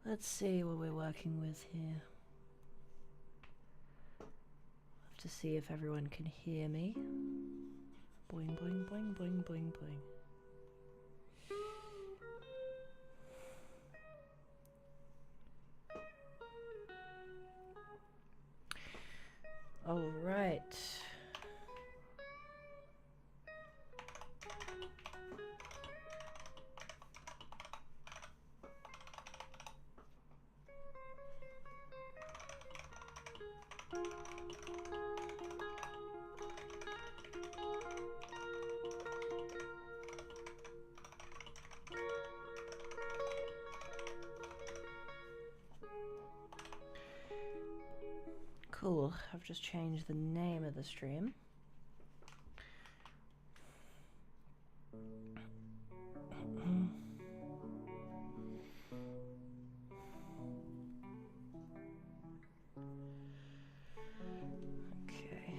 Let's see what we're working with here. Have to see if everyone can hear me. Boing, boing, boing, boing, boing, boing. All right. Cool, I've just changed the name of the stream. Okay.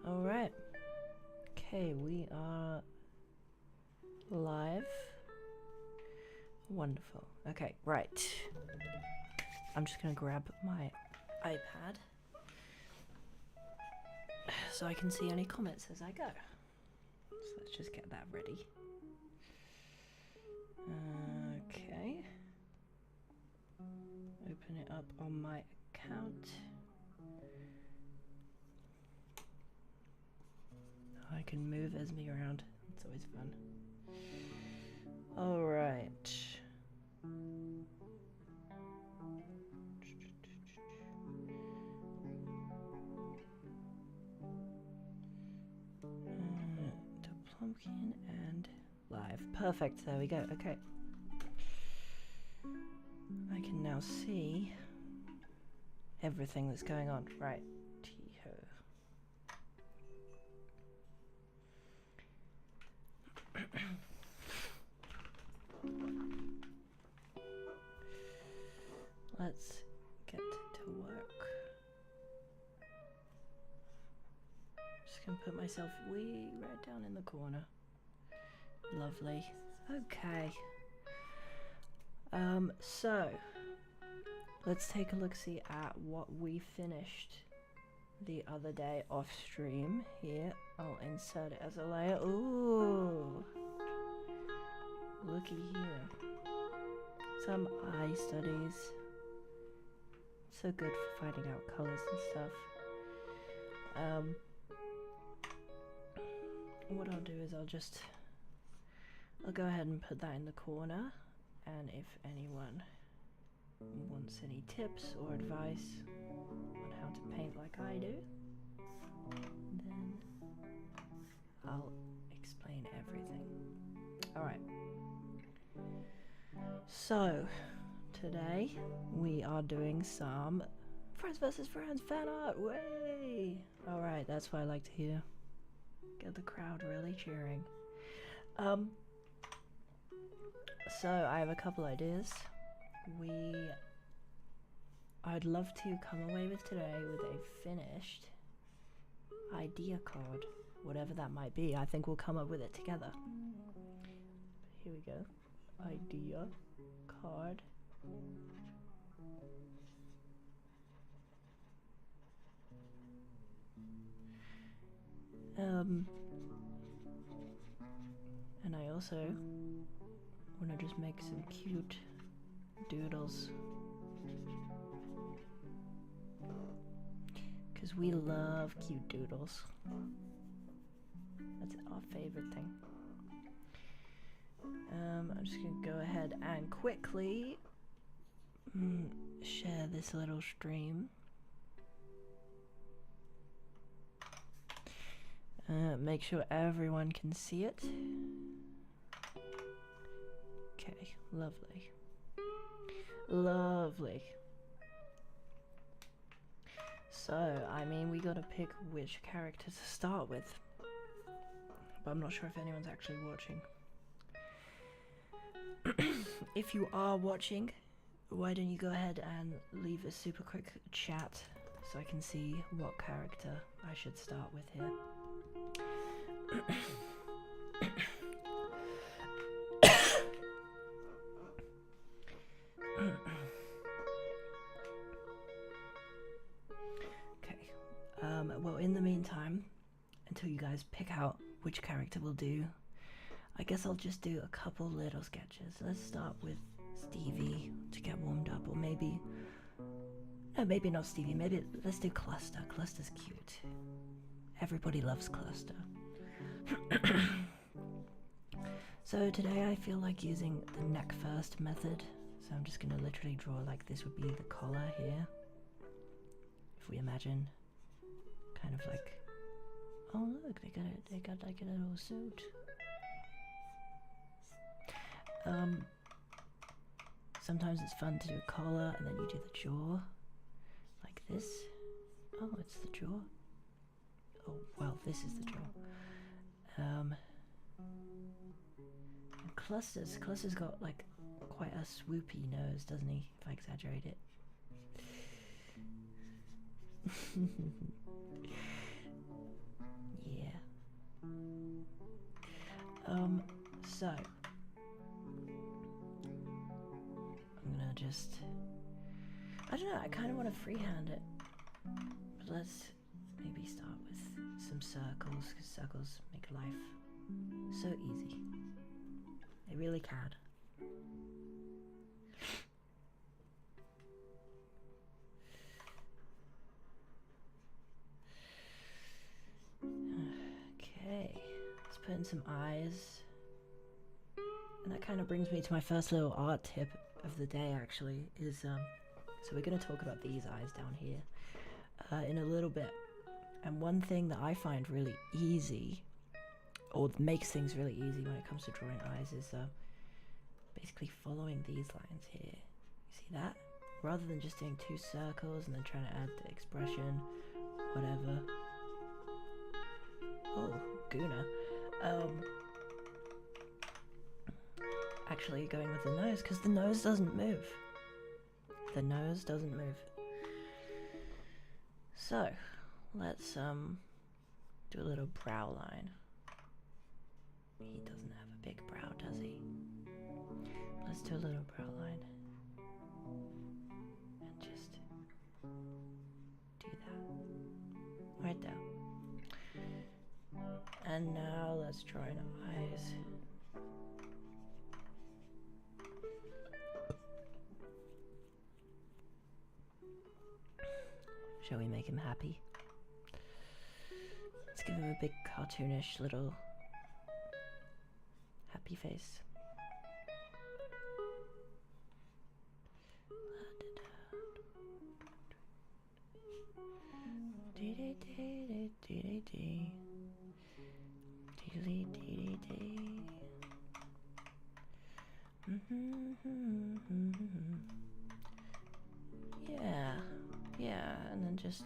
All right. Okay, we are live. Wonderful. Okay, right. I'm just gonna grab my iPad so I can see any comments as I go. So let's just get that ready. Okay. Open it up on my account. I can move Esme around. It's always fun. All right. To Plumpkin and live. Perfect. There we go. Okay. I can now see everything that's going on. Right. Let's get to work. Just gonna put myself way right down in the corner. Lovely. Okay. So let's take a look-see at what we finished the other day off stream. Here, I'll insert it as a layer. Ooh, looky here. Some eye studies. So good for finding out colors and stuff. What I'll do is I'll go ahead and put that in the corner, and if anyone wants any tips or advice on how to paint like I do, then I'll explain everything. Alright. So today we are doing some Friends vs. Friends fan art. Way! Alright, that's what I like to hear. Get the crowd really cheering. So I have a couple ideas. I'd love to come away with today with a finished idea card, whatever that might be. I think we'll come up with it together. Here we go. Idea card. And I also want to just make some cute doodles, because we love cute doodles. That's our favorite thing. I'm just gonna go ahead and quickly share this little stream. Make sure everyone can see it. Okay, lovely. Lovely. So, I mean, we gotta pick which character to start with. But I'm not sure if anyone's actually watching. If you are watching, why don't you go ahead and leave a super quick chat so I can see what character I should start with here. Okay, well, in the meantime, until you guys pick out which character we'll do, I guess I'll just do a couple little sketches. Let's start with Stevie to get warmed up, or maybe, no, maybe not Stevie, maybe let's do Cluster. Cluster's cute. Everybody loves Cluster. So today I feel like using the neck first method, so I'm just gonna literally draw like this would be the collar here. If we imagine, kind of like, oh look, they got like a little suit. Sometimes it's fun to do a collar and then you do the jaw, like this. Oh, it's the jaw. Oh, well, this is the jaw. And Cluster's got like quite a swoopy nose, doesn't he? If I exaggerate it. Yeah. So I'm gonna just, I don't know, I kind of want to freehand it, but let's maybe start with some circles, because circles make life so easy. They really can. Okay, let's put in some eyes. And that kind of brings me to my first little art tip of the day, actually, is, so we're going to talk about these eyes down here in a little bit. And one thing that I find really easy, or makes things really easy when it comes to drawing eyes, is basically following these lines here. You see that? Rather than just doing two circles and then trying to add the expression, whatever. Oh, Guna. Actually going with the nose, because the nose doesn't move. The nose doesn't move. So, let's do a little brow line. He doesn't have a big brow, does he? Let's do a little brow line. And just do that. Right there. And now let's draw in eyes. Shall we make him happy? Let's give him a big cartoonish little happy face. Yeah, and then just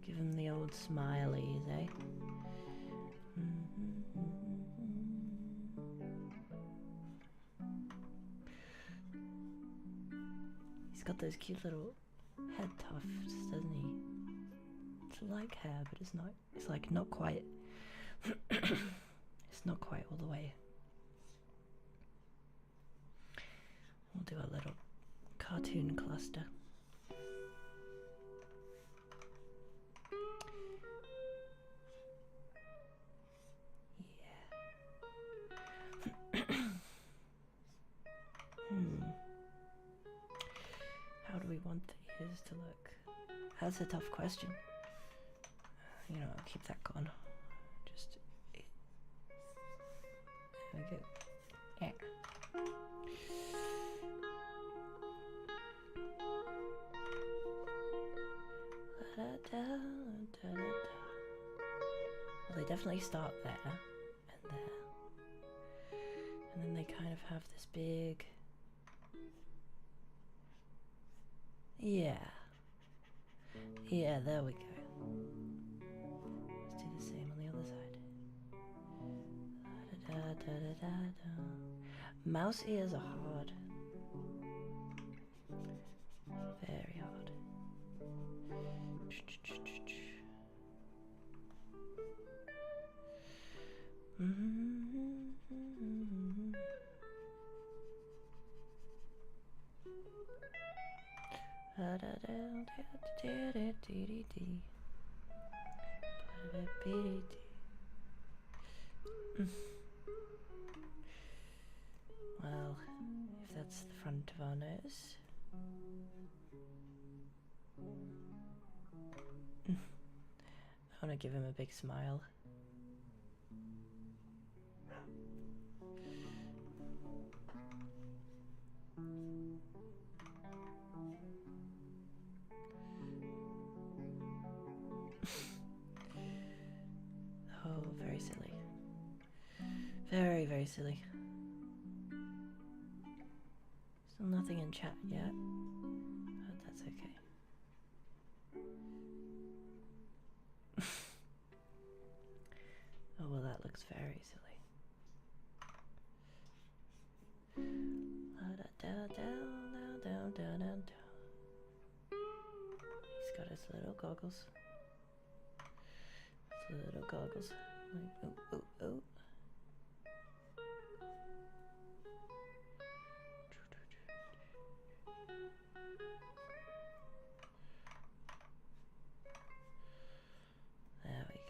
give him the old smileys, eh? He's got those cute little head tufts, doesn't he? It's like hair, but it's not. It's like not quite. It's not quite all the way. We'll do a little cartoon cluster. Yeah. How do we want the ears to look? That's a tough question. You know, I'll keep that gone. Just there we go. Yeah. Well, they definitely start there and there, and then they kind of have this big, yeah, there we go. Let's do the same on the other side. Mouse ears are hard. Very hard. Well, if that's the front of our nose. I want to give him a big smile. Oh, very silly. Very, very silly. Still nothing in chat yet, but that's okay. Oh, well, that looks very silly. He's got his little goggles. His little goggles. Like, oh, oh, oh. There we go.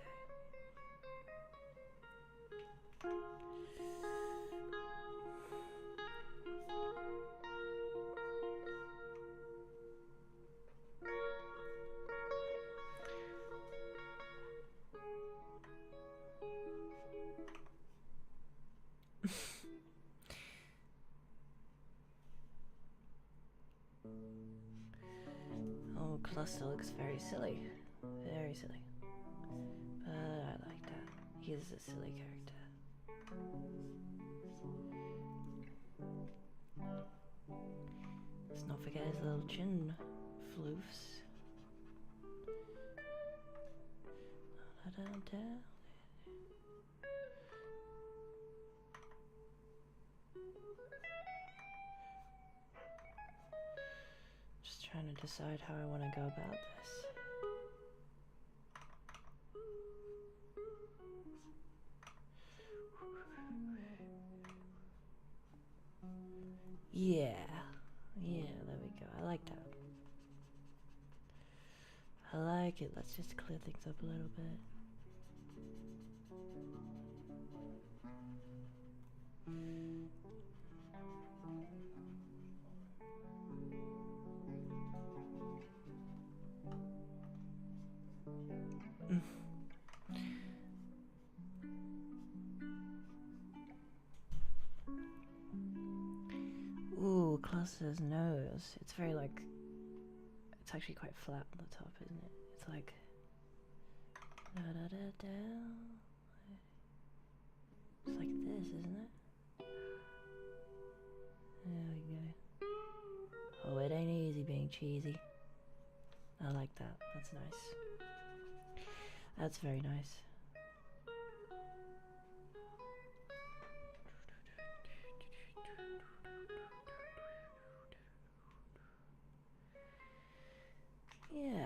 Oh, Cluster looks very silly. Very silly. But I like that. He is a silly character. Let's not forget his little chin floofs. Just trying to decide how I want to go about this. Yeah, there we go. I like that. I like it. Let's just clear things up a little bit. Ooh, Cluster's nose. It's very like, it's actually quite flat on the top, isn't it? It's like, da da da da. It's like this, isn't it? There we go. Oh, it ain't easy being cheesy. I like that. That's nice. That's very nice. Yeah.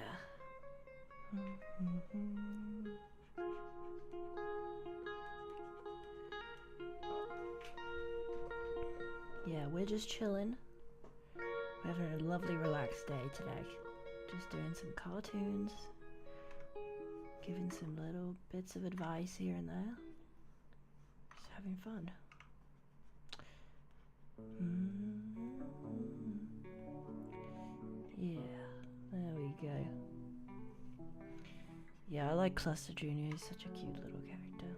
Yeah, we're just chilling. We're having a lovely relaxed day today. Just doing some cartoons. Giving some little bits of advice here and there. Just having fun. Yeah, there we go. Yeah, I like Cluster Jr. He's such a cute little character.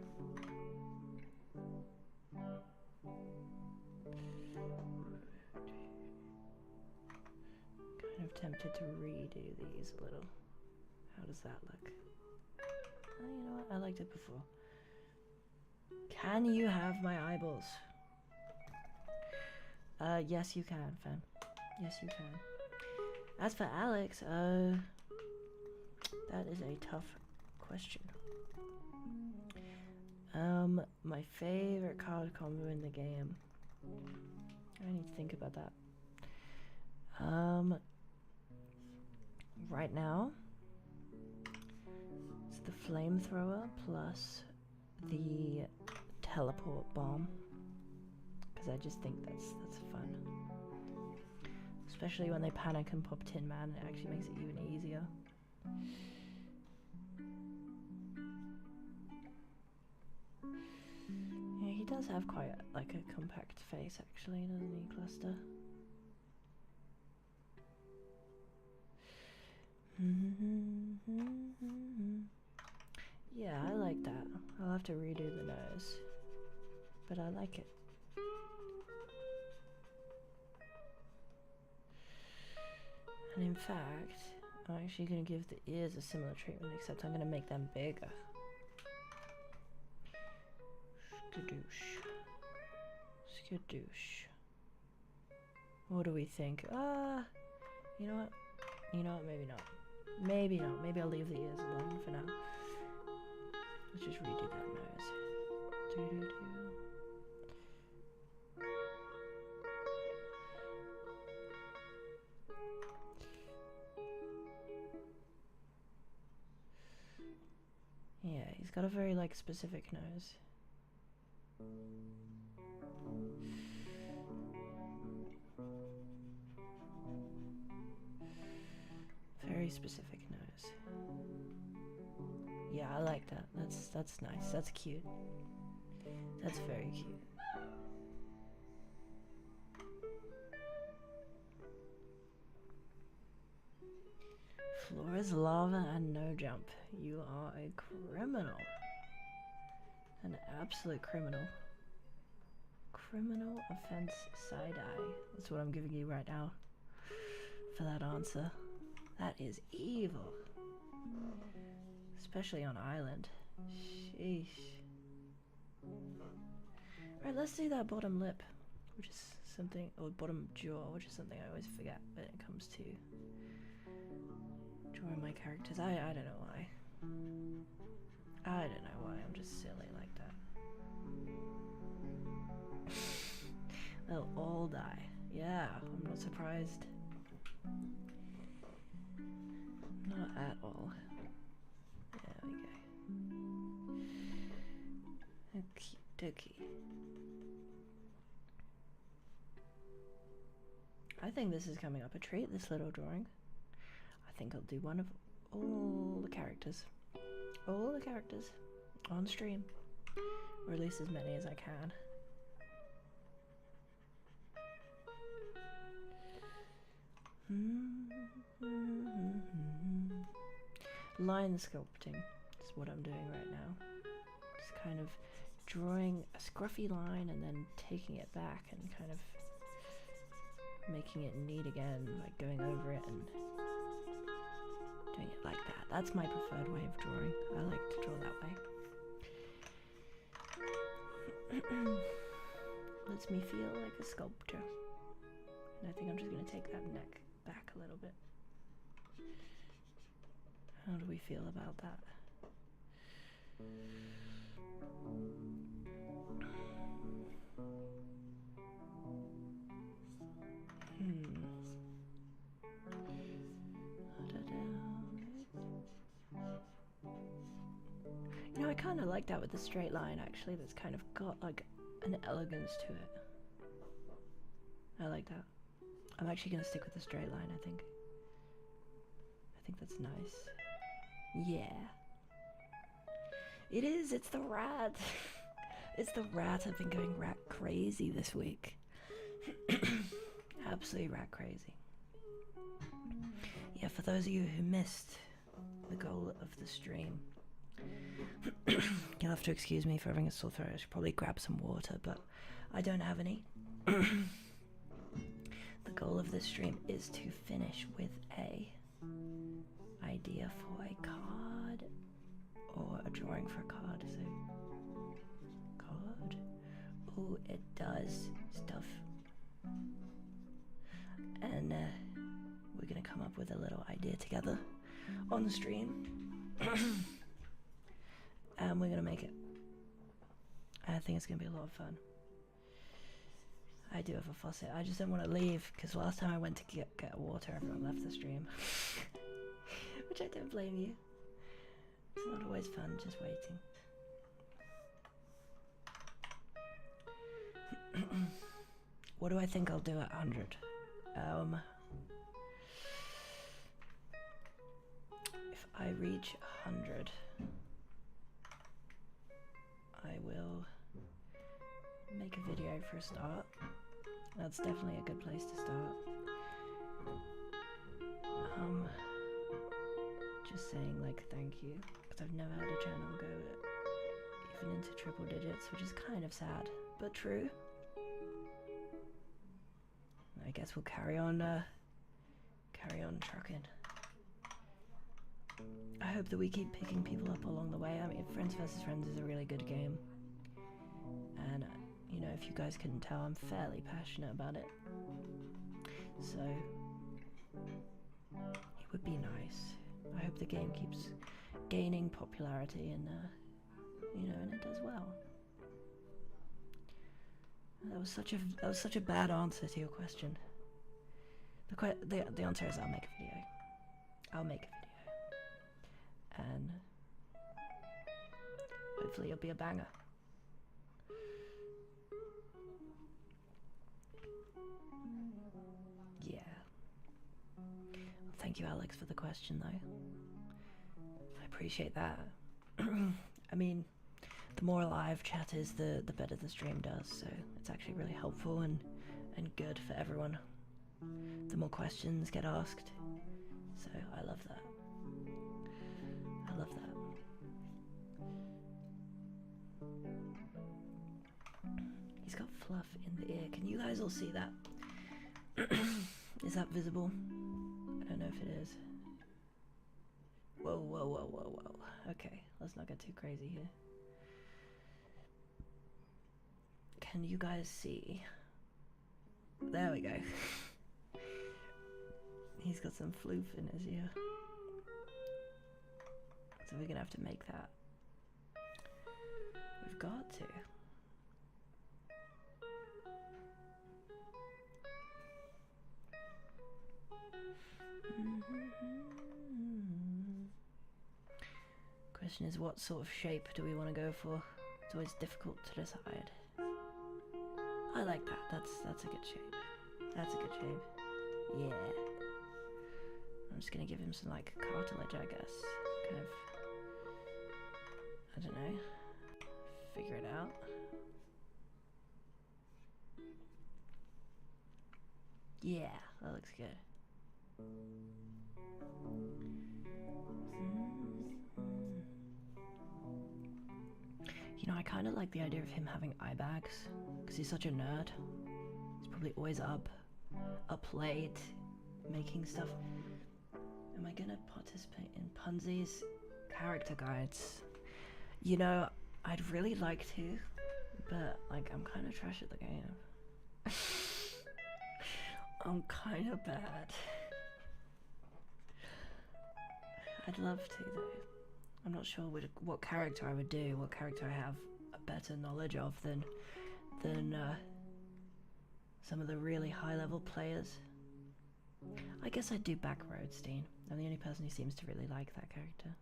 Kind of tempted to redo these a little. How does that look? Oh, you know what? I liked it before. Can you have my eyeballs? Yes you can, Fan. Yes you can. As for Alex, that is a tough question. My favorite card combo in the game I need to think about that. Right now, it's the flamethrower plus the teleport bomb, because I just think that's fun. Especially when they panic and pop Tin Man, it actually makes it even easier. Yeah, he does have quite like a compact face actually, doesn't he, Cluster? Yeah, I like that. I'll have to redo the nose, but I like it. And in fact, I'm actually going to give the ears a similar treatment, except I'm going to make them bigger. Skadoosh. Skadoosh. What do we think? You know what? You know what? Maybe not. Maybe not. Maybe I'll leave the ears alone for now. Let's just redo that nose. Doo-doo-doo. Yeah, he's got a very like specific nose. Very specific nose. Yeah, I like that. That's nice. That's cute. That's very cute. Floor is lava and no jump. You are a criminal. An absolute criminal. Criminal offense side-eye. That's what I'm giving you right now for that answer. That is evil. Especially on island. Sheesh. Alright, let's do that bottom lip, which is something, or bottom jaw, which is something I always forget when it comes to drawing my characters. I don't know why. I don't know why, I'm just silly like that. They'll all die. Yeah, I'm not surprised. Not at all. There we go. Okie dokie. I think this is coming up a treat, this little drawing. I think I'll do one of all the characters. All the characters on stream. Or at least as many as I can. Line sculpting is what I'm doing right now. Just kind of drawing a scruffy line and then taking it back and kind of making it neat again, like going over it and doing it like that. That's my preferred way of drawing. I like to draw that way. Lets me feel like a sculptor. And I think I'm just going to take that neck back a little bit. How do we feel about that? You know, I kind of like that with the straight line, actually. That's kind of got like an elegance to it. I like that. I'm actually going to stick with the straight line, I think. I think that's nice. Yeah. It is, it's the rat. It's the rat. I've been going rat crazy this week. Absolutely rat crazy. Yeah, for those of you who missed the goal of the stream, you'll have to excuse me for having a sore throat. I should probably grab some water, but I don't have any. The goal of this stream is to finish with a idea for a card or a drawing for a card. So card. Oh, it does stuff. And we're gonna come up with a little idea together on the stream. And we're gonna make it. I think it's gonna be a lot of fun. I do have a faucet. I just don't want to leave because last time I went to get water, everyone left the stream. Which I don't blame you. It's not always fun just waiting. What do I think I'll do at 100? If I reach 100, I will make a video for a start. That's definitely a good place to start. Just saying like thank you, because I've never had a channel go even into triple digits, which is kind of sad, but true. I guess we'll carry on trucking. I hope that we keep picking people up along the way. I mean, Friends vs. Friends is a really good game. And, you know, if you guys couldn't tell, I'm fairly passionate about it. So, it would be nice. I hope the game keeps gaining popularity and, you know, and it does well. That was such a bad answer to your question. The answer is I'll make a video. I'll make a video. And hopefully it'll be a banger. Yeah. Well, thank you, Alex, for the question, though. I appreciate that. I mean, the more live chat is, the better the stream does, so it's actually really helpful and good for everyone. The more questions get asked, so I love that. I love that. He's got fluff in the ear. Can you guys all see that? Is that visible? I don't know if it is. Whoa, whoa, whoa, whoa, whoa. Okay, let's not get too crazy here. Can you guys see? There we go. He's got some floof in his ear. So we're gonna have to make that. We've got to. Question is, what sort of shape do we want to go for? It's always difficult to decide. I like that. That's a good shape. That's a good shape. Yeah. I'm just gonna give him some like cartilage, I guess. Kind of. I don't know. Figure it out. Yeah, that looks good. You know, I kind of like the idea of him having eye bags, because he's such a nerd. He's probably always up late, making stuff. Am I gonna participate in Punzi's character guides? You know, I'd really like to, but like I'm kind of trash at the game. I'm kind of bad. I'd love to though. I'm not sure what character I would do, what character I have a better knowledge of than some of the really high-level players. I guess I'd do Backroadstein. I'm the only person who seems to really like that character.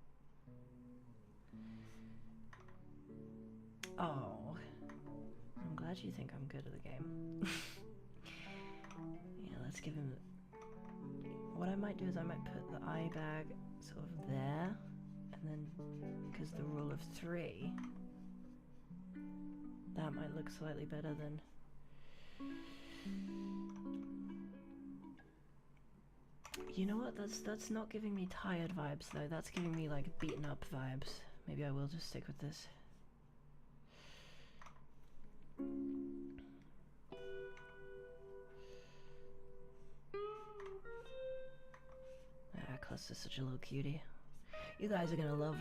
Oh, I'm glad you think I'm good at the game. Yeah, let's give him... What I might do is I might put the eye bag sort of there. And then, because the rule of 3, that might look slightly better than... You know what, that's not giving me tired vibes though, that's giving me like beaten up vibes. Maybe I will just stick with this. Ah, Cluster's such a little cutie. You guys are gonna love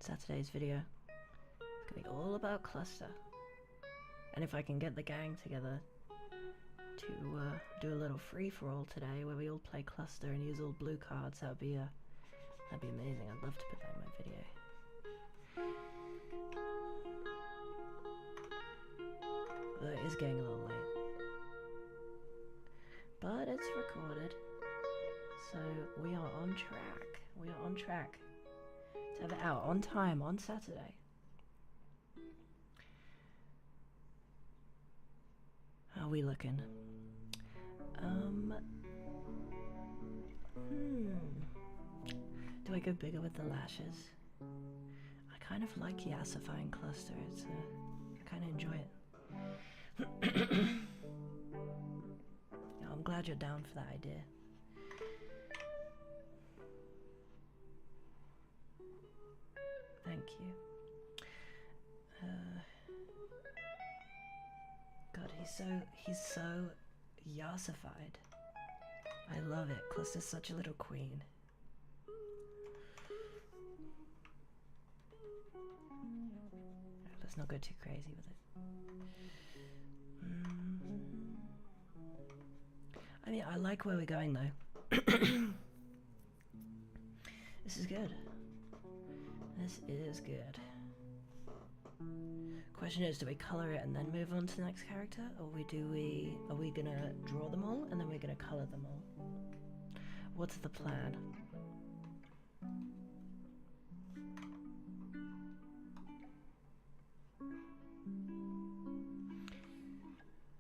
Saturday's video. It's gonna be all about Cluster. And if I can get the gang together to do a little free-for-all today where we all play Cluster and use all blue cards, that'd be amazing. I'd love to put that in my video. Although it is getting a little late. we are on track. We are on track to have it out on time on Saturday. How are we looking? Do I go bigger with the lashes? I kind of like yassifying cluster. It's I kind of enjoy it. Yeah, I'm glad you're down for that idea. Thank you. God, he's so yassified. I love it. Cluster's such a little queen. Let's not go too crazy with it. I mean, I like where we're going though. This is good. This is good. Question is, do we color it and then move on to the next character, or are we gonna draw them all and then we're gonna color them all? What's the plan?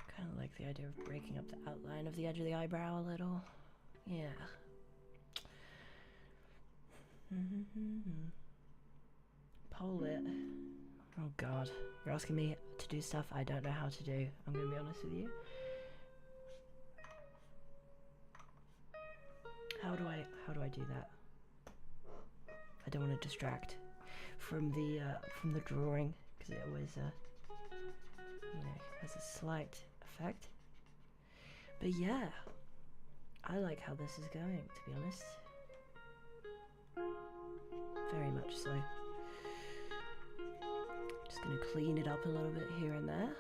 Kind of like the idea of breaking up the outline of the edge of the eyebrow a little. Yeah. Pole it. Oh god, you're asking me to do stuff I don't know how to do. I'm gonna be honest with you. How do I do that? I don't want to distract from the drawing, because it always you know, has a slight effect. But yeah, I like how this is going, to be honest. Very much so. Just gonna clean it up a little bit here and there,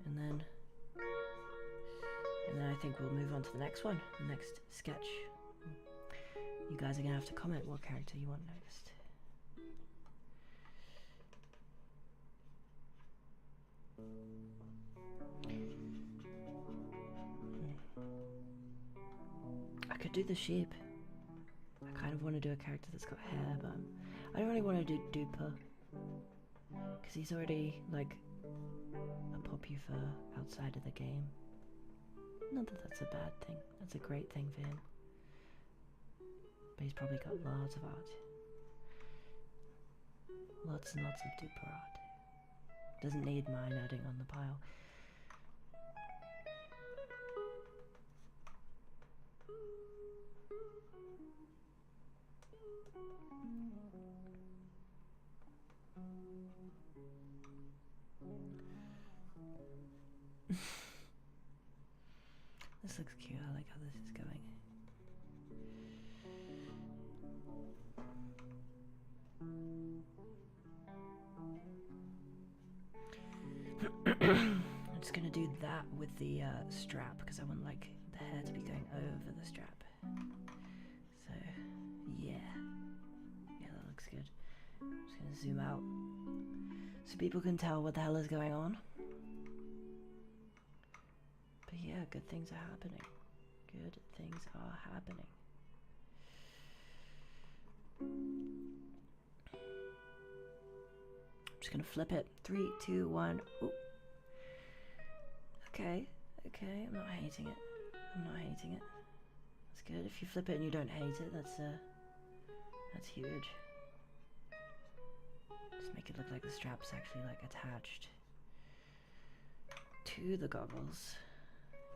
and then I think we'll move on to the next one, the next sketch. You guys are gonna have to comment what character you want next. I could do the sheep. I kind of want to do a character that's got hair, but I don't really want to do Duper, because he's already like a poppy fur outside of the game. Not that that's a bad thing, that's a great thing for him. But he's probably got lots of art. Lots and lots of Duper art. Doesn't need mine adding on the pile. This looks cute, I like how this is going. I'm just gonna do that with the strap, because I want like the hair to be going over the strap. So yeah, that looks good. I'm just gonna zoom out so people can tell what the hell is going on. But yeah, good things are happening. Good things are happening. I'm just gonna flip it. 3, 2, 1. Ooh. Okay, I'm not hating it. That's good. If you flip it and you don't hate it, that's huge. Just make it look like the strap's actually like attached to the goggles.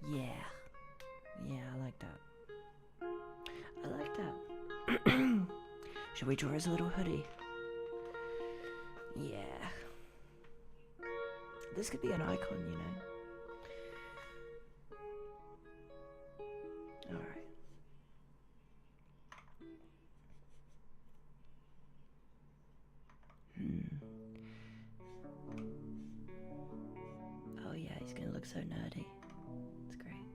Yeah, I like that. Should we draw his little hoodie? Yeah. This could be an icon, you know. Alright. Oh yeah, he's gonna look so nerdy. It's great.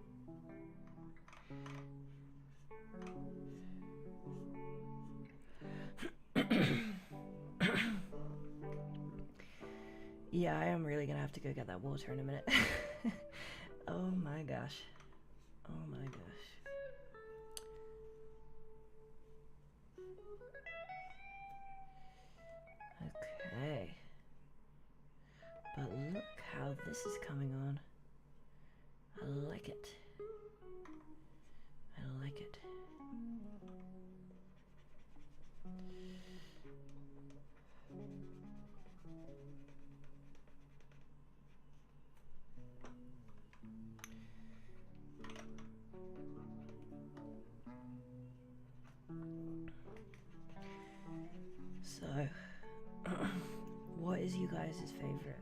Yeah, I am really gonna have to go get that water in a minute. Oh my gosh. Okay. But look how this is coming on. I like it. I like it. So, what is you guys' favorite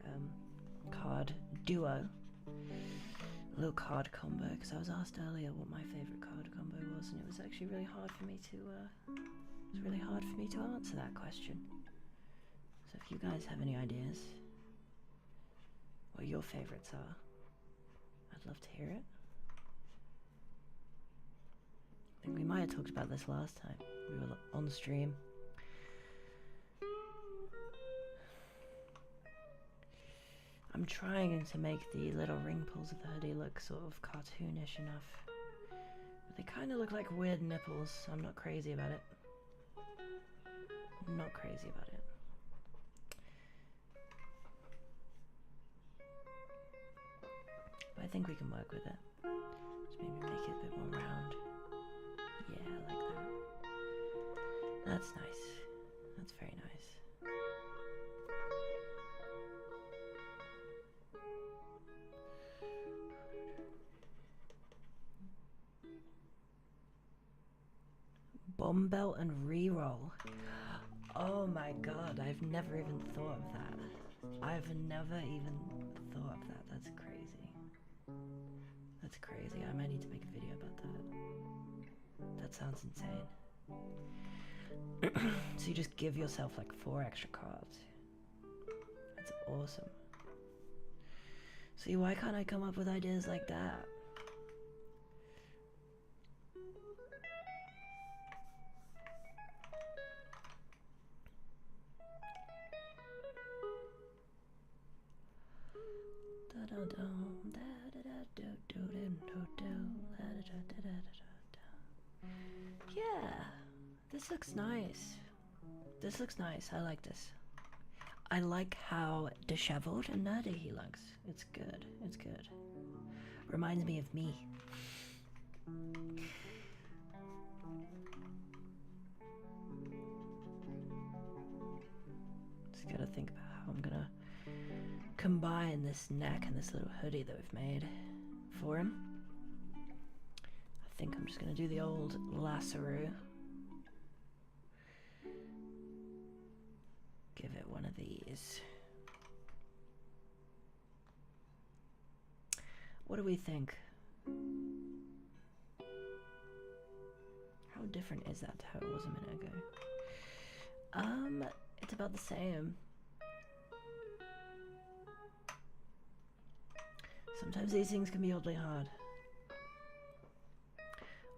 card duo? A little card combo, because I was asked earlier what my favorite card combo was, and it was actually really hard for me to answer that question. So if you guys have any ideas what your favorites are, I'd love to hear it. I think we might have talked about this last time. We were on stream. I'm trying to make the little ring pulls of the hoodie look sort of cartoonish enough. But they kind of look like weird nipples, so I'm not crazy about it. I'm not crazy about it. But I think we can work with it. Just maybe make it a bit more round. Yeah, I like that. That's nice. That's very nice. Bomb belt and reroll. Oh my god, I've never even thought of that. I've never even thought of that. That's crazy. That's crazy. I might need to make a video about that. That sounds insane. So you just give yourself like 4 extra cards. That's awesome. See, why can't I come up with ideas like that? Yeah, this looks nice. This looks nice. I like this. I like how disheveled and nerdy he looks. It's good. It's good. Reminds me of me. Just gotta think about how I'm gonna combine this neck and this little hoodie that we've made for him. I think I'm just gonna do the old lasso. Give it one of these. What do we think? How different is that to how it was a minute ago? It's about the same. Sometimes these things can be oddly hard.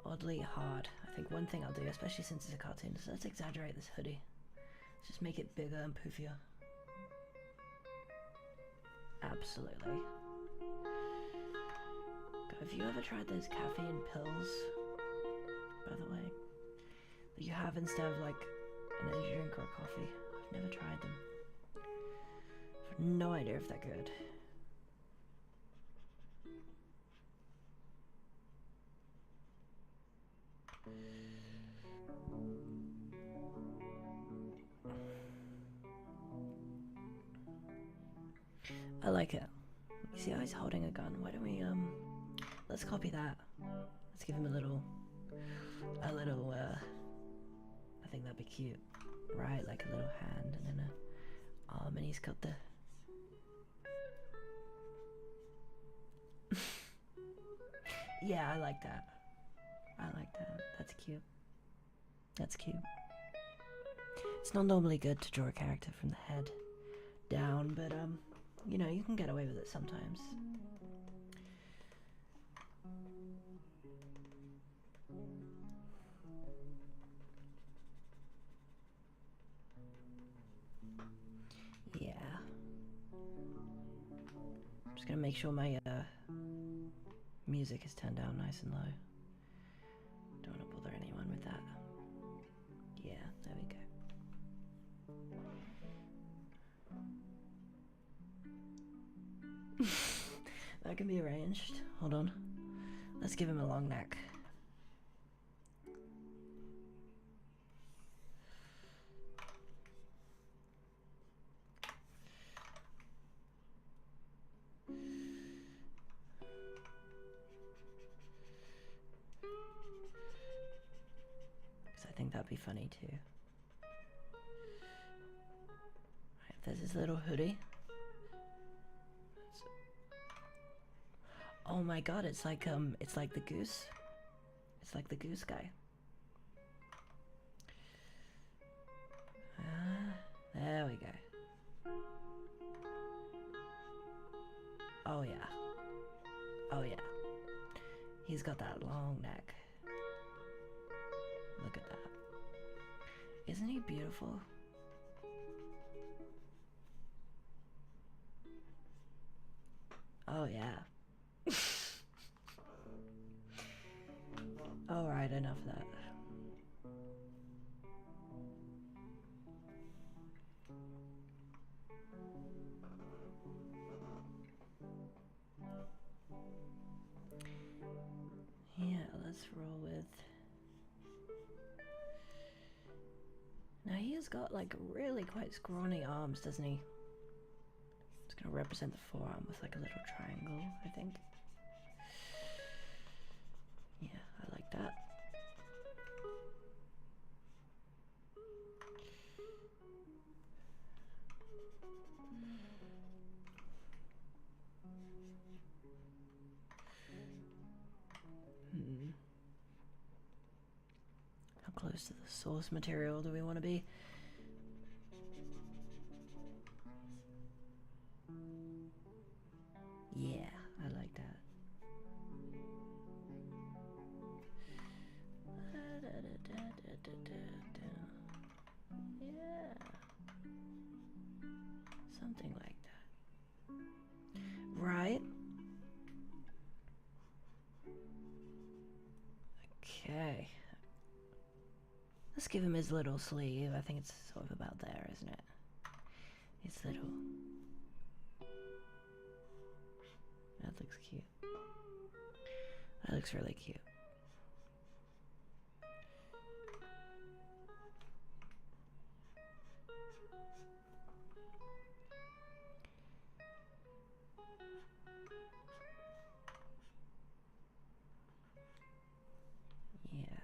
Oddly hard. I think one thing I'll do, especially since it's a cartoon, is let's exaggerate this hoodie. Let's just make it bigger and poofier. Absolutely. God, have you ever tried those caffeine pills, by the way, that you have instead of like an energy drink or a coffee? I've never tried them. I have no idea if they're good. I like it. You see how he's holding a gun? Why don't we, let's copy that. Let's give him a little, I think that'd be cute. Right, like a little hand and then a arm, and he's got the... Yeah, I like that. I like that. That's cute. That's cute. It's not normally good to draw a character from the head down, but, you know, you can get away with it sometimes. Yeah. I'm just gonna make sure my, music is turned down nice and low. Don't want to bother anyone with that. Yeah, there we go. that can be arranged. Hold on. Let's give him a long neck. Because I think that'd be funny too. Right, there's his little hoodie. Oh my god, it's like the goose. It's like the goose guy. There we go. Oh yeah. Oh yeah. He's got that long neck. Look at that. Isn't he beautiful? Oh yeah. Alright, enough of that. Yeah, let's roll with... Now he has got like really quite scrawny arms, doesn't he? It's gonna represent the forearm with like a little triangle, I think. Yeah, I like that. How close to the source material do we want to be? Yeah, I like that. Yeah. Something like that. Right? Okay. Let's give him his little sleeve. I think it's sort of about there, isn't it? His little... That looks cute. That looks really cute. Yeah.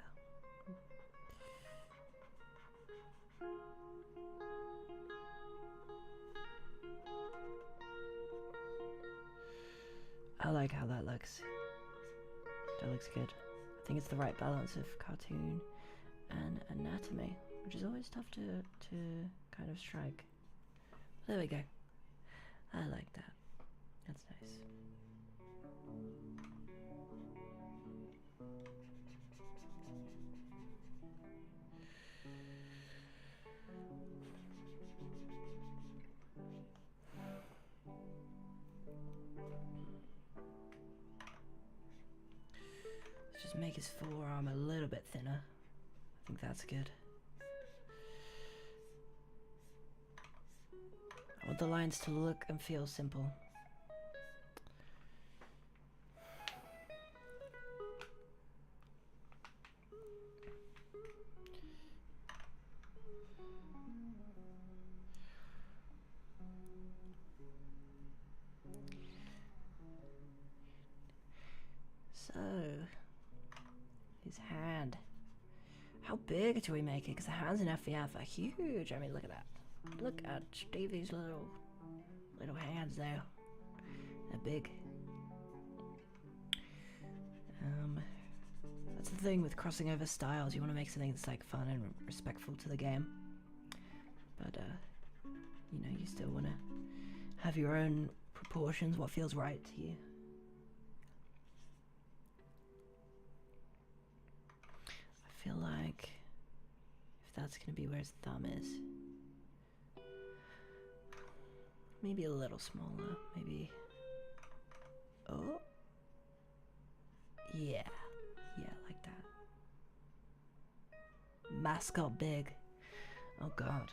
I like how that looks. That looks good. I think it's the right balance of cartoon and anatomy, which is always tough to kind of strike. There we go. I like that. That's nice. Let's just make his forearm a little bit thinner. I think that's good. I want the lines to look and feel simple. So, his hand. How big do we make it? Because the hands in FVF are huge. I mean, look at that. Look at Stevie's little hands there. They're big. That's the thing with crossing over styles. You want to make something that's like fun and respectful to the game. But, you know, you still want to have your own proportions, what feels right to you. I feel like if that's going to be where his thumb is, maybe a little smaller, maybe. Oh, yeah, like that. Mascot big. Oh god,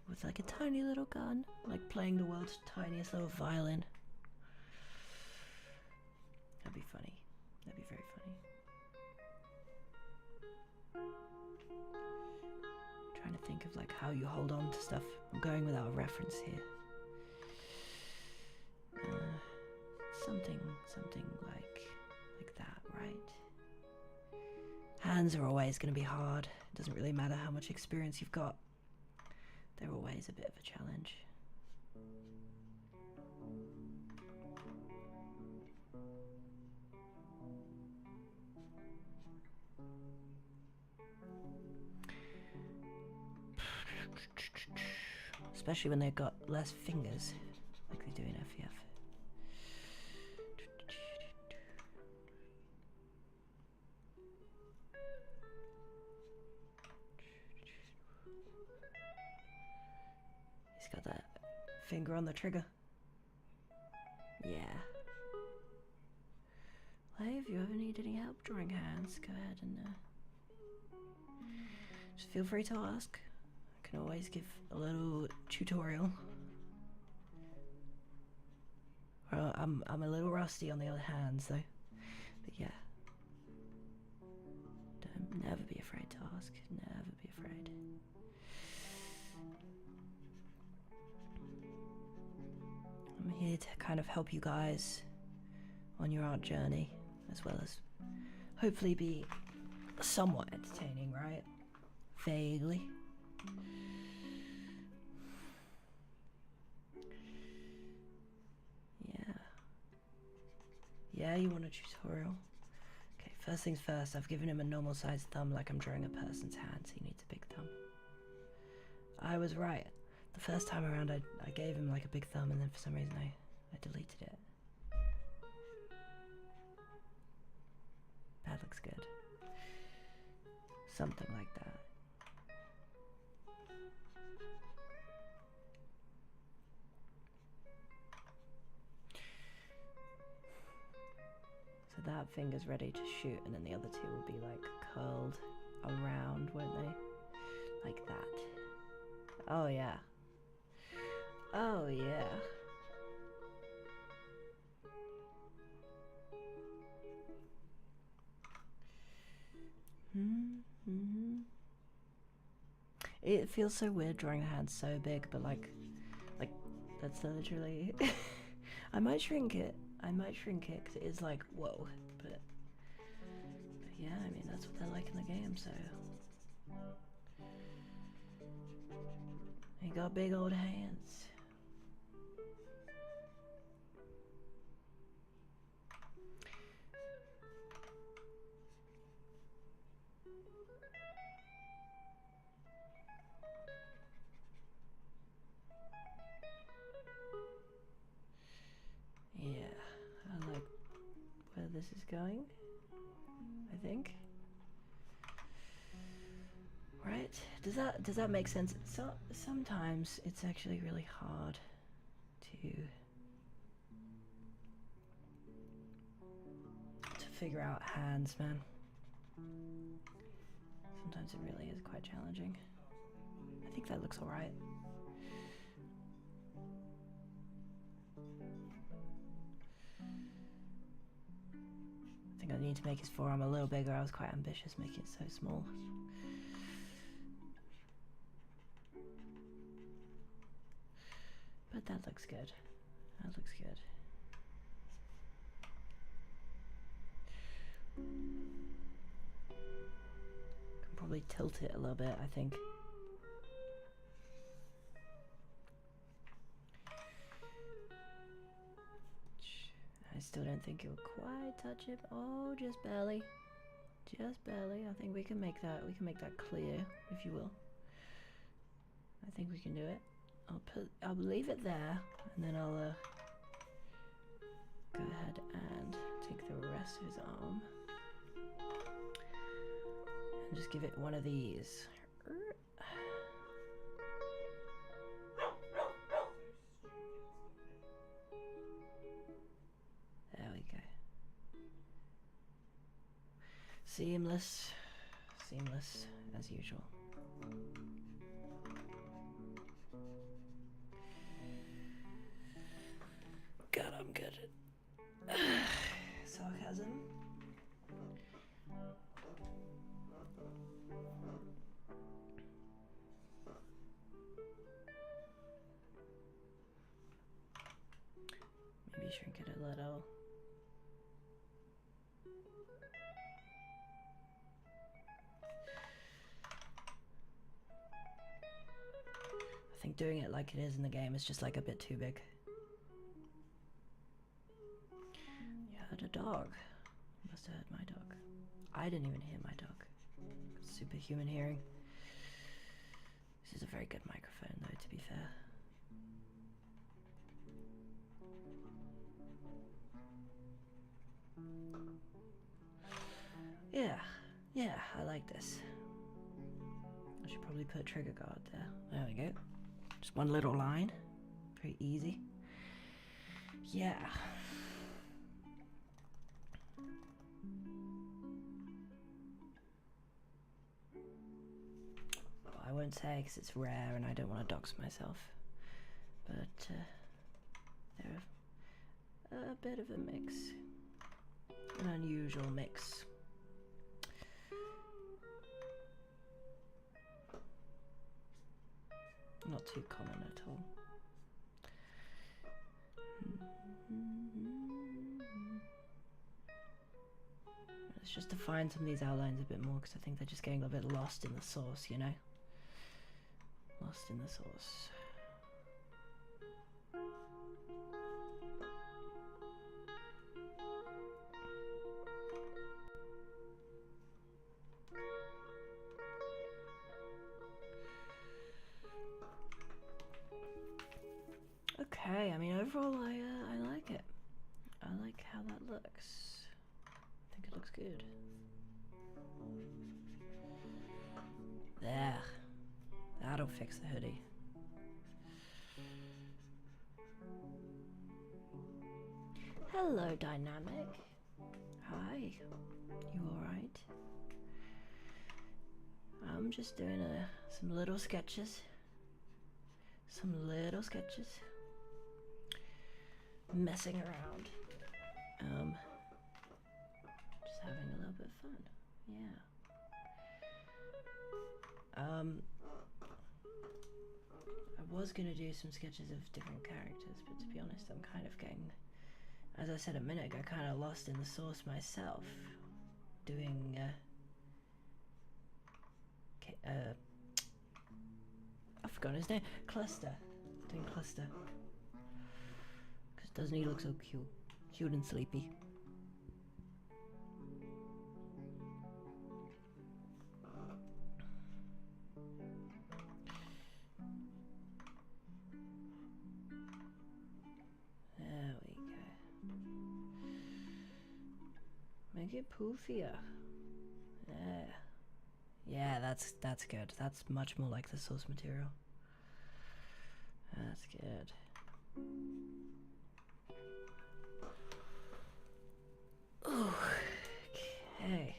with like a tiny little gun, like playing the world's tiniest little violin. like how you hold on to stuff. I'm going without a reference here. Something like that, right? Hands are always going to be hard. It doesn't really matter how much experience you've got. They're always a bit of a challenge. Especially when they've got less fingers, like they do in FEF. He's got that finger on the trigger. Yeah. Well, hey, if you ever need any help drawing hands, go ahead and just feel free to ask. I can always give a little tutorial. Well, I'm a little rusty on the other hands though, but yeah. Never be afraid to ask. Never be afraid. I'm here to kind of help you guys on your art journey, as well as hopefully be somewhat entertaining, right? Vaguely. Yeah, you want a tutorial? Okay, first things first, I've given him a normal sized thumb like I'm drawing a person's hand, so he needs a big thumb. I was right. The first time around I gave him like a big thumb and then for some reason I deleted it. That looks good. Something like that. So that finger's ready to shoot, and then the other two will be like curled around, won't they? Like that. Oh yeah. Oh yeah. It feels so weird drawing the hands so big, but like that's literally. I might shrink it. Because it is like whoa, but yeah, I mean that's what they're like in the game. So they got big old hands. Yeah, I like where this is going, I think. Right? Does that make sense? Sometimes it's actually really hard to figure out hands, man. Sometimes it really is quite challenging. I think that looks alright. I think I need to make his forearm a little bigger. I was quite ambitious making it so small. But that looks good. That looks good. Can probably tilt it a little bit, I think. I still don't think it will quite touch it. Oh, just barely. Just barely. I think we can make that clear, if you will. I think we can do it. I'll leave it there, and then I'll go ahead and take the rest of his arm and just give it one of these. There we go. Seamless as usual. God, I'm good at sarcasm. little. I think doing it like it is in the game is just like a bit too big. You heard a dog. You must have heard my dog. I didn't even hear my dog. Superhuman hearing. This is a very good microphone though, to be fair. Yeah, I like this. I should probably put a trigger guard there. There we go. Just one little line. Very easy. Yeah. Well, I won't say because it's rare and I don't want to dox myself. But they're a bit of a mix. An unusual mix. Not too common at all. It's just to find some of these outlines a bit more because I think they're just getting a bit lost in the sauce, you know? Lost in the sauce. Okay, I mean overall I like it. I like how that looks. I think it looks good. There. That'll fix the hoodie. Hello, Dynamic. Hi. You alright? I'm just doing some little sketches. Messing around. Just having a little bit of fun. Yeah. I was gonna do some sketches of different characters, but to be honest, I'm kind of getting, as I said a minute ago, kind of lost in the sauce myself. Doing, I've forgotten his name. Cluster. Doing Cluster. Because doesn't he look so cute? Cute and sleepy. There we go. Make it poofier. There. Yeah, that's good. That's much more like the source material. That's good. Ooh, okay.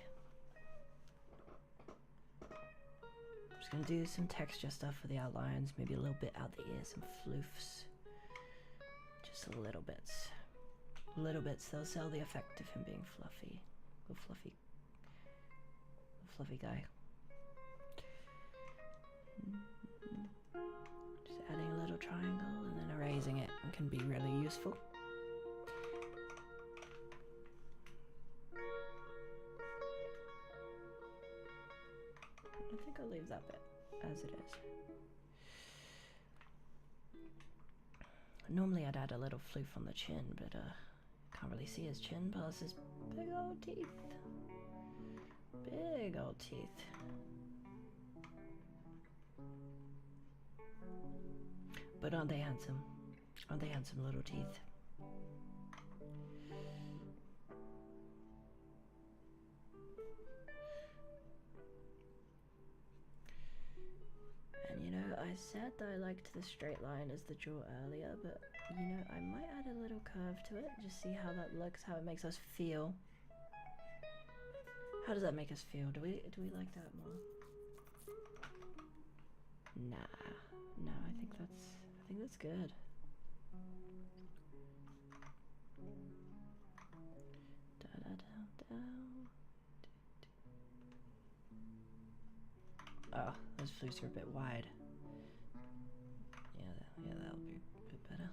I'm just gonna do some texture stuff for the outlines, maybe a little bit out the ear, some floofs. Just a little bits. Little bits, they'll sell the effect of him being fluffy. A fluffy guy. Just adding a little triangle and then erasing it can be really useful. I think I'll leave that bit as it is. Normally I'd add a little floof on the chin, but can't really see his chin past his big old teeth. Big old teeth. But aren't they handsome? Aren't they handsome little teeth? And you know, I said that I liked the straight line as the jaw earlier, but you know, I might add a little curve to it, just see how that looks, how it makes us feel. How does that make us feel? Do we like that more? Nah, I think that's good. Oh, those flutes are a bit wide. Yeah, that'll be a bit better.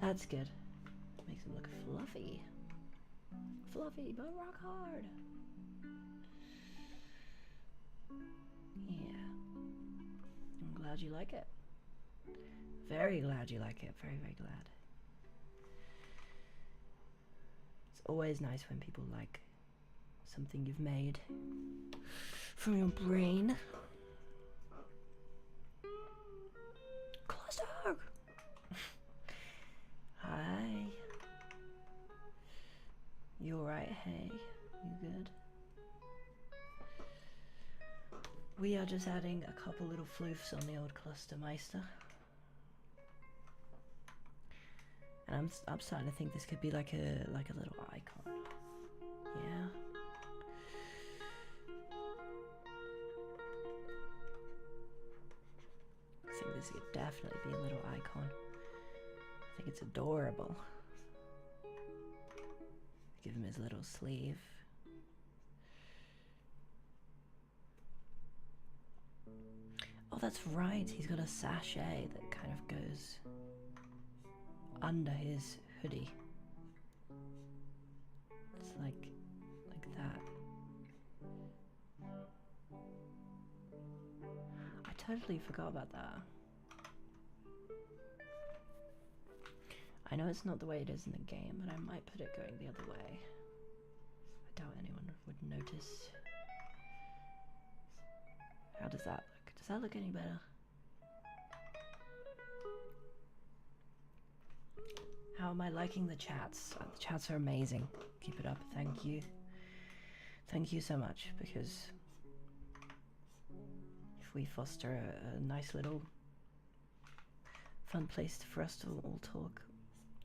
That's good. Makes him look fluffy. Fluffy, but rock hard. Yeah. I'm glad you like it. Very glad you like it. Very, very glad. It's always nice when people like something you've made from your brain. Close dog! Hi. You alright? Hey. You good? We are just adding a couple little floofs on the old Clustermeister. And I'm starting to think this could be like a little icon. Yeah. I think this could definitely be a little icon. I think it's adorable. Give him his little sleeve. Oh, that's right. He's got a sachet that kind of goes under his hoodie. It's like that. I totally forgot about that. I know it's not the way it is in the game, but I might put it going the other way. I doubt anyone would notice. How does that look? Does that look any better? How am I liking the chats? The chats are amazing. Keep it up. Thank you. Thank you so much, because if we foster a nice little fun place for us to all talk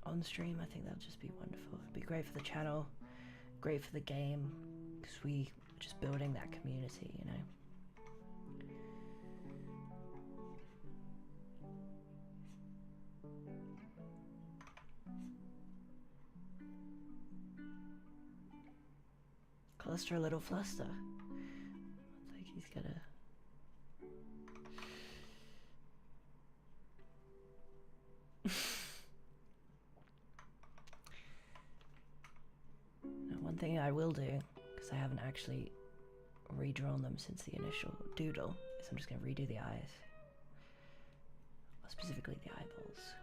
on stream, I think that'll just be wonderful. It'd be great for the channel, great for the game, because we're just building that community, you know. Cluster a little fluster. I think he's gonna. Now, one thing I will do, because I haven't actually redrawn them since the initial doodle, is I'm just gonna redo the eyes. Or specifically the eyeballs.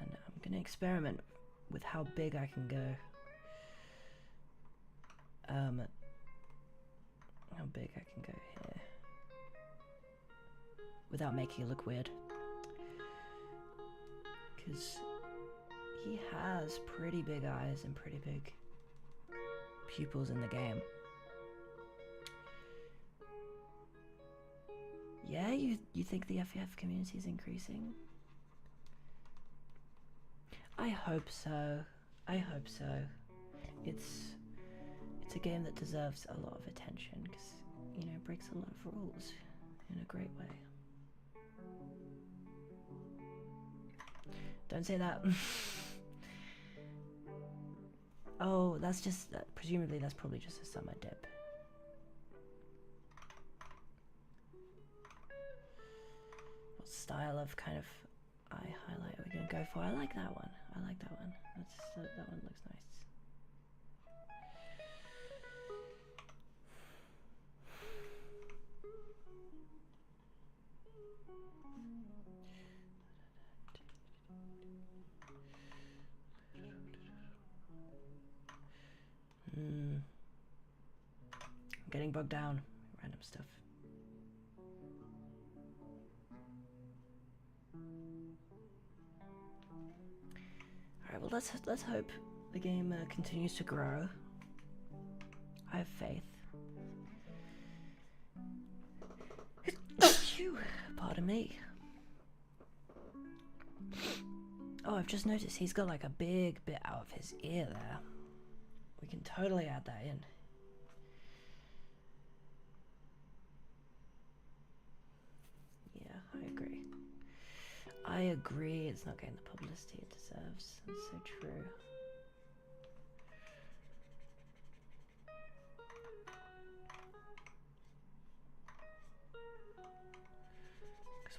And I'm gonna experiment with how big I can go. How big I can go here without making it look weird. Because he has pretty big eyes and pretty big pupils in the game. Yeah, you think the FEF community is increasing? I hope so. I hope so. It's a game that deserves a lot of attention because, you know, it breaks a lot of rules in a great way. Don't say that. Oh, that's just, presumably that's probably just a summer dip. What style of kind of eye highlight are we gonna go for? I like that one. I like that one. That one looks nice. I'm getting bogged down. Random stuff. Alright, well let's hope the game continues to grow. I have faith. Pardon me. Oh, I've just noticed he's got like a big bit out of his ear there. We can totally add that in. Yeah, I agree. I agree, it's not getting the publicity it deserves. That's so true.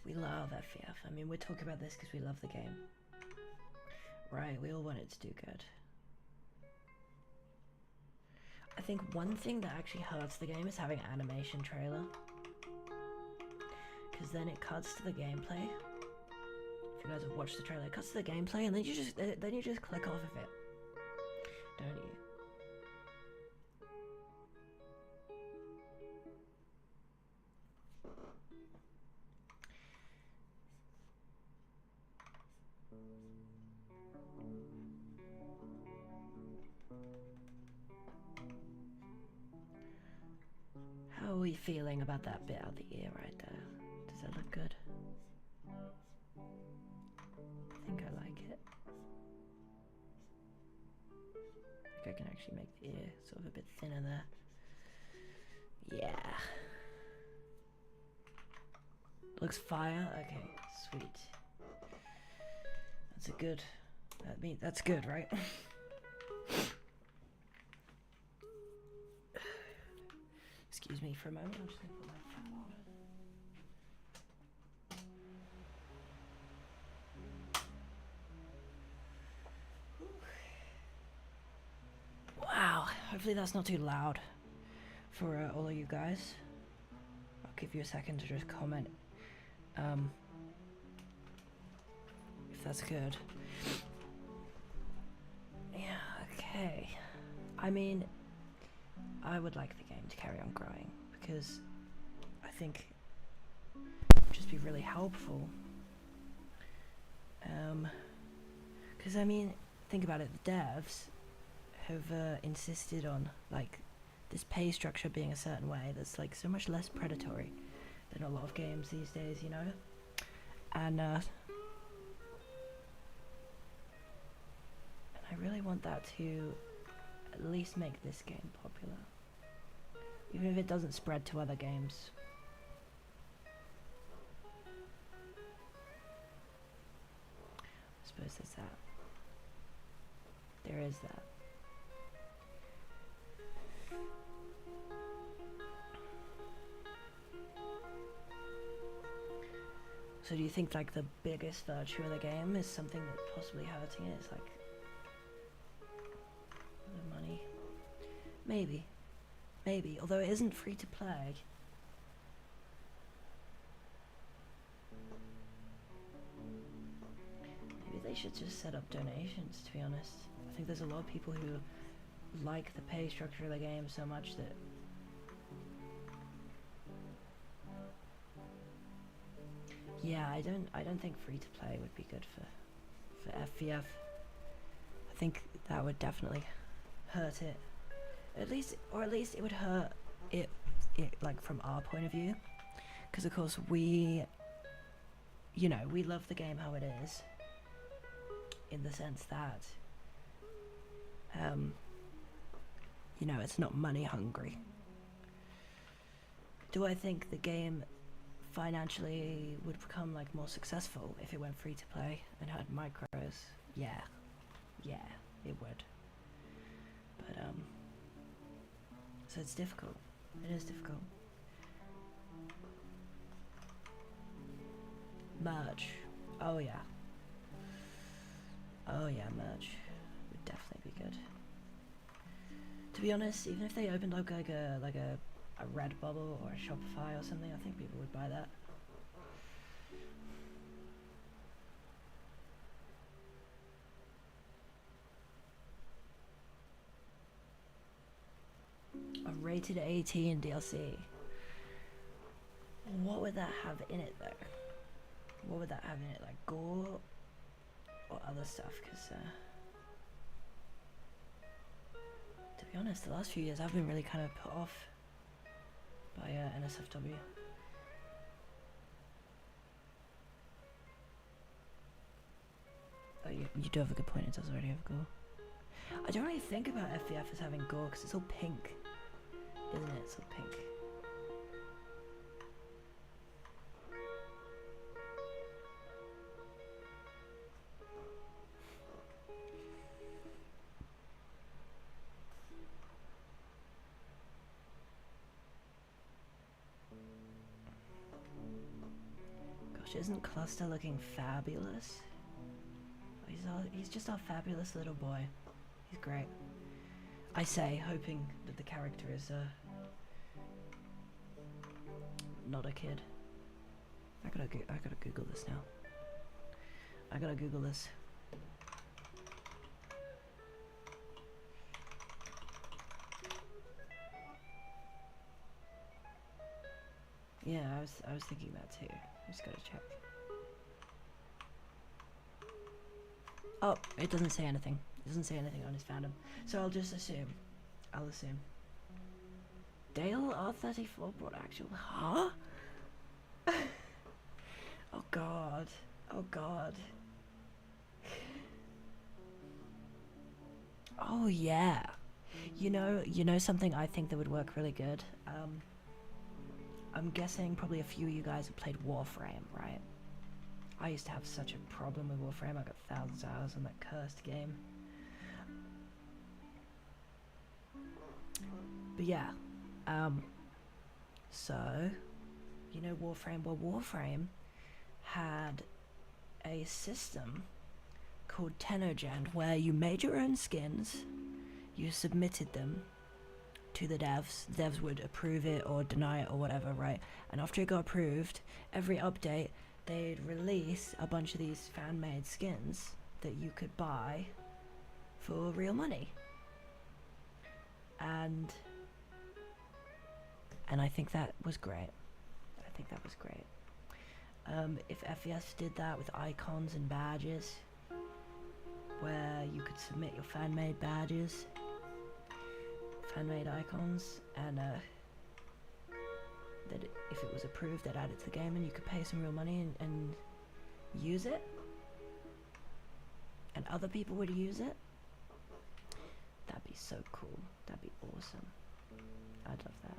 We love FEF. I mean, we're talking about this because we love the game. Right, we all want it to do good. I think one thing that actually hurts the game is having an animation trailer. Because then it cuts to the gameplay. If you guys have watched the trailer, it cuts to the gameplay and then you just click off of it. Don't you? How are we feeling about that bit out the ear right there? Does that look good? I think I like it. I think I can actually make the ear sort of a bit thinner there. Yeah. Looks fire? Okay, sweet. That's a good... that's good, right? Excuse me for a moment, I'm just gonna put my fan on. Wow, hopefully that's not too loud for all of you guys. I'll give you a second to just comment if that's good. Yeah, okay. I mean, I would like the game to carry on growing because I think it would just be really helpful. Because I mean, think about it, the devs have insisted on like this pay structure being a certain way that's like so much less predatory than a lot of games these days, you know? And I really want that to at least make this game popular. Even if it doesn't spread to other games. I suppose there's that. There is that. So do you think like the biggest virtue of the game is something that's possibly hurting it? It's like the money. Maybe. Maybe, although it isn't free to play. Maybe they should just set up donations, to be honest. I think there's a lot of people who like the pay structure of the game so much that yeah, I don't think free to play would be good for FVF. I think that would definitely hurt it. At least it would hurt it like from our point of view, because of course we love the game how it is, in the sense that it's not money hungry. Do I think the game financially would become like more successful if it went free to play and had micros? Yeah, it would. But so it's difficult. It is difficult. Merch. Oh yeah. Oh yeah, merch would definitely be good. To be honest, even if they opened like a Redbubble or a Shopify or something, I think people would buy that. A rated 18 DLC. What would that have in it though? What would that have in it? Like gore or other stuff? Because to be honest, the last few years I've been really kind of put off by NSFW. Oh, you do have a good point, it does already have gore. I don't really think about FVF as having gore because it's all pink, isn't it? It's all pink. gosh, isn't Cluster looking fabulous? He's just our fabulous little boy. He's great. I say, hoping that the character is not a kid. I gotta Google this now. I gotta Google this. Yeah, I was thinking that too. I just gotta check. Oh, it doesn't say anything. It doesn't say anything on his fandom. So I'll just assume. I'll assume. Dale R34 brought actual. Huh? Oh god. Oh god. Oh yeah. You know something I think that would work really good? I'm guessing probably a few of you guys have played Warframe, right? I used to have such a problem with Warframe. I got thousands of hours on that cursed game. But yeah, so, you know Warframe? Well, Warframe had a system called Tenogen where you made your own skins, you submitted them to the devs would approve it or deny it or whatever, right? And after it got approved, every update, they'd release a bunch of these fan-made skins that you could buy for real money. And I think that was great. I think that was great. If FES did that with icons and badges, where you could submit your fan-made badges, fan-made icons, and that if it was approved, they'd add it to the game and you could pay some real money and use it, and other people would use it, that'd be so cool. That'd be awesome. I'd love that.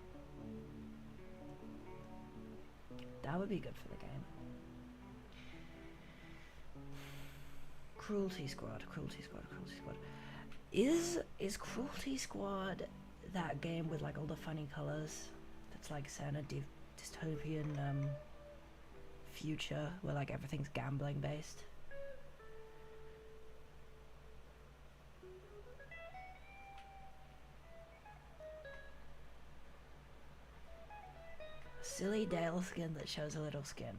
That would be good for the game. Cruelty Squad. Is Cruelty Squad that game with like all the funny colors? That's like set in a dystopian future where like everything's gambling based. Silly Dale skin that shows a little skin.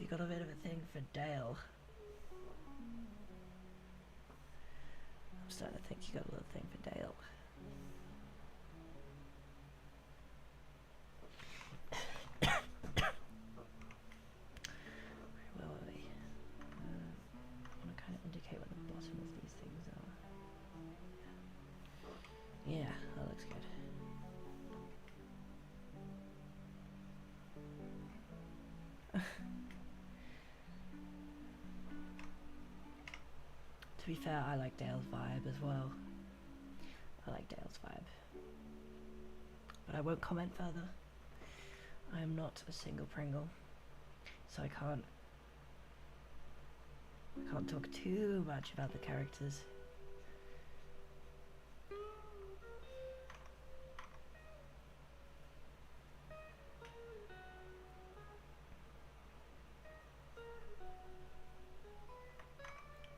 You got a bit of a thing for Dale. I'm starting to think you got a little thing for Dale. Where were we? I want to kind of indicate what the bottom of these things are. Yeah, that looks good. To be fair, I like Dale's vibe as well. I like Dale's vibe. But I won't comment further. I am not a single Pringle, so I can't talk too much about the characters.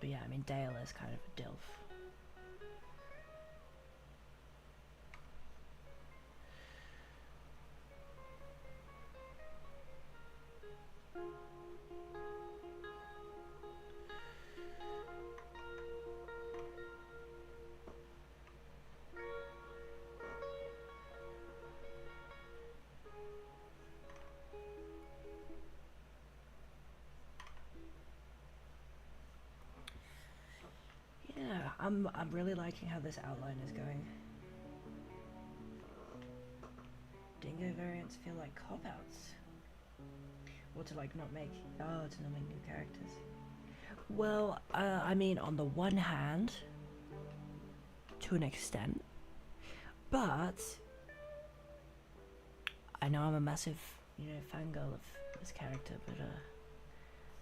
But yeah, I mean, Dale is kind of a DILF. Yeah, I'm really liking how this outline is going. Dingo variants feel like cop-outs. Or to like not make, to not make new characters. Well, I mean, on the one hand, to an extent, but I know I'm a massive, fangirl of this character, but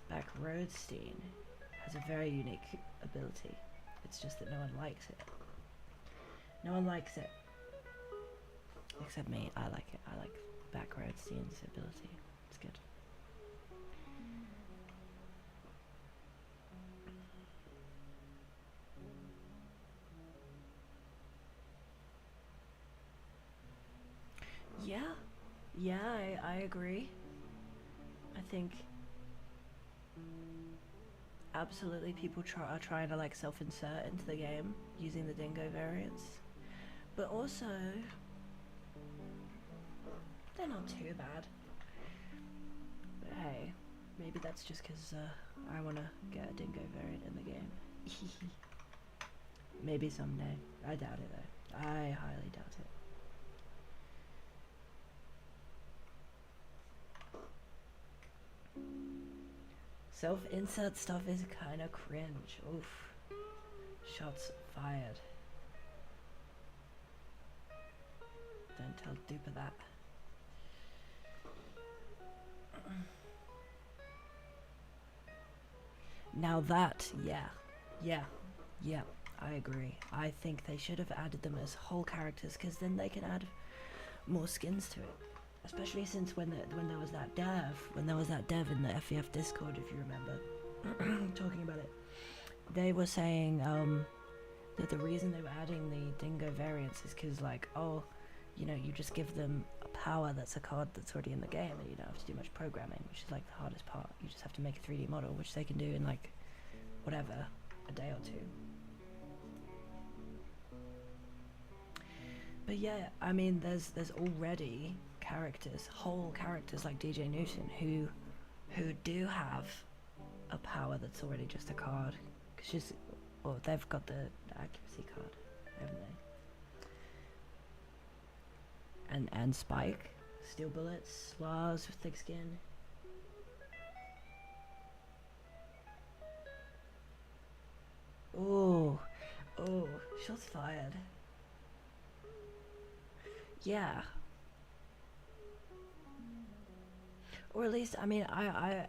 Back Roadstein has a very unique ability. It's just that no one likes it. No one likes it. Except me. I like it. I like Back Roadstein's ability. It's good. Yeah, I agree. I think absolutely people are trying to like self-insert into the game using the dingo variants, but also they're not too bad. But hey, maybe that's just because I want to get a dingo variant in the game. Maybe someday. I doubt it though. I highly doubt it. Self-insert stuff is kind of cringe. Oof. Shots fired. Don't tell Duper that. Now that, yeah, I agree. I think they should have added them as whole characters, because then they can add more skins to it. Especially since when there was that dev in the FEF Discord, if you remember, talking about it, they were saying that the reason they were adding the dingo variants is because, like, oh, you know, you just give them a power that's a card that's already in the game, and you don't have to do much programming, which is like the hardest part. You just have to make a 3D model, which they can do in like whatever, a day or two. But yeah, I mean, there's already characters, whole characters like DJ Newton, who do have a power that's already just a card, cause she's, well, they've got the accuracy card, haven't they? And Spike, steel bullets, Lars with thick skin. Oh, shots fired. Yeah. Or at least, I mean, I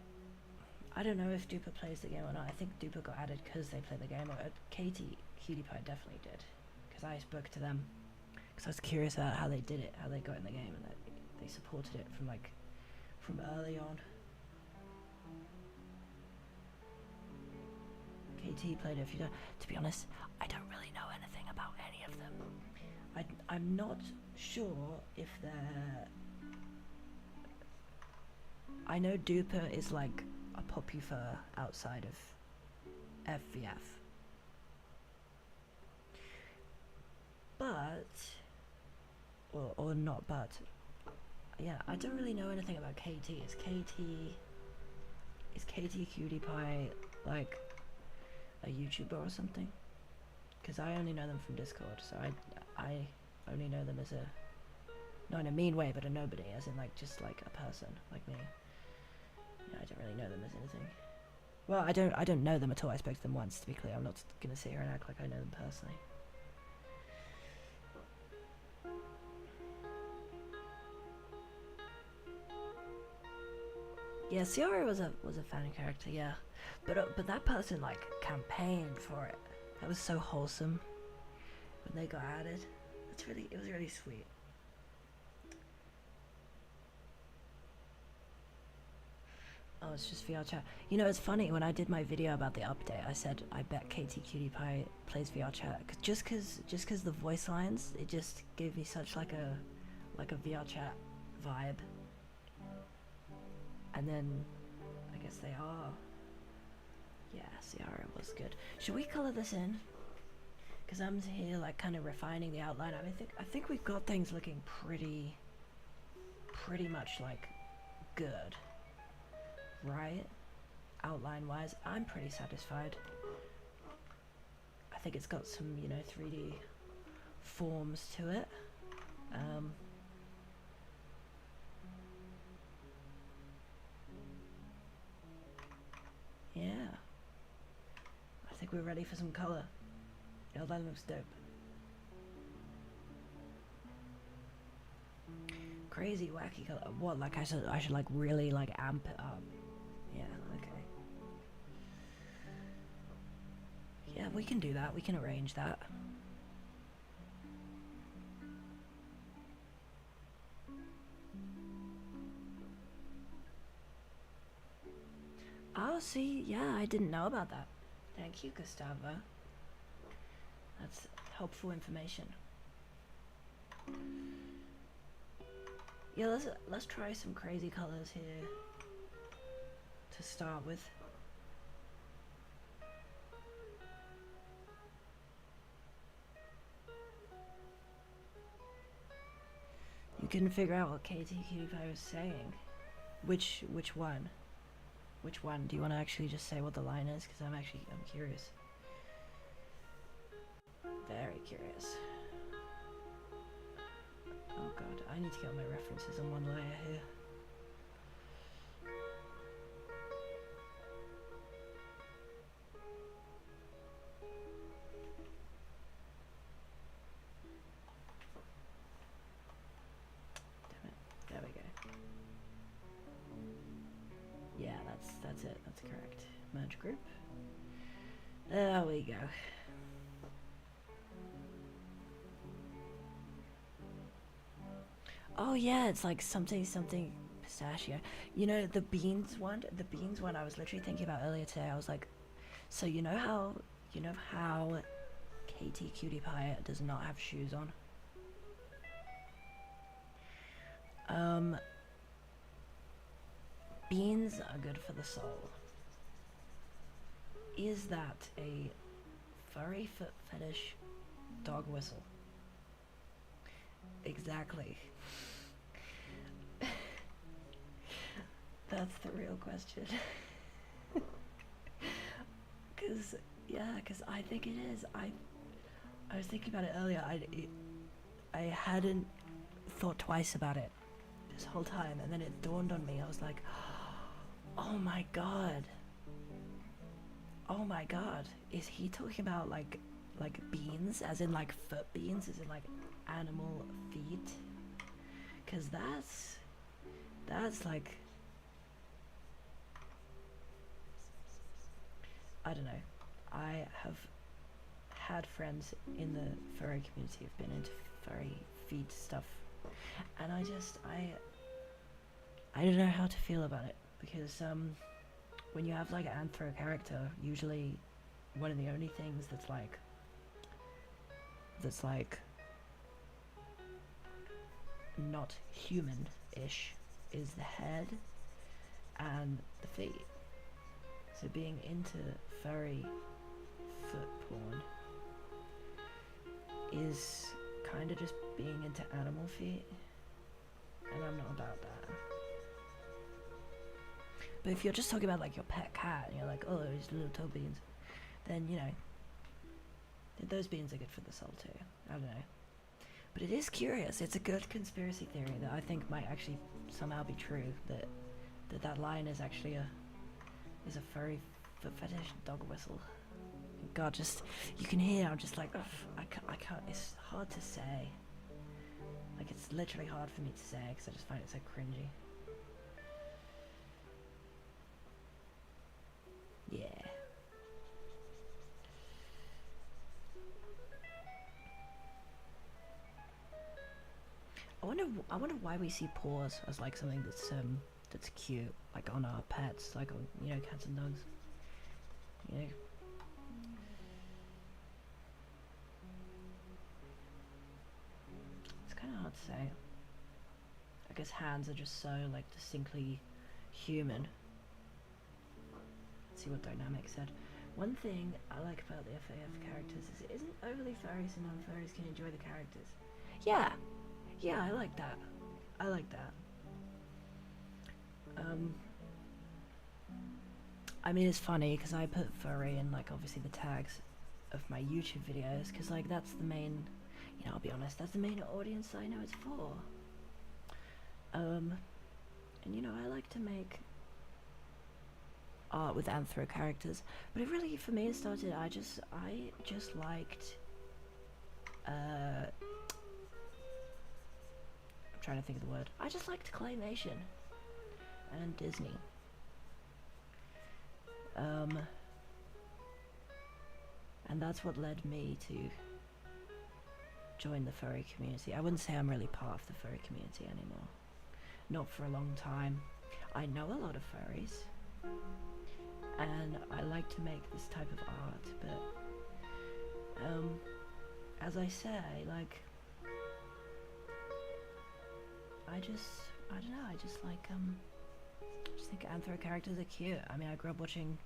don't know if Duper plays the game or not. I think Duper got added because they play the game, or Katie Cutie Pie definitely did, because I spoke to them, because I was curious about how they did it, how they got in the game, and that they supported it from early on. KT played it a few times. To be honest, I don't really know anything about any of them. I'm not sure if they're... I know Duper is like a popular outside of FVF. But... Or not, but... Yeah, I don't really know anything about KT. Is KT Cutie Pie like a YouTuber or something? Because I only know them from Discord, so I only know them as a, not in a mean way, but a nobody, as in like just like a person like me. Yeah, I don't really know them as anything. Well, I don't know them at all. I spoke to them once, to be clear. I'm not gonna sit here and act like I know them personally. Yeah, Ciara was a fan character, yeah, but that person like campaigned for it. That was so wholesome when they got added. It was really sweet. Oh, it's just VR chat. You know, it's funny, when I did my video about the update, I said I bet KT Cutie Pie plays VR chat, just cause the voice lines, it just gave me such like a VR chat vibe. And then I guess they are. Yeah, Ciara was good. Should we color this in? Because I'm here like kind of refining the outline. I think we've got things looking pretty much like good, right? Outline wise, I'm pretty satisfied. I think it's got some, you know, 3D forms to it. Yeah, I think we're ready for some color. Oh, that looks dope. Crazy wacky color. What, like I should like really like amp it up? Yeah, okay. Yeah, we can do that. We can arrange that. Oh, see, yeah, I didn't know about that. Thank you, Gustavo. That's helpful information. Yeah, let's try some crazy colors here to start with. You couldn't figure out what KTQI was saying. Which one? Which one? Do you want to actually just say what the line is? Because I'm curious. Very curious. Oh god, I need to get my references on one layer here. Damn it. There we go. Yeah, that's it. That's correct. Merge group. There we go. Oh yeah, it's like something pistachio. You know the beans one. The beans one I was literally thinking about earlier today. I was like, so you know how KT Cutie Pie does not have shoes on. Beans are good for the soul. Is that a furry foot fetish dog whistle? Exactly. That's the real question. Cause I think it is. I was thinking about it earlier. I hadn't thought twice about it this whole time, and then it dawned on me. I was like, oh my god. Oh my god. Is he talking about like beans, as in like foot beans, as in like animal feet? Cause that's like, I don't know. I have had friends in the furry community who've been into furry feet stuff, and I don't know how to feel about it, because when you have like an anthro character, usually one of the only things that's like not human-ish is the head and the feet. So being into furry foot porn is kind of just being into animal feet, and I'm not about that. But if you're just talking about like your pet cat and you're like, oh, those little toe beans, then you know, those beans are good for the soul too. I don't know. But it is curious. It's a good conspiracy theory that I think might actually somehow be true, that line is actually a furry foot fetish dog whistle. God, just, you can hear, I'm just like, I can't, it's hard to say. Like, it's literally hard for me to say, because I just find it so cringy. Yeah. I wonder why we see paws as like something that's cute, like on our pets, like on, you know, cats and dogs. You know. It's kind of hard to say. I guess hands are just so like distinctly human. Let's see what Dynamic said. One thing I like about the FAF characters is it isn't overly furry, so non-furries can enjoy the characters. Yeah, yeah, I like that. I like that. I mean, it's funny because I put furry in like obviously the tags of my YouTube videos, because like that's the main, you know, I'll be honest, that's the main audience I know it's for. And you know, I like to make art with anthro characters, but it really, for me, it started, I just liked, I'm trying to think of the word, I just liked claymation and Disney. And that's what led me to join the furry community. I wouldn't say I'm really part of the furry community anymore. Not for a long time. I know a lot of furries, and I like to make this type of art, but as I say, like, I don't know, I just like, I just think anthro characters are cute. I mean, I grew up watching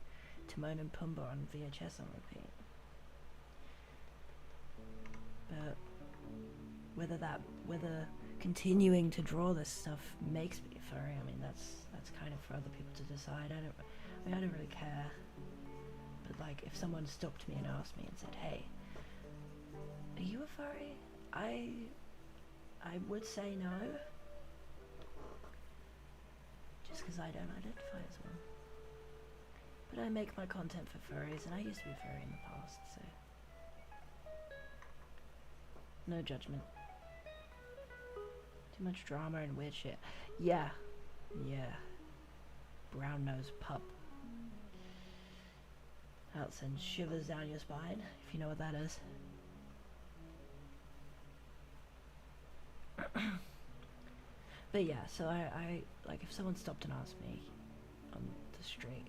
Timon and Pumbaa on VHS on repeat. But whether continuing to draw this stuff makes me a furry, I mean, that's kind of for other people to decide. I don't really care. But like, if someone stopped me and asked me and said, "Hey, are you a furry?" I would say no. Just because I don't identify as one. But I make my content for furries, and I used to be a furry in the past, so no judgment. Too much drama and weird shit. Yeah. Brown nose pup. That sends shivers down your spine, if you know what that is. But yeah, so I like, if someone stopped and asked me on the street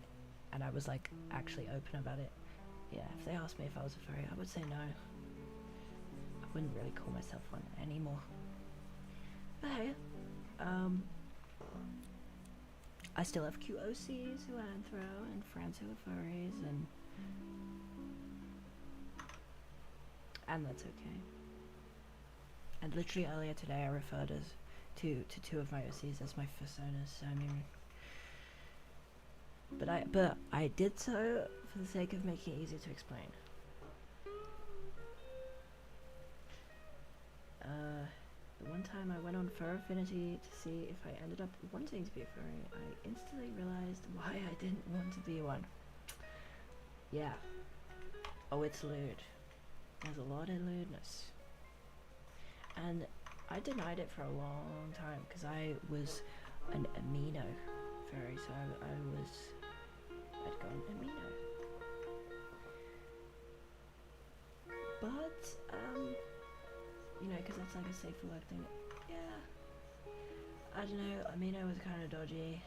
and I was like actually open about it, yeah, if they asked me if I was a furry, I would say no. I wouldn't really call myself one anymore. But hey, I still have QOCs who are anthro and friends who are furries, and that's okay. And literally earlier today I referred to two of my OCs as my personas, so I mean, but I did so for the sake of making it easier to explain. The one time I went on Fur Affinity to see if I ended up wanting to be a furry, I instantly realized why I didn't want to be one. Yeah. Oh, it's lewd. There's a lot of lewdness. And I denied it for a long time because I was an amino furry, so I'd gone amino. But, you know, because that's like a safe for work thing. Yeah. I don't know, amino was kind of dodgy.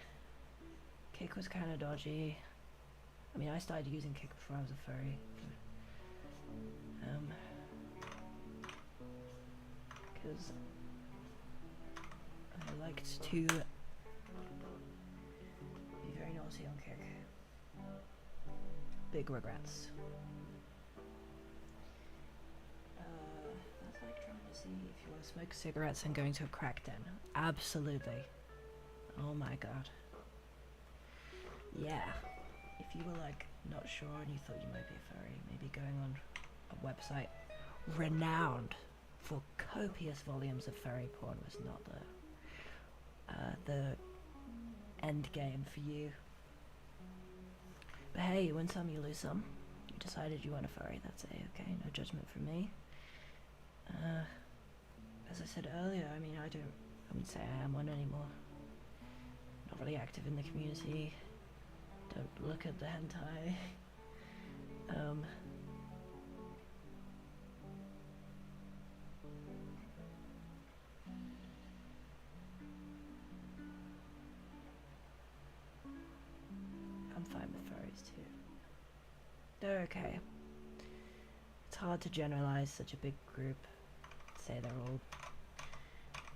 Kick was kind of dodgy. I mean, I started using Kick before I was a furry. Because I liked to be very naughty on Kick. Big regrets. That's like trying to see if you want to smoke cigarettes and going to a crack den. Absolutely. Oh my god. Yeah. If you were like not sure and you thought you might be a furry, maybe going on a website renowned for copious volumes of furry porn was not the end game for you. But hey, you win some, you lose some. You decided you weren't a furry, that's okay, no judgment from me. As I said earlier, I mean, I wouldn't say I am one anymore. Not really active in the community. Don't look at the hentai. I'm fine with furries too. They're okay. It's hard to generalize such a big group. Say they're all,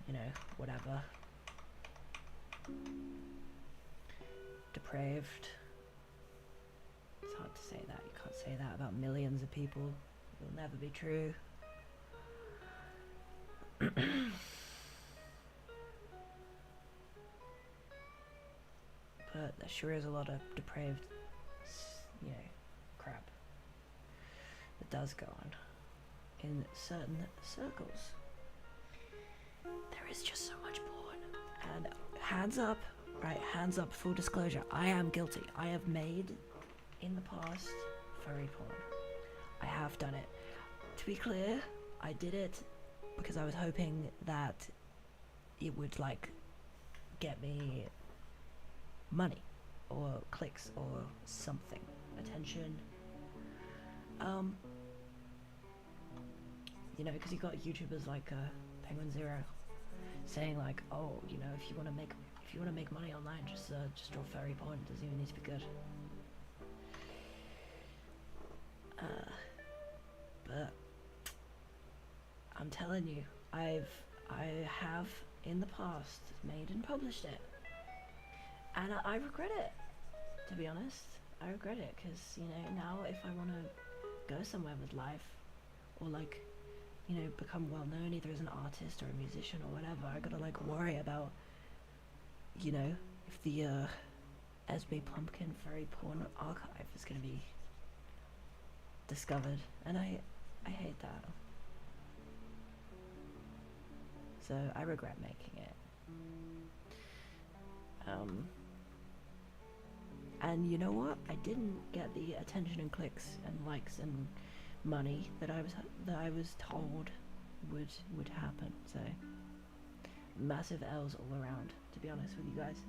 you know, whatever. Depraved. It's hard to say that. You can't say that about millions of people. It'll never be true. But there sure is a lot of depraved, you know, crap that does go on in certain circles. There is just so much porn. And hands up, right, hands up, full disclosure, I am guilty. I have made, in the past, furry porn. I have done it. To be clear, I did it because I was hoping that it would, like, get me money, or clicks, or something. Attention. You know, because you got YouTubers like Penguin Zero saying like, oh, you know, if you want to make money online, just draw furry porn. It doesn't even need to be good. But I'm telling you, I have in the past made and published it, and I regret it, to be honest. I regret it, because, you know, now if I want to go somewhere with life, or like, you know, become well known either as an artist or a musician or whatever, I gotta like worry about, you know, if the Esme Plumpkin furry porn archive is gonna be discovered, and I hate that. So I regret making it. And you know what? I didn't get the attention and clicks and likes and money that I was told would happen. So massive L's all around, to be honest with you guys.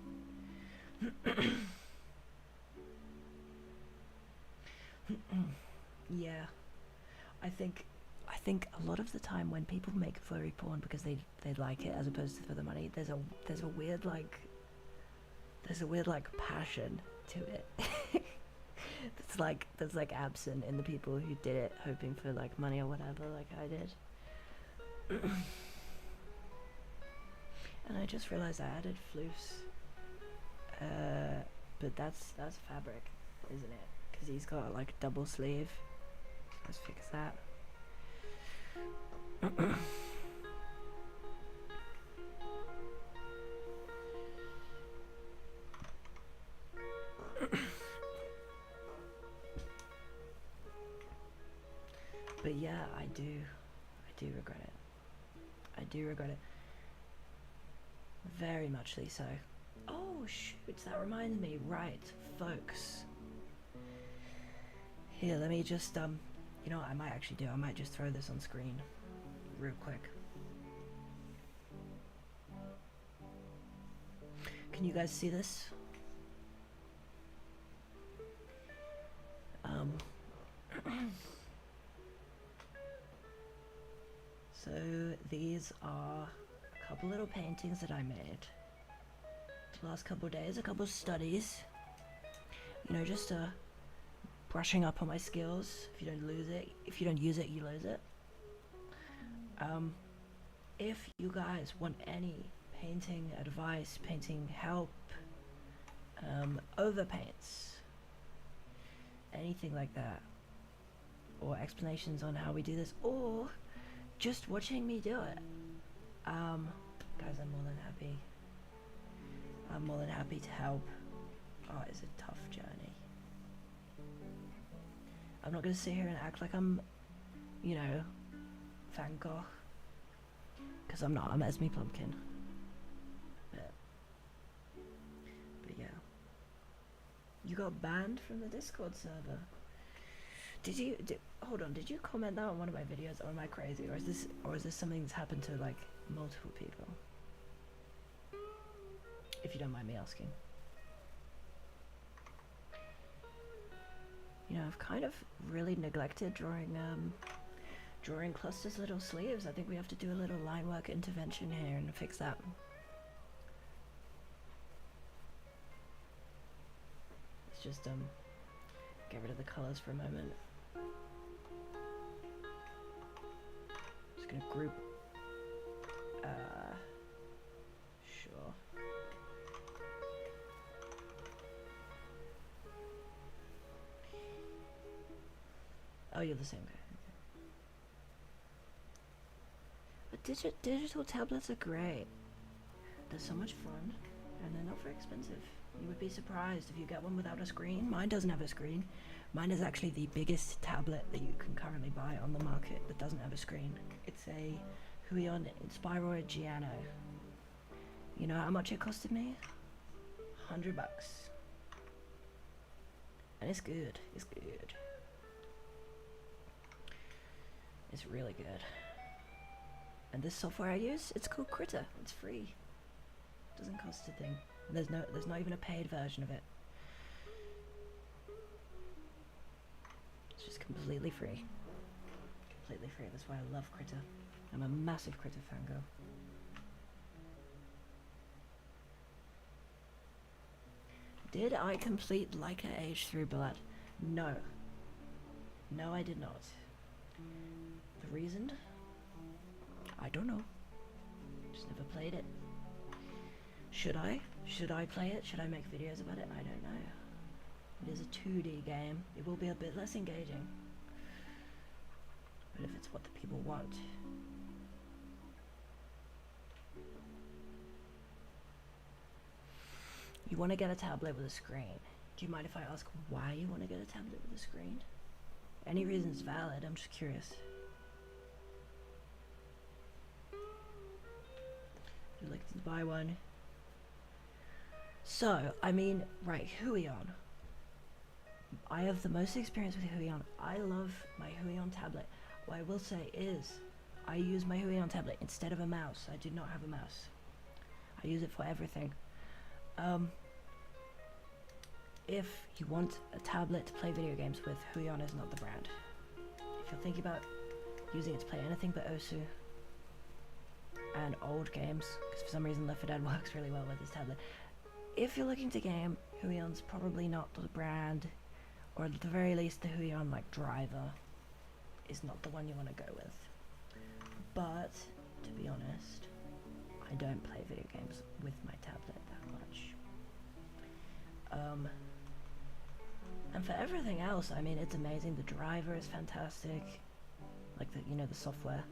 Yeah, I think a lot of the time when people make furry porn because they like it as opposed to for the money, there's a weird like passion to it. that's like absent in the people who did it hoping for like money or whatever, like I did. And I just realized I added floofs, but that's fabric, isn't it? Because he's got like double sleeve. Let's fix that. But yeah, I do regret it. I do regret it. Very muchly so. Oh shoot, that reminds me, right, folks. Here, let me just, you know what I might actually do? I might just throw this on screen real quick. Can you guys see this? So these are a couple little paintings that I made the last couple of days, a couple of studies, you know, just brushing up on my skills. If you don't lose it, if you don't use it, you lose it. If you guys want any painting advice, painting help, overpaints, anything like that, or explanations on how we do this, or just watching me do it, guys, I'm more than happy to help. Art is a tough journey. I'm not gonna sit here and act like I'm, you know, Van Gogh, because I'm not. I'm Esme Plumpkin. But yeah, you got banned from the Discord server. Hold on, did you comment that on one of my videos, or am I crazy, or is this something that's happened to like multiple people? If you don't mind me asking. You know, I've kind of really neglected drawing clusters little sleeves. I think we have to do a little line work intervention here and fix that. Let's just get rid of the colors for a moment. Just gonna group. Sure. Oh, you're the same guy. But digital tablets are great. They're so much fun, and they're not very expensive. You would be surprised if you get one without a screen. Mine doesn't have a screen. Mine is actually the biggest tablet that you can currently buy on the market that doesn't have a screen. It's a Huion Inspiroid Giano. You know how much it costed me? $100. And it's good. It's good. It's really good. And this software I use, it's called Critter. It's free. Doesn't cost a thing. There's not even a paid version of it. It's just completely free. Completely free. That's why I love Critter. I'm a massive Critter fangirl. Did I complete Leica Age through Blood? No. No, I did not. The reason? I don't know. Just never played it. Should I? Should I play it? Should I make videos about it? I don't know. It is a 2D game. It will be a bit less engaging. But if it's what the people want. You want to get a tablet with a screen. Do you mind if I ask why you want to get a tablet with a screen? Any reason's valid, I'm just curious. Would you like to buy one? So, I mean, right, Huion. I have the most experience with Huion. I love my Huion tablet. What I will say is, I use my Huion tablet instead of a mouse. I do not have a mouse. I use it for everything. If you want a tablet to play video games with, Huion is not the brand. If you're thinking about using it to play anything but Osu and old games, because for some reason Left 4 Dead works really well with this tablet. If you're looking to game, Huion's probably not the brand, or at the very least the Huion like driver is not the one you want to go with. But to be honest, I don't play video games with my tablet that much. And for everything else, I mean, it's amazing. The driver is fantastic, like the, you know, the software.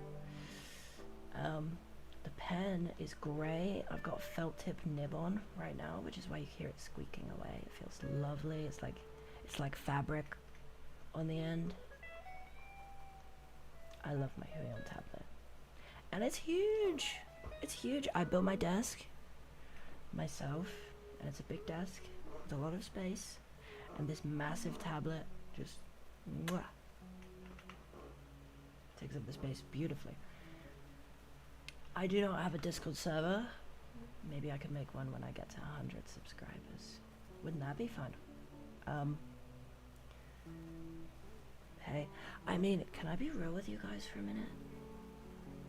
The pen is grey. I've got a felt tip nib on right now, which is why you hear it squeaking away. It feels lovely. It's like fabric on the end. I love my Huion tablet, and it's huge. It's huge. I built my desk myself, and it's a big desk with a lot of space, and this massive tablet just takes up the space beautifully. I do not have a Discord server. Maybe I could make one when I get to 100 subscribers. Wouldn't that be fun? Hey, I mean, can I be real with you guys for a minute?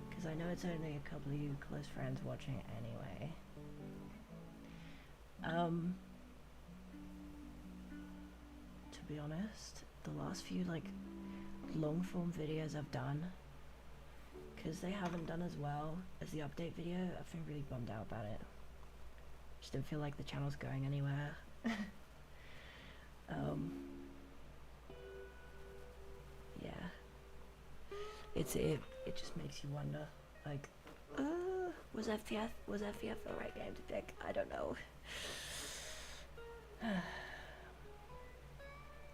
Because I know it's only a couple of you close friends watching it anyway. To be honest, the last few like long form videos I've done, because they haven't done as well as the update video, I've been really bummed out about it. Just don't feel like the channel's going anywhere. Yeah. It just makes you wonder, like, was FTF the right game to pick? I don't know.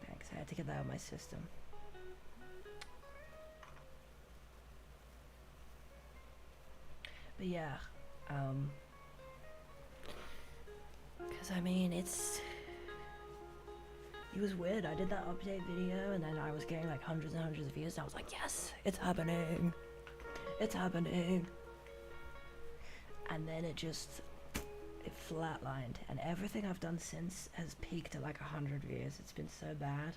Thanks, I had to get that out of my system. But yeah, because I mean, it was weird. I did that update video and then I was getting like hundreds and hundreds of views and I was like, yes, it's happening. It's happening. And then it flatlined, and everything I've done since has peaked at like 100 views. It's been so bad.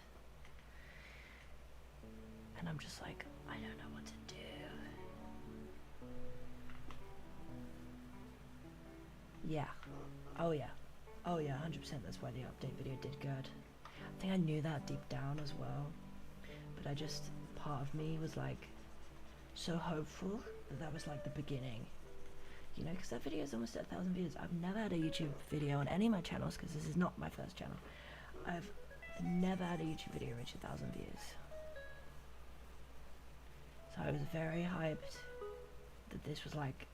And I'm just like, I don't know what to do. Yeah. Oh yeah. Oh yeah, 100%. That's why the update video did good. I think I knew that deep down as well. But I just, part of me was like, so hopeful that was like the beginning. You know, because that video is almost at 1,000 views. I've never had a YouTube video on any of my channels, because this is not my first channel. I've never had a YouTube video reach 1,000 views. So I was very hyped that this was like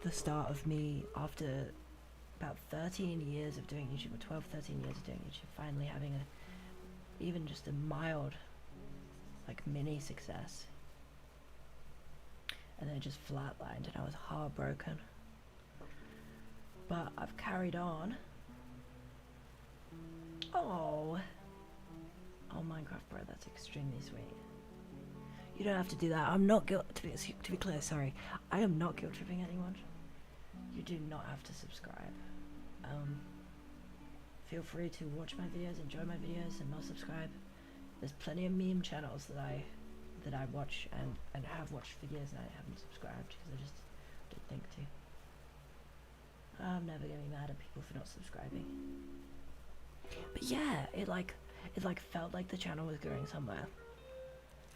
the start of me after about 13 years of doing YouTube, or 12, 13 years of doing YouTube, finally having even just a mild, like, mini success. And then it just flatlined and I was heartbroken. But I've carried on. Oh, Minecraft Bro, that's extremely sweet. You don't have to do that. I'm not to be clear, sorry. I am not guilt tripping anyone. You do not have to subscribe. Feel free to watch my videos, enjoy my videos, and not subscribe. There's plenty of meme channels that I watch and have watched for years, and I haven't subscribed because I just don't think to. I'm never gonna be mad at people for not subscribing. But yeah, it felt like the channel was going somewhere,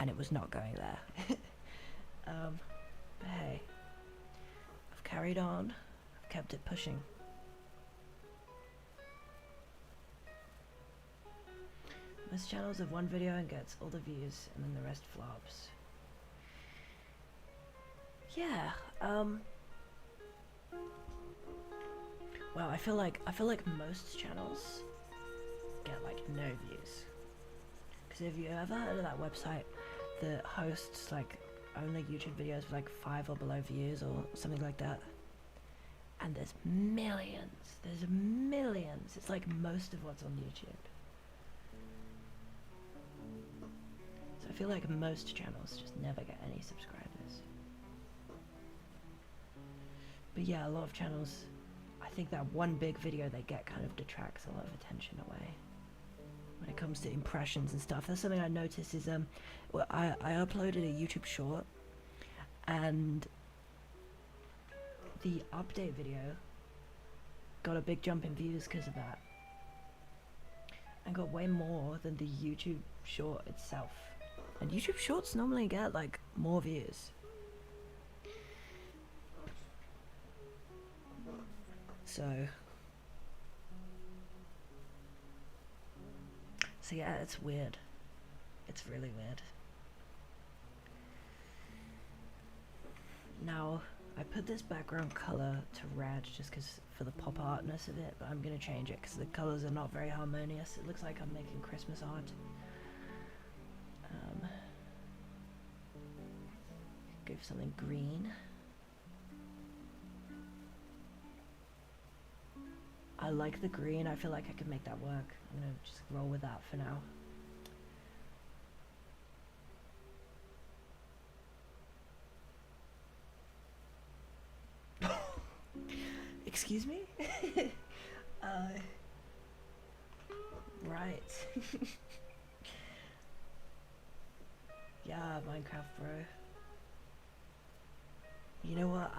and it was not going there. But hey, I've carried on. I've kept it pushing. Most channels have one video and gets all the views, and then the rest flops. Yeah. Well, I feel like most channels get like no views. Because have you ever heard of that website that hosts like only YouTube videos with like 5 or below views or something like that? And there's millions. There's millions. It's like most of what's on YouTube. So I feel like most channels just never get any subscribers. But yeah, a lot of channels, I think that one big video they get kind of detracts a lot of attention away. When it comes to impressions and stuff, that's something I noticed is, well, I uploaded a YouTube short, and the update video got a big jump in views because of that, and got way more than the YouTube short itself. And YouTube shorts normally get like more views. So yeah, it's weird. It's really weird. Now, I put this background color to red just because for the pop artness of it, but I'm gonna change it because the colors are not very harmonious. It looks like I'm making Christmas art. Go for something green. I like the green. I feel like I could make that work. I'm gonna just roll with that for now. Excuse me? Right. Yeah, Minecraft bro. You know what?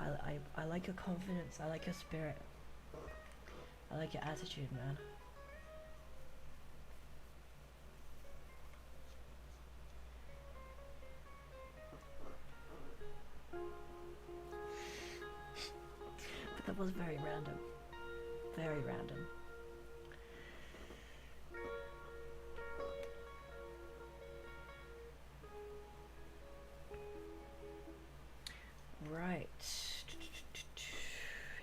I like your confidence. I like your spirit. I like your attitude, man. But that was very random. Very random. Right.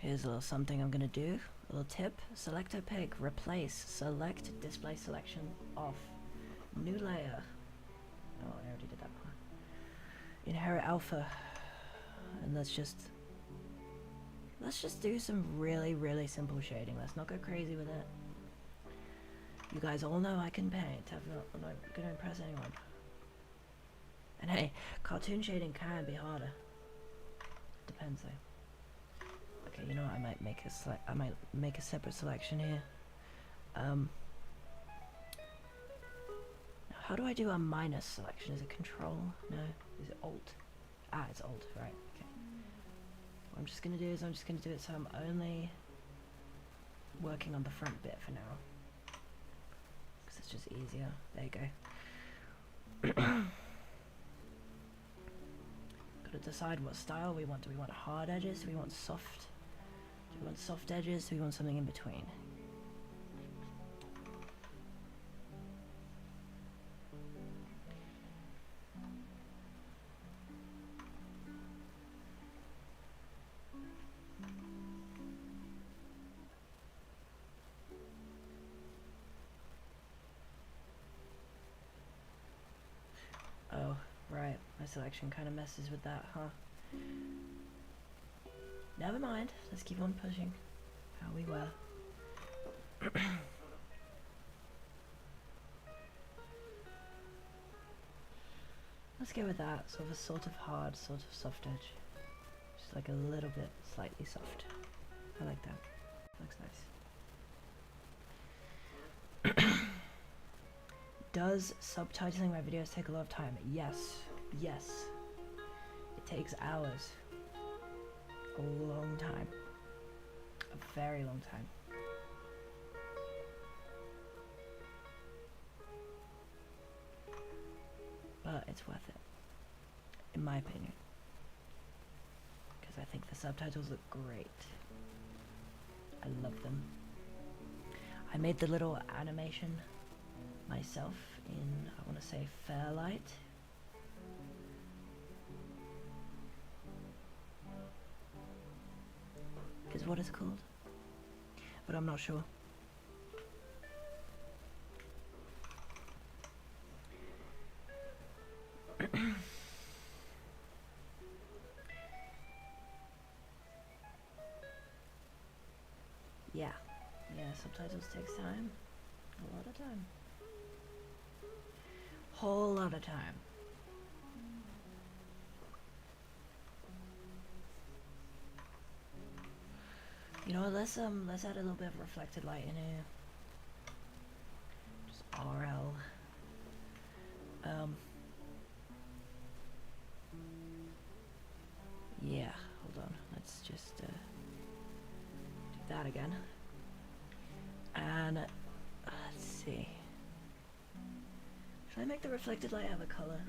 Here's a little something I'm gonna do. A little tip. Select a pick. Replace. Select display selection off. New layer. Oh, I already did that part. Inherit alpha. And let's just do some really simple shading. Let's not go crazy with it. You guys all know I can paint. I'm not gonna impress anyone. And hey, cartoon shading can be harder. Depends though. Okay, you know what? I might make a separate selection here. How do I do a minus selection? Is it Control? No. Is it Alt? Ah, it's Alt. Right. Okay. What I'm just gonna do is I'm just gonna do it so I'm only working on the front bit for now, because it's just easier. There you go. Gotta decide what style we want. Do we want hard edges? Do we want soft? Do we want soft edges? Do we want something in between? Oh, right. My selection kind of messes with that, huh? Never mind. Let's keep on pushing. How we were. Let's go with that. Sort of hard, sort of soft edge. Just like a little bit slightly soft. I like that. Looks nice. Does subtitling my videos take a lot of time? Yes. Yes. It takes hours. A long time. A very long time. But it's worth it. In my opinion. Because I think the subtitles look great. I love them. I made the little animation myself in, I want to say, Fairlight. Is what it's called, but I'm not sure. Yeah, subtitles takes time, a lot of time, whole lot of time. You know what, let's add a little bit of reflected light in here. Just RL. Yeah, hold on, let's just do that again. And let's see. Should I make the reflected light have a color?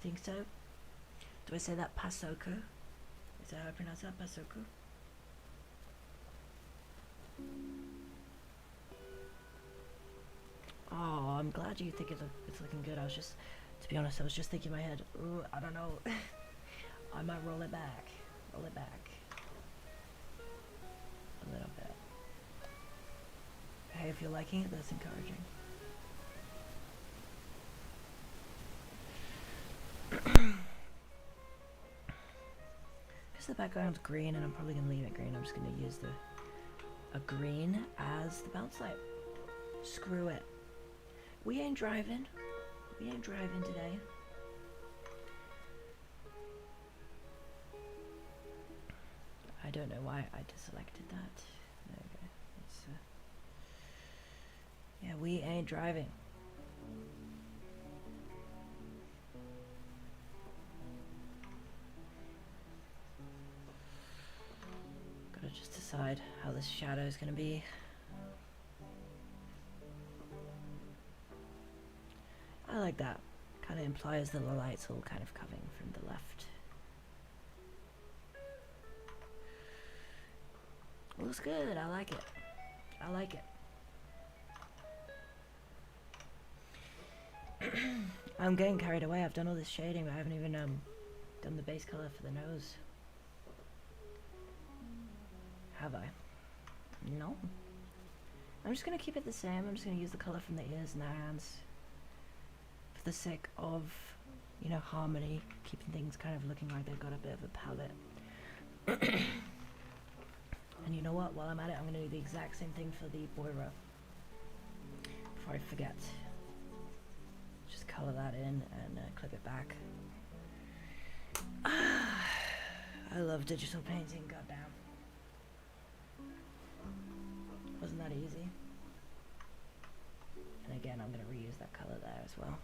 Think so? Do I say that Pasoko? Is that how I pronounce that? Pasoko? Oh, I'm glad you think it's looking good. I was just, to be honest, I was just thinking in my head, ooh, I don't know. I might roll it back. Roll it back. A little bit. Hey, if you're liking it, that's encouraging. Because the background's green and I'm probably going to leave it green, I'm just going to use a green as the bounce light. Screw it. We ain't driving. We ain't driving today. I don't know why I deselected that. There we go. It's, yeah, we ain't driving. Gotta just decide how this shadow is gonna be. I like that. Kind of implies that the light's all kind of coming from the left. Looks good. I like it. I like it. I'm getting carried away. I've done all this shading, but I haven't even done the base color for the nose. Have I? No. I'm just gonna keep it the same. I'm just gonna use the color from the ears and the hands for the sake of, you know, harmony, keeping things kind of looking like they've got a bit of a palette. And you know what? While I'm at it, I'm gonna do the exact same thing for the Boira. Before I forget. Just color that in and clip it back. I love digital painting, goddamn. Wasn't that easy? And again, I'm gonna reuse that color there as well.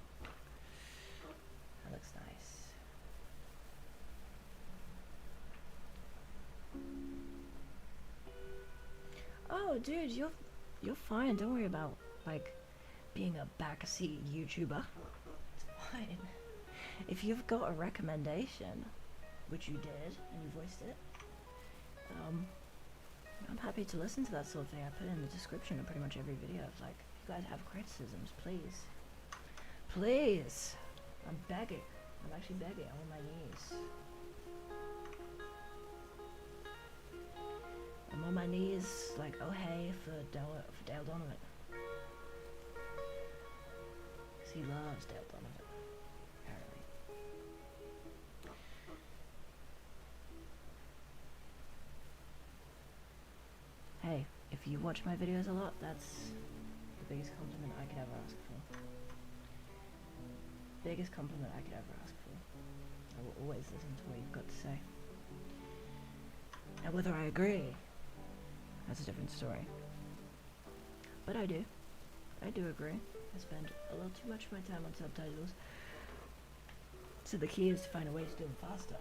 That looks nice. Oh, dude, you're fine. Don't worry about like being a backseat YouTuber. It's fine. If you've got a recommendation, which you did, and you voiced it, I'm happy to listen to that sort of thing. I put it in the description of pretty much every video. It's like, if you guys have criticisms, please. Please! I'm begging. I'm actually begging. I'm on my knees. I'm on my knees, like, oh hey, for Dale Donovan. Because he loves Dale Donovan, apparently. Hey, if you watch my videos a lot, that's the biggest compliment I could ever ask for. Biggest compliment I could ever ask for. I will always listen to what you've got to say. Now whether I agree, that's a different story. But I do agree. I spend a little too much of my time on subtitles. So the key is to find a way to do them faster.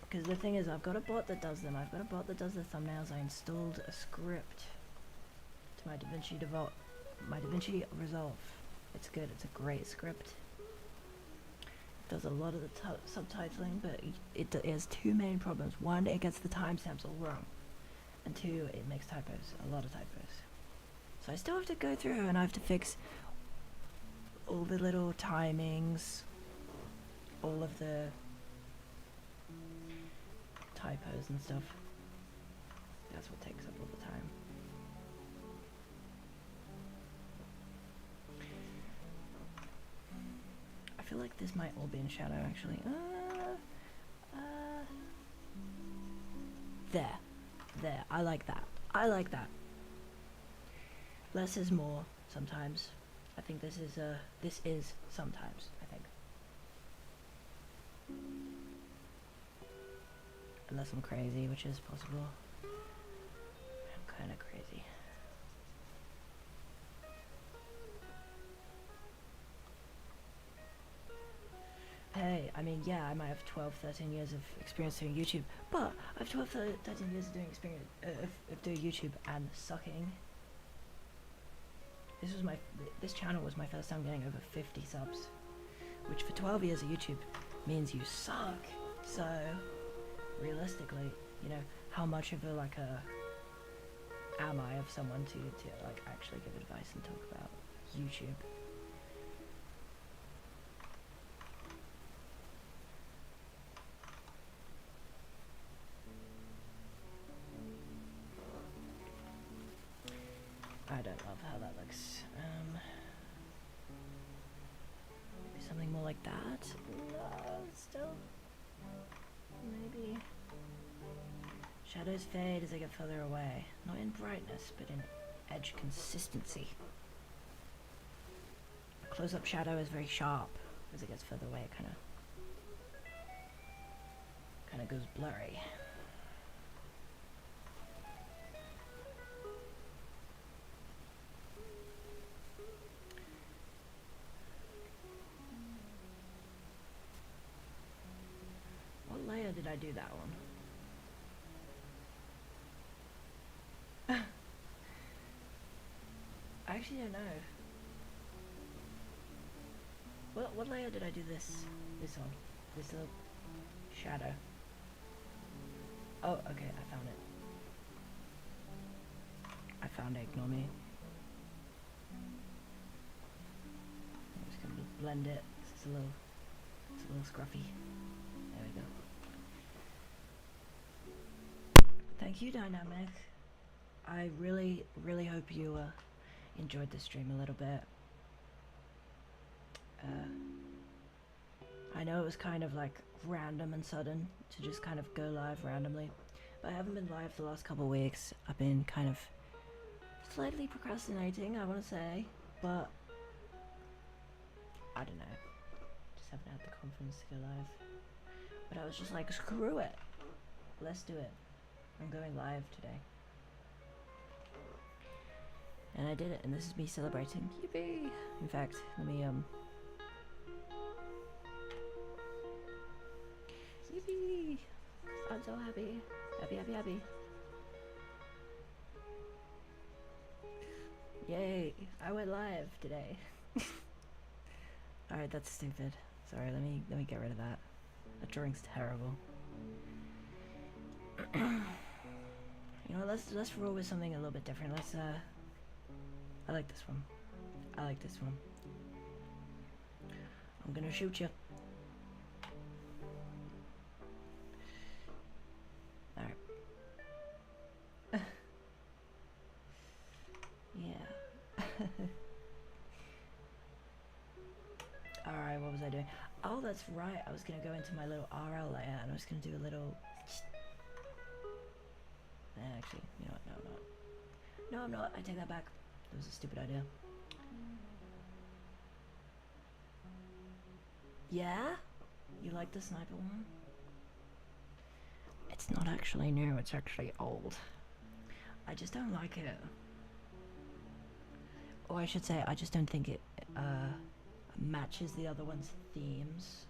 Because the thing is, I've got a bot that does them. I've got a bot that does the thumbnails. I installed a script to my DaVinci Resolve. It's good. It's a great script. does a lot of the subtitling, but it has two main problems. One, it gets the timestamps all wrong, and two, it makes typos, a lot of typos. So I still have to go through and I have to fix all the little timings, all of the typos and stuff. That's what takes up all the time. I feel like this might all be in shadow actually. There, I like that. I like that. Less is more sometimes. I think this is sometimes, I think. Unless I'm crazy, which is possible. I'm kinda crazy. Hey, I mean, yeah, I might have 12, 13 years of experience doing YouTube, but I have 12, 13 years of doing experience of doing YouTube and sucking. This channel was my first time getting over 50 subs, which for 12 years of YouTube means you suck. So, realistically, you know, how much of a am I of someone to like actually give advice and talk about YouTube? I don't love how that looks. Maybe something more like that? No, still. Maybe. Shadows fade as they get further away. Not in brightness, but in edge consistency. A close-up shadow is very sharp. As it gets further away, it kind of goes blurry. What layer did I do that on? I actually don't know. What layer did I do this on? This little shadow. Oh, okay, I found it. I found it, ignore me. I'm just gonna blend it. It's a little scruffy. There we go. Thank you, Dynamic. I really, really hope you enjoyed the stream a little bit. I know it was kind of like random and sudden to just kind of go live randomly, but I haven't been live the last couple of weeks. I've been kind of slightly procrastinating, I want to say, but I don't know. Just haven't had the confidence to go live. But I was just like, screw it. Let's do it. I'm going live today. And I did it, and this is me celebrating. Yippee! In fact, let me, yippee! I'm so happy. Happy, happy, happy. Yay! I went live today. Alright, that's stupid. Sorry, let me get rid of that. That drawing's terrible. You know, let's roll with something a little bit different. I like this one. I like this one. I'm gonna shoot you. Alright. Yeah. Alright, what was I doing? Oh, that's right. I was gonna go into my little RL layer and I was gonna do a little... Actually, you know what? No, I'm not. No, I'm not. I take that back. It was a stupid idea. Yeah? You like the sniper one? It's not actually new, it's actually old. I just don't like it. Or I should say, I just don't think it matches the other one's themes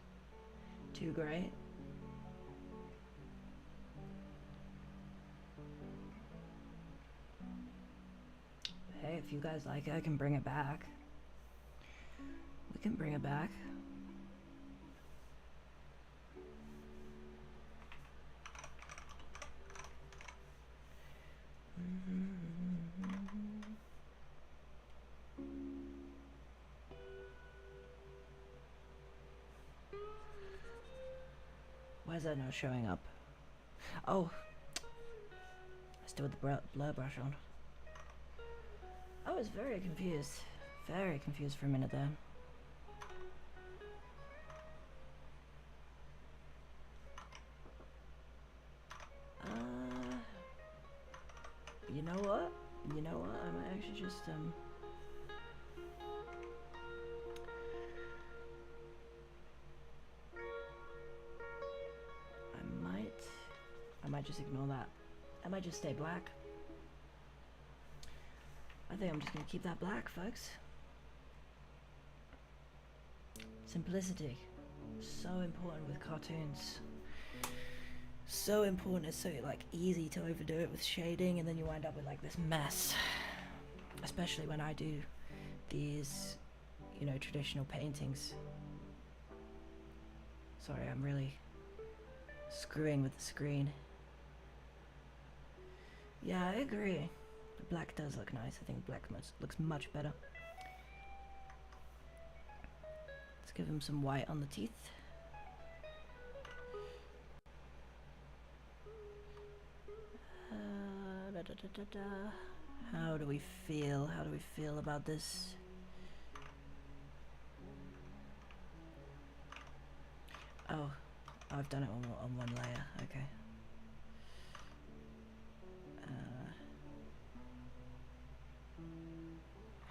too great. Hey, if you guys like it, I can bring it back. We can bring it back. Why is that not showing up? Oh, still with the blur brush on. I was very confused for a minute there. You know what? I might actually just I might just ignore that. I might just stay black. I think I'm just gonna keep that black, folks. Simplicity. So important with cartoons. So important, it's so like easy to overdo it with shading and then you wind up with like this mess. Especially when I do these, you know, traditional paintings. Sorry, I'm really screwing with the screen. Yeah, I agree. The black does look nice. I think black looks much better. Let's give him some white on the teeth. How do we feel? How do we feel about this? Oh, I've done it on one layer. Okay.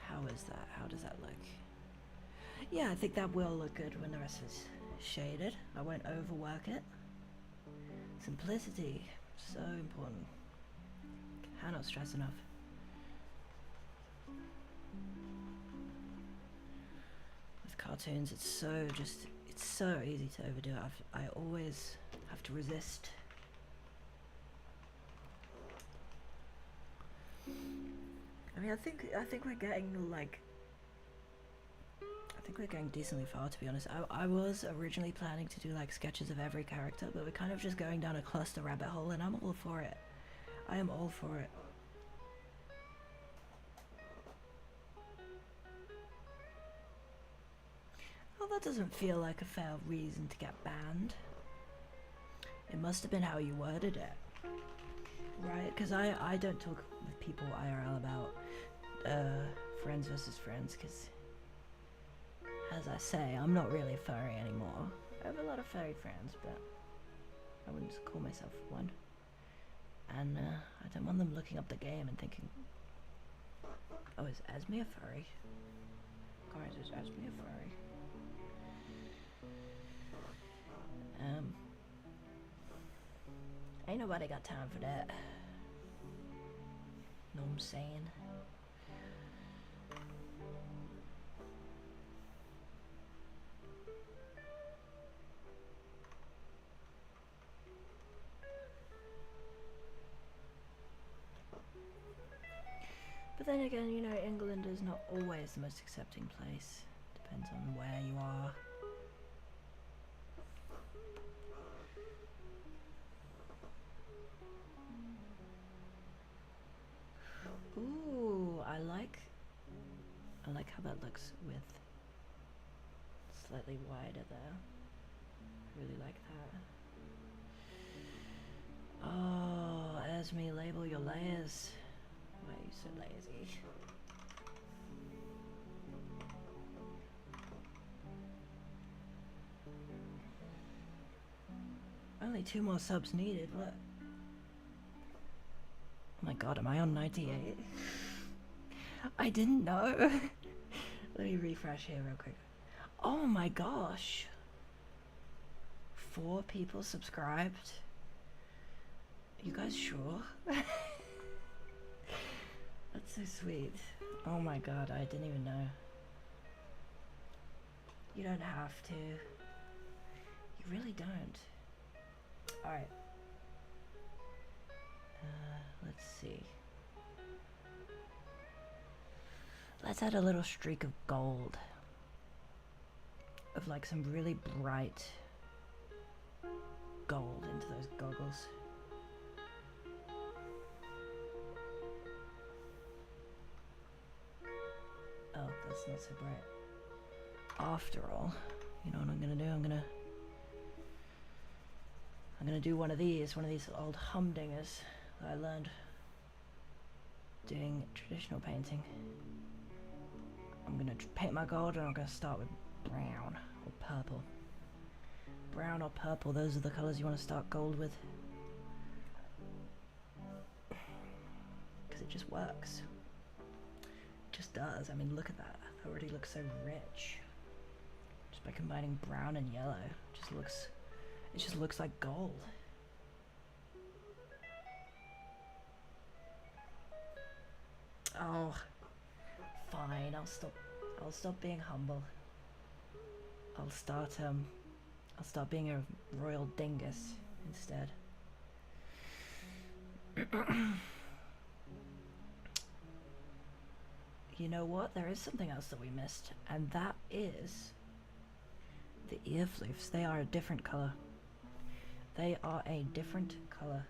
How is that? How does that look? Yeah, I think that will look good when the rest is shaded. I won't overwork it. Simplicity, so important. Cannot stress enough. With cartoons, it's so easy to overdo it. I always have to resist. I mean, I think we're getting like, I think we're going decently far, to be honest. I was originally planning to do like sketches of every character, but we're kind of just going down a cluster rabbit hole, and I'm all for it. I am all for it. Well, that doesn't feel like a fair reason to get banned. It must have been how you worded it. Right? Because I don't talk with people IRL about friends versus friends, because as I say, I'm not really furry anymore. I have a lot of furry friends, but I wouldn't call myself one. And I don't want them looking up the game and thinking, oh, is Esme a furry? Guys, is Esme a furry? Ain't nobody got time for that. Know what I'm saying? But then again, you know, England is not always the most accepting place. Depends on where you are. Ooh, I like how that looks with slightly wider there. Really like that. Oh, Esme, label your layers. Why are you so lazy? Only 2 more subs needed, what? Oh my god, am I on 98? I didn't know. Let me refresh here real quick. Oh my gosh. 4 people subscribed. You guys sure? That's so sweet. Oh my god, I didn't even know. You don't have to. You really don't. Alright. Let's see. Let's add a little streak of gold. Of like some really bright gold into those goggles. Oh, that's not so bright. After all, you know what I'm gonna do? I'm gonna I'm gonna do one of these old humdingers that I learned doing traditional painting. I'm gonna paint my gold, and I'm gonna start with brown or purple. Brown or purple, those are the colors you want to start gold with. Because it just works. It just does. I mean, look at that. That already looks so rich. Just by combining brown and yellow, it just looks like gold. Oh, fine. I'll stop being humble. I'll start being a royal dingus instead. You know what? There is something else that we missed, and that is the ear floofs. They are a different color. They are a different color.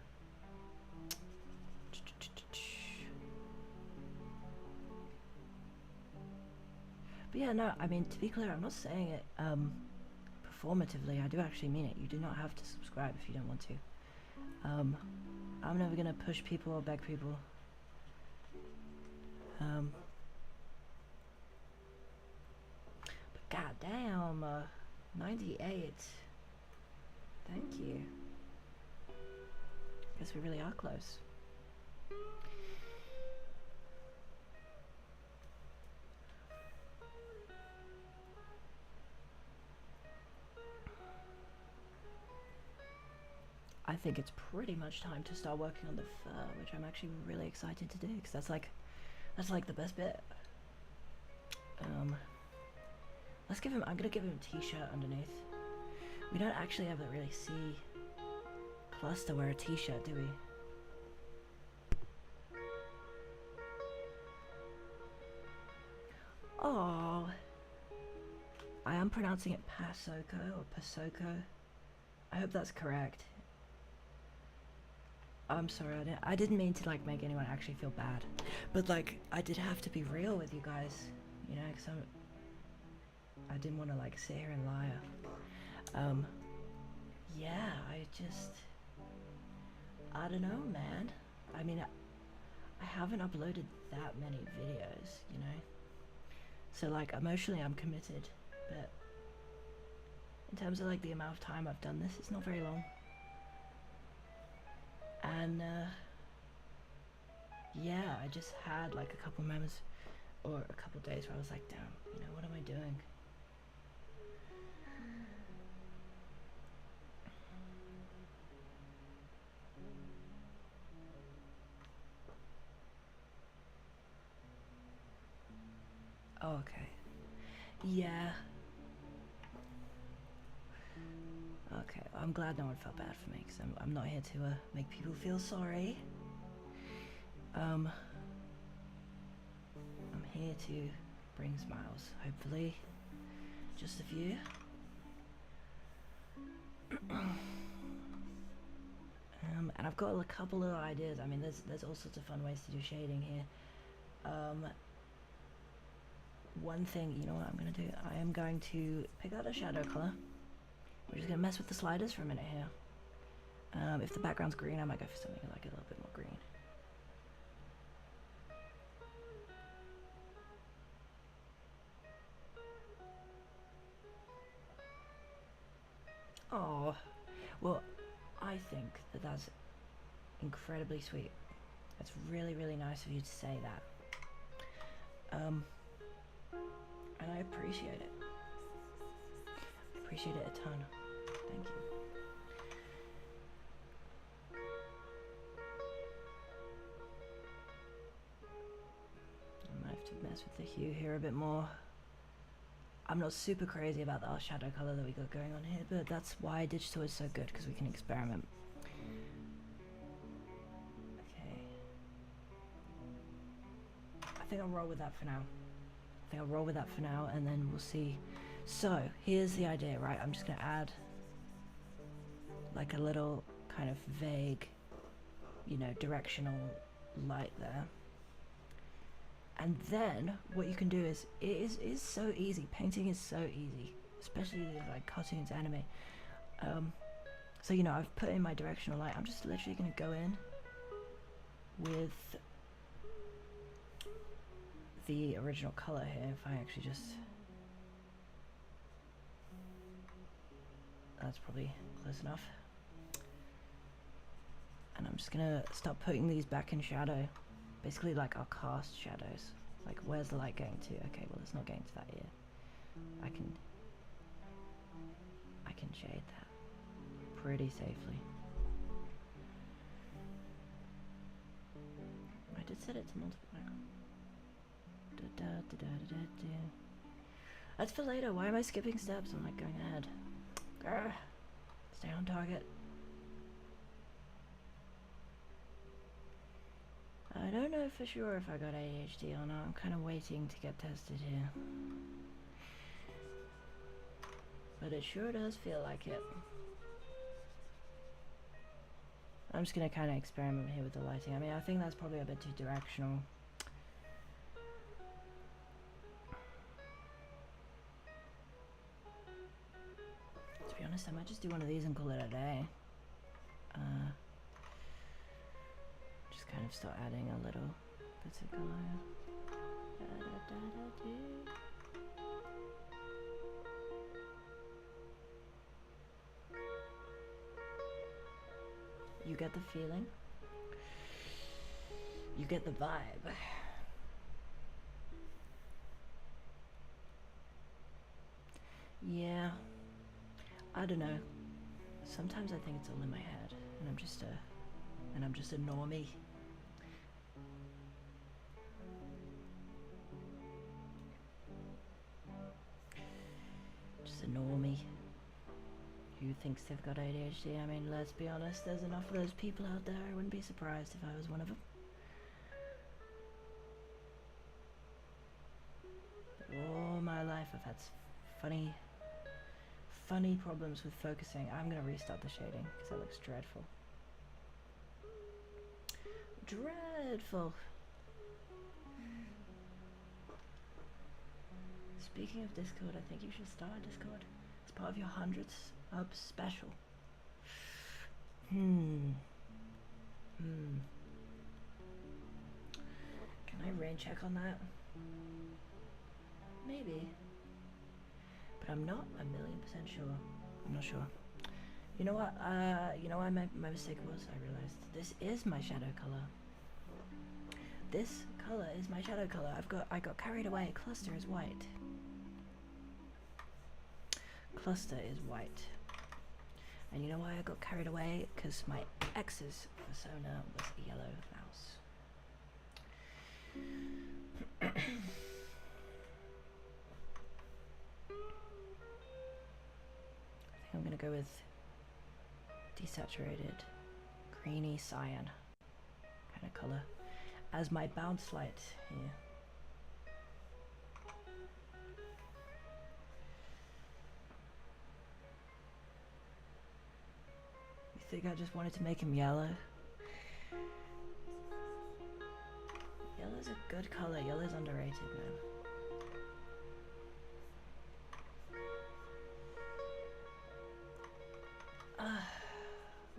But yeah, no, I mean, to be clear, I'm not saying it performatively. I do actually mean it. You do not have to subscribe if you don't want to. I'm never gonna push people or beg people. But goddamn, 98. Thank you. Guess we really are close. I think it's pretty much time to start working on the fur, which I'm actually really excited to do, because that's like the best bit. Let's give him. I'm gonna give him a t-shirt underneath. We don't actually ever really see Cluster wear a t-shirt, do we? Oh, I am pronouncing it Pasoko or Pasoko. I hope that's correct. I'm sorry, I didn't mean to like make anyone actually feel bad, but like I did have to be real with you guys, you know, because I didn't want to like sit here and lie. Yeah, I don't know, man. I mean, I haven't uploaded that many videos, you know, so like emotionally I'm committed, but in terms of like the amount of time I've done this, it's not very long. And yeah, I just had like a couple moments or a couple days where I was like, damn, you know, what am I doing? Oh, okay. Yeah. Okay, I'm glad no one felt bad for me, because I'm not here to make people feel sorry. I'm here to bring smiles, hopefully. Just a few. And I've got a couple of ideas. I mean, there's all sorts of fun ways to do shading here. One thing, you know what I'm going to do? I am going to pick out a shadow color. We're just going to mess with the sliders for a minute here. If the background's green, I might go for something like a little bit more green. Oh, well, I think that that's incredibly sweet. It's really, really nice of you to say that. And I appreciate it. I appreciate it a ton. Thank you. I might have to mess with the hue here a bit more. I'm not super crazy about our shadow color that we got going on here, but that's why digital is so good, because we can experiment. Okay. I think I'll roll with that for now. And then we'll see. So, here's the idea, right? I'm just gonna add like a little kind of vague, you know, directional light there. And then what you can do is, it is so easy. Painting is so easy, especially like cartoons, anime. So, you know, I've put in my directional light. I'm just literally going to go in with the original color here. If I actually just... That's probably close enough. And I'm just going to start putting these back in shadow. Basically like our cast shadows. Like, where's the light going to? Okay, well, it's not going to that ear. I can shade that pretty safely. I did set it to multiply. That's for later. Why am I skipping steps? I'm like going ahead. Grr. Stay on target. I don't know for sure if I got ADHD or not. I'm kind of waiting to get tested here. But it sure does feel like it. I'm just going to kind of experiment here with the lighting. I mean, I think that's probably a bit too directional. To be honest, I might just do one of these and call it a day. Just kind of start adding a little bit of color. You get the feeling. You get the vibe. Yeah. I don't know. Sometimes I think it's all in my head, and I'm just a normie. Just a normie who thinks they've got ADHD. I mean, let's be honest, there's enough of those people out there. I wouldn't be surprised if I was one of them. But all my life I've had funny problems with focusing. I'm gonna restart the shading because that looks dreadful. Dreadful. Speaking of Discord, I think you should start a Discord. It's part of your 100th up special. Can I rain check on that? Maybe. But I'm not 1,000,000% sure. I'm not sure. You know what? You know what my mistake was? I realized this is my shadow color. This color is my shadow color. I got carried away. Cluster is white. Cluster is white. And you know why I got carried away? Because my ex's persona was a yellow mouse. I think I'm gonna go with desaturated, greeny cyan kind of color as my bounce light here. You think I just wanted to make him yellow? Yellow's a good color. Yellow's underrated, man.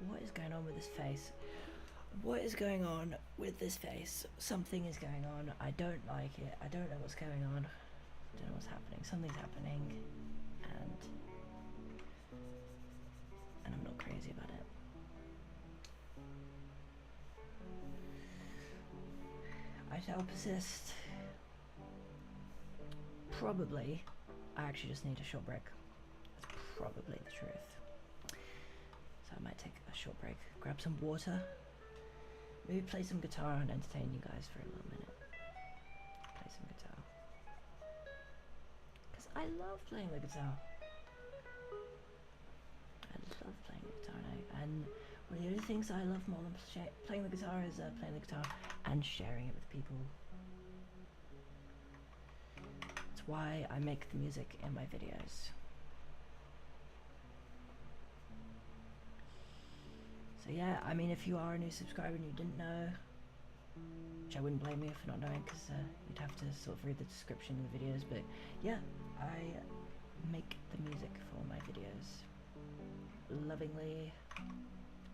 What is going on with this face? What is going on with this face? Something is going on. I don't like it. I don't know what's going on. I don't know what's happening. Something's happening. And I'm not crazy about it. I shall persist. Probably, I actually just need a short break. That's probably the truth. So I might take a short break, grab some water, maybe play some guitar and entertain you guys for a little minute. Play some guitar. Because I love playing the guitar. I love playing the guitar, and one of the only things I love more than playing the guitar is playing the guitar and sharing it with people. That's why I make the music in my videos. So yeah, I mean, if you are a new subscriber and you didn't know, which I wouldn't blame you for not knowing, because you'd have to sort of read the description of the videos, but yeah, I make the music for my videos. Lovingly,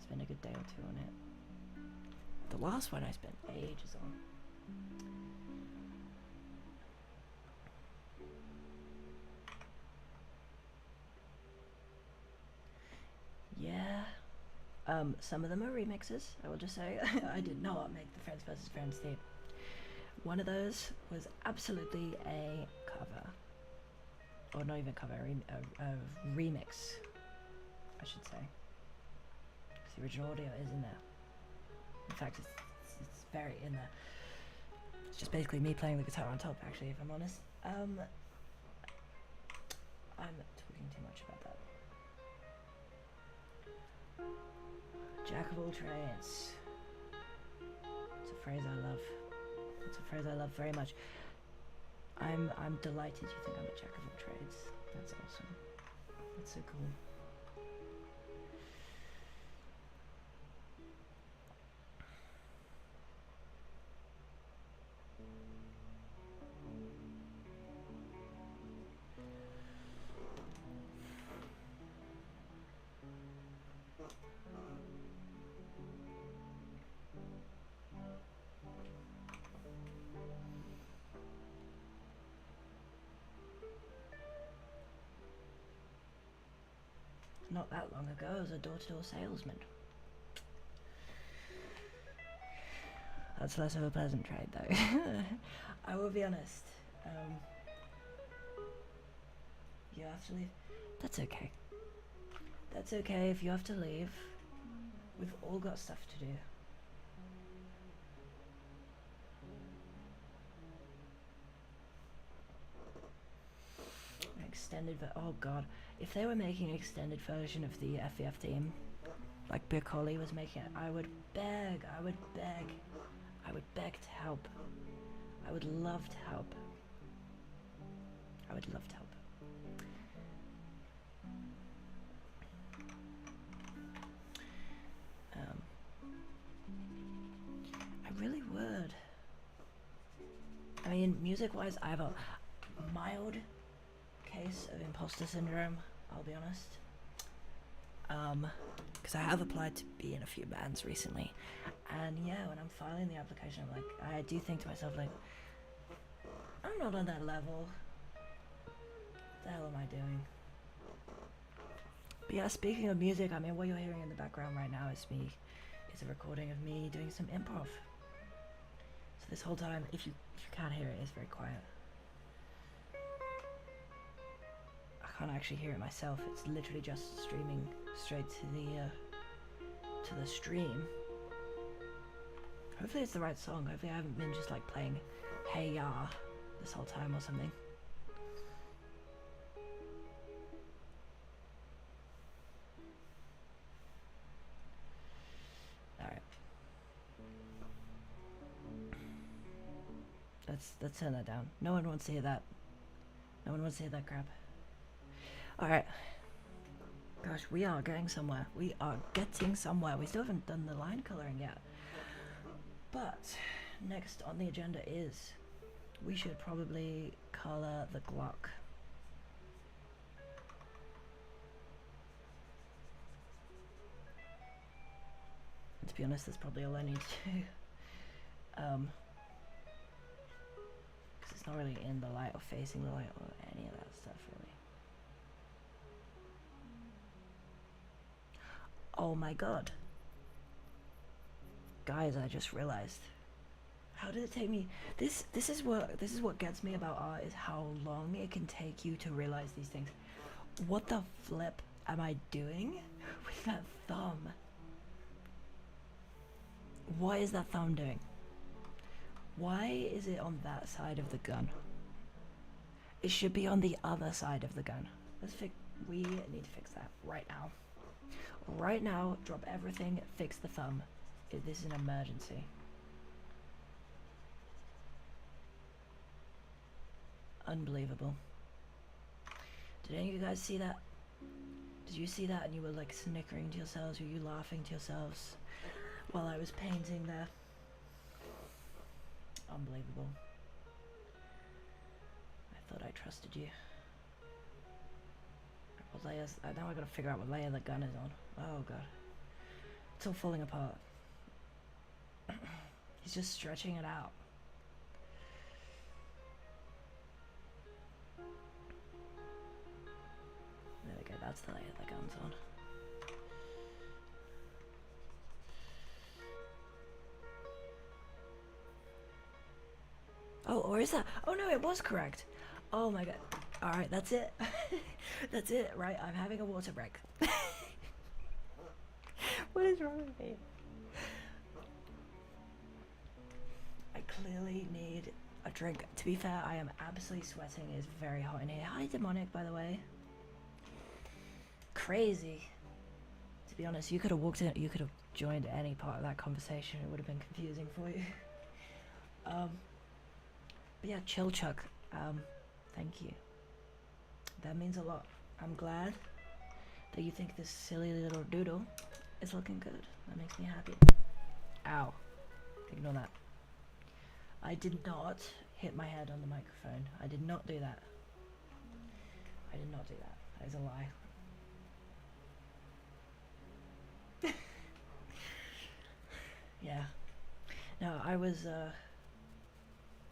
Spend a good day or two on it. The last one I spent ages on. Yeah. Some of them are remixes, I will just say. I did not make the Friends vs. Friends theme. One of those was absolutely a cover. Or not even cover, a remix, I should say. Because the original audio is in there. In fact, it's very in there. It's just basically me playing the guitar on top, actually, if I'm honest. I'm talking too much about that. Jack of all trades. It's a phrase I love. It's a phrase I love very much. I'm delighted you think I'm a jack of all trades. That's awesome. That's so cool. Not that long ago, I was a door-to-door salesman. That's less of a pleasant trade, though. I will be honest. You have to leave. That's okay. That's okay if you have to leave. We've all got stuff to do. An extended oh god. If they were making an extended version of the FEF theme, like Big Holly was making it, I would beg to help. I would love to help. I would love to help. I really would. I mean, music-wise, I have a mild case of imposter syndrome, I'll be honest. Because I have applied to be in a few bands recently, and yeah, when I'm filing the application, I'm like, I do think to myself, like, I'm not on that level. What the hell am I doing? But yeah, speaking of music, I mean, what you're hearing in the background right now is a recording of me doing some improv. So this whole time, if you can't hear it, it's very quiet. I can't actually hear it myself. It's literally just streaming straight to the stream. Hopefully it's the right song. Hopefully I haven't been just like playing Hey Ya this whole time or something. Alright. Let's turn that down. No one wants to hear that. No one wants to hear that crap. Alright. Gosh, we are getting somewhere. We are getting somewhere. We still haven't done the line coloring yet. But next on the agenda is we should probably color the Glock. And to be honest, that's probably all I need to do. Because it's not really in the light or facing the light or any of that stuff, really. Oh my god. Guys, I just realized. How did it take me? This is what gets me about art, is how long it can take you to realize these things. What the flip am I doing with that thumb? What is that thumb doing? Why is it on that side of the gun? It should be on the other side of the gun. We need to fix that right now. Right now, drop everything, fix the thumb. This is an emergency. Unbelievable. Did any of you guys see that? Did you see that and you were like snickering to yourselves? Were you laughing to yourselves while I was painting there? Unbelievable. I thought I trusted you. What layers? Now I gotta figure out what layer the gun is on. Oh god. It's all falling apart. He's just stretching it out. There we go, that's the layer the gun's on. Oh, or is that? Oh no, it was correct. Oh my god. Alright, that's it. That's it, right? I'm having a water break. What is wrong with me? I clearly need a drink. To be fair, I am absolutely sweating. It's very hot in here. Hi, Demonic, by the way. Crazy. To be honest, you could have walked in, you could have joined any part of that conversation. It would have been confusing for you. But yeah, Chill Chuck, thank you. That means a lot. I'm glad that you think this silly little doodle is looking good. That makes me happy. Ow. Ignore that. I did not hit my head on the microphone. I did not do that. I did not do that. That is a lie. Yeah. No, I was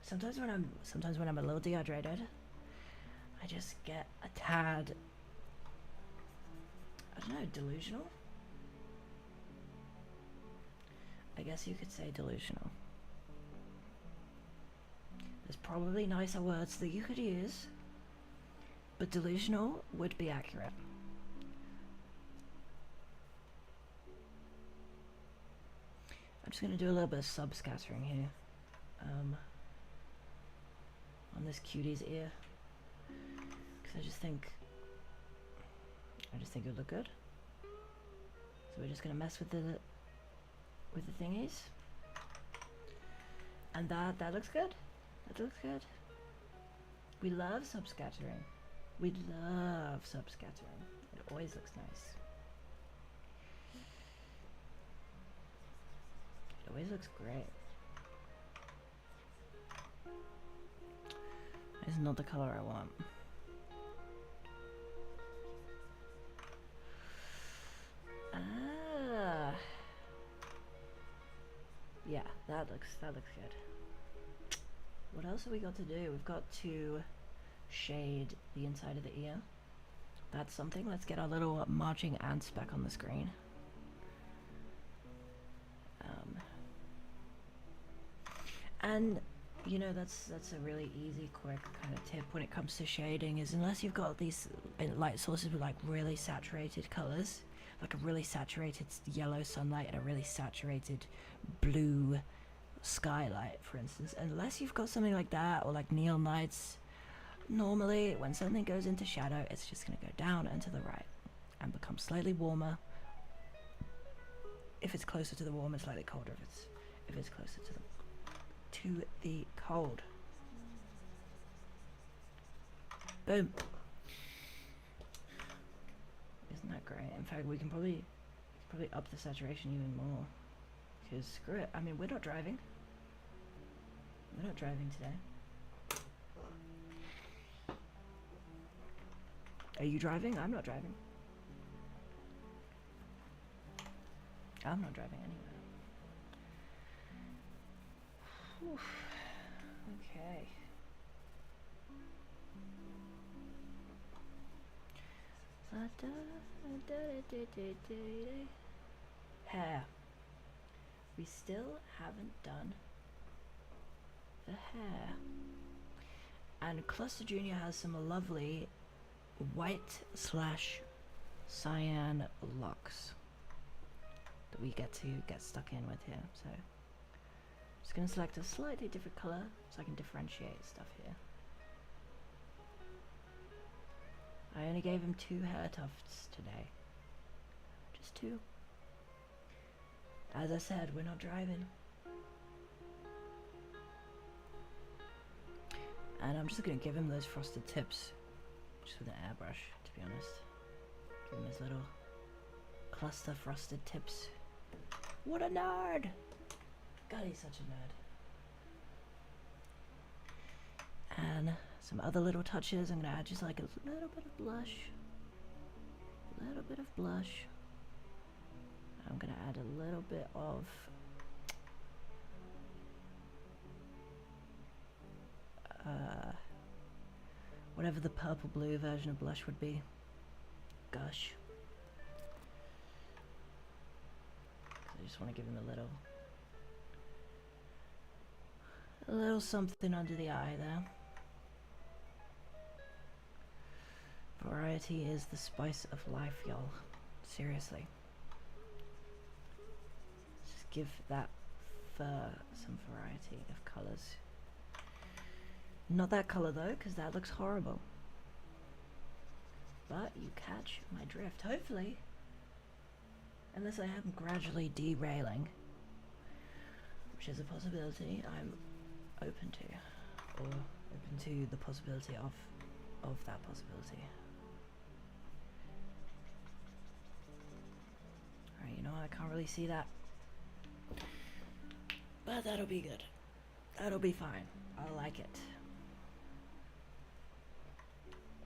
sometimes when I'm a little dehydrated, I just get a tad, I don't know, delusional? I guess you could say delusional. There's probably nicer words that you could use, but delusional would be accurate. I'm just going to do a little bit of sub-scattering here on this cutie's ear, because I just think it would look good. So we're just going to mess with the thingies, and that looks good. That looks good. We love sub-scattering. We love sub-scattering. It always looks nice. It always looks great. It's not the color I want. Ah. Yeah, that looks good. What else have we got to do? We've got to shade the inside of the ear. That's something. Let's get our little marching ants back on the screen. And you know, that's a really easy, quick kind of tip when it comes to shading, is unless you've got these light sources with like really saturated colors, like a really saturated yellow sunlight and a really saturated blue skylight, for instance, unless you've got something like that, or like neon lights, normally when something goes into shadow, it's just going to go down and to the right and become slightly warmer. If it's closer to the warm, and slightly colder if it's closer to the cold. Boom. Isn't that great? In fact, we can probably up the saturation even more, because screw it. I mean, we're not driving today. Are you driving? I'm not driving. I'm not driving anywhere. Whew. Okay. Hair. We still haven't done the hair. And Cluster Junior has some lovely white / cyan locks that we get to get stuck in with here. So I'm just going to select a slightly different color so I can differentiate stuff here. I only gave him 2 hair tufts today. Just 2. As I said, we're not driving. And I'm just going to give him those frosted tips, just with an airbrush, to be honest. Give him his little cluster frosted tips. What a nerd! God, he's such a nerd. And some other little touches. I'm going to add just like a little bit of blush. A little bit of blush. I'm gonna add a little bit of whatever the purple blue version of blush would be. Gush. I just want to give him a little something under the eye there. Variety is the spice of life, y'all. Seriously. Just give that fur some variety of colors. Not that color though, because that looks horrible. But you catch my drift, hopefully. Unless I am gradually derailing, which is a possibility I'm open to, or open to the possibility of that possibility. Alright, you know what, I can't really see that. But that'll be good. That'll be fine. I like it.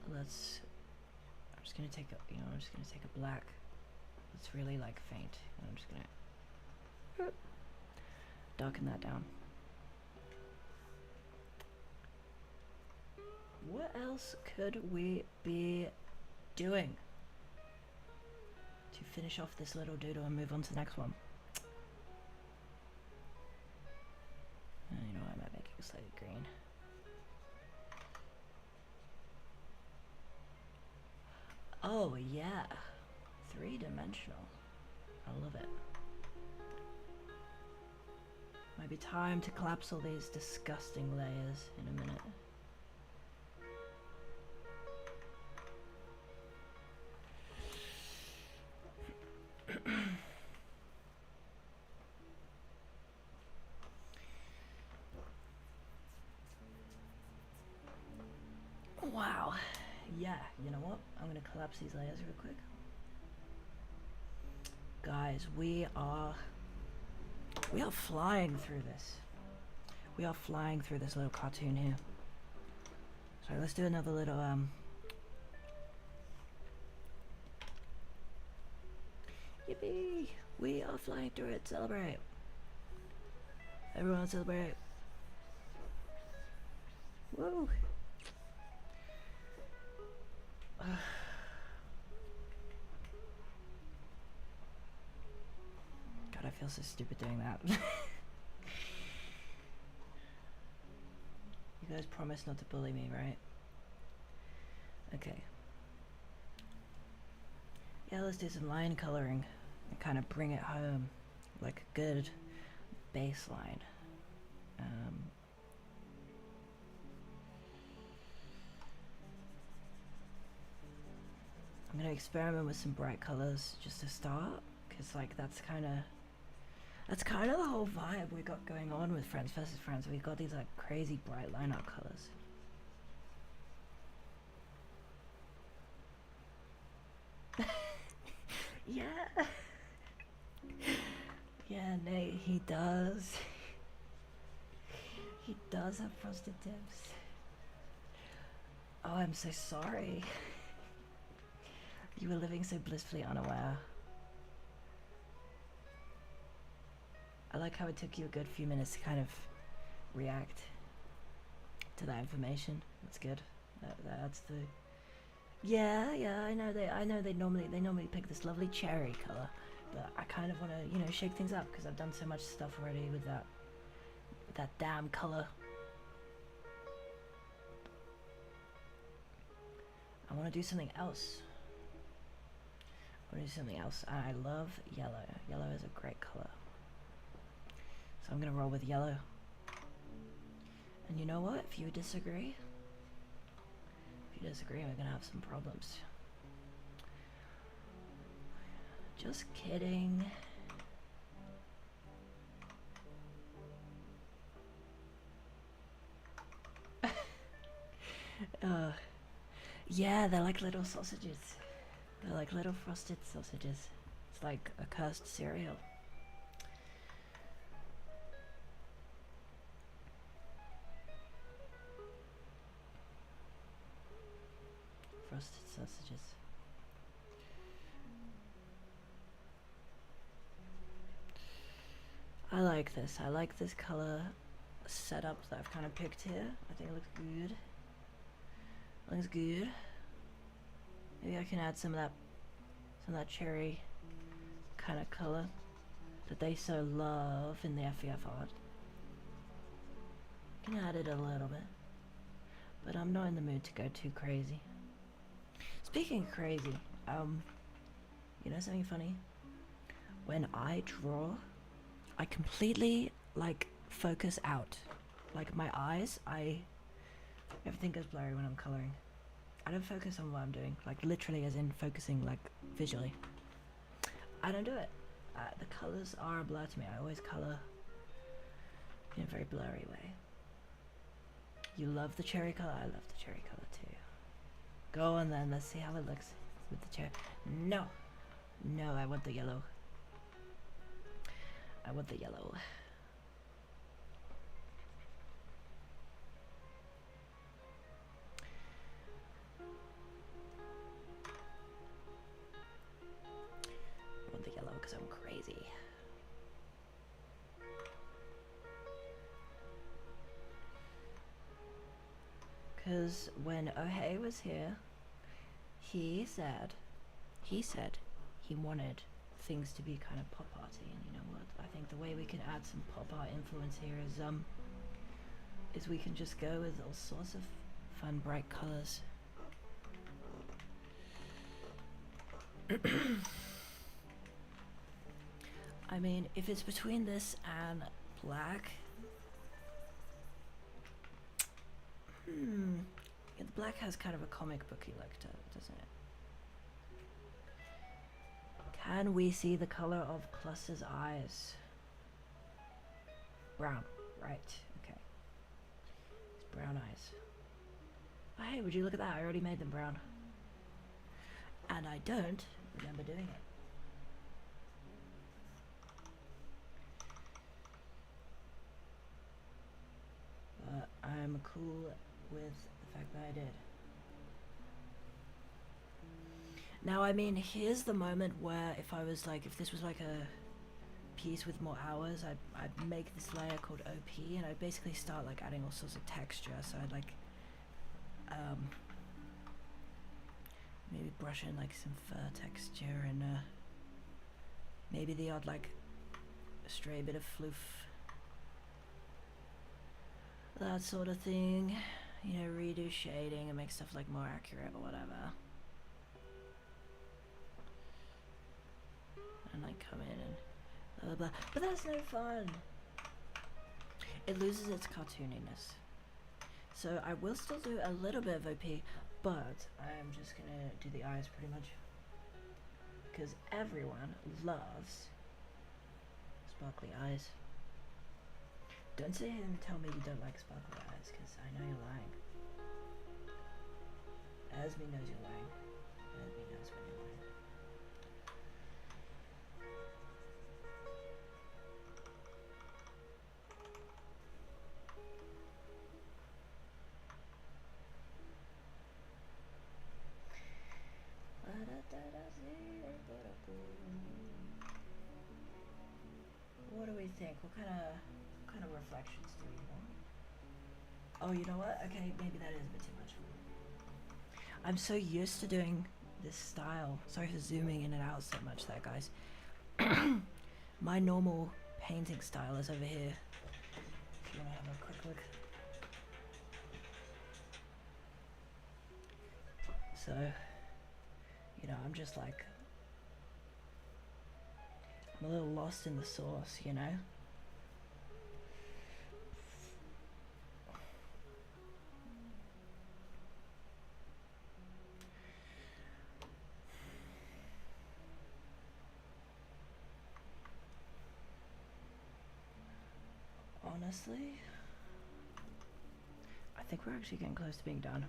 I'm just gonna take a black that's really like faint, and I'm just gonna darken that down. What else could we be doing to finish off this little doodle and move on to the next one? You know, I might make it slightly green. Oh yeah, 3-dimensional. I love it. Might be time to collapse all these disgusting layers in a minute. Wow. Yeah, you know what? I'm gonna collapse these layers real quick. Guys, we are flying through this. We are flying through this little cartoon here. So let's do another little yippee! We are flying through it. Celebrate! Everyone celebrate! Woo! God, I feel so stupid doing that. You guys promised not to bully me, right? Okay. Yeah, let's do some line coloring and kind of bring it home like a good baseline. I'm gonna experiment with some bright colors just to start, because like that's kind of the whole vibe we got going on with Friends vs. Friends. We've got these like crazy bright lineup colors. Yeah. Yeah, Nate, he does. He does have frosted tips. Oh, I'm so sorry. You were living so blissfully unaware. I like how it took you a good few minutes to kind of react to that information. That's good. That's the. Yeah, I know they normally pick this lovely cherry color, but I kind of want to, shake things up because I've done so much stuff already with that damn color. I want to do something else. I love yellow. Yellow is a great color. So I'm gonna roll with yellow. And you know what? If you disagree, we're gonna have some problems. Just kidding. Yeah, they're like little sausages. They're like little frosted sausages. It's like a cursed cereal. Frosted sausages. like this. I like this color setup that I've kind of picked here. I think it looks good. Looks good. Maybe I can add some of that cherry kind of color that they so love in the FEF art. Can add it a little bit, but I'm not in the mood to go too crazy. Speaking of crazy, you know something funny? When I draw, I completely like focus out. Like my eyes, everything goes blurry when I'm coloring. I don't focus on what I'm doing, like literally as in focusing like visually. I don't do it. The colors are a blur to me. I always color in a very blurry way. You love the cherry color? I love the cherry color too. Go on then, let's see how it looks with the cherry. No! No, I want the yellow. I want the yellow. I want the yellow because I'm crazy. Because when Ohei was here, he said he wanted things to be kind of pop arty, and you know what? I think the way we can add some pop art influence here is we can just go with all sorts of fun, bright colors. I mean, if it's between this and black, yeah, the black has kind of a comic booky look to it, doesn't it? Can we see the color of Plus's eyes? Brown, right, okay. It's brown eyes. Oh, hey, would you look at that? I already made them brown. And I don't remember doing it. But I'm cool with the fact that I did. Now, I mean, here's the moment where if this was like a piece with more hours, I'd make this layer called OP, and I'd basically start like adding all sorts of texture. So I'd like, maybe brush in like some fur texture and maybe the odd like stray bit of floof. That sort of thing. You know, redo shading and make stuff like more accurate or whatever. And like come in and blah blah blah. But that's no fun. It loses its cartooniness. So I will still do a little bit of OP, but I'm just gonna do the eyes pretty much. Because everyone loves sparkly eyes. Don't sit here and tell me you don't like sparkly eyes, because I know you're lying. Esme knows you're lying. Esme knows when you're lying. What do we think? What kind of reflections do we want? Oh, you know what? Okay, maybe that is a bit too much. I'm so used to doing this style. Sorry for zooming in and out so much there, guys. My normal painting style is over here. If you want to have a quick look. So, you know, I'm just like, I'm a little lost in the sauce, you know? Honestly, I think we're actually getting close to being done.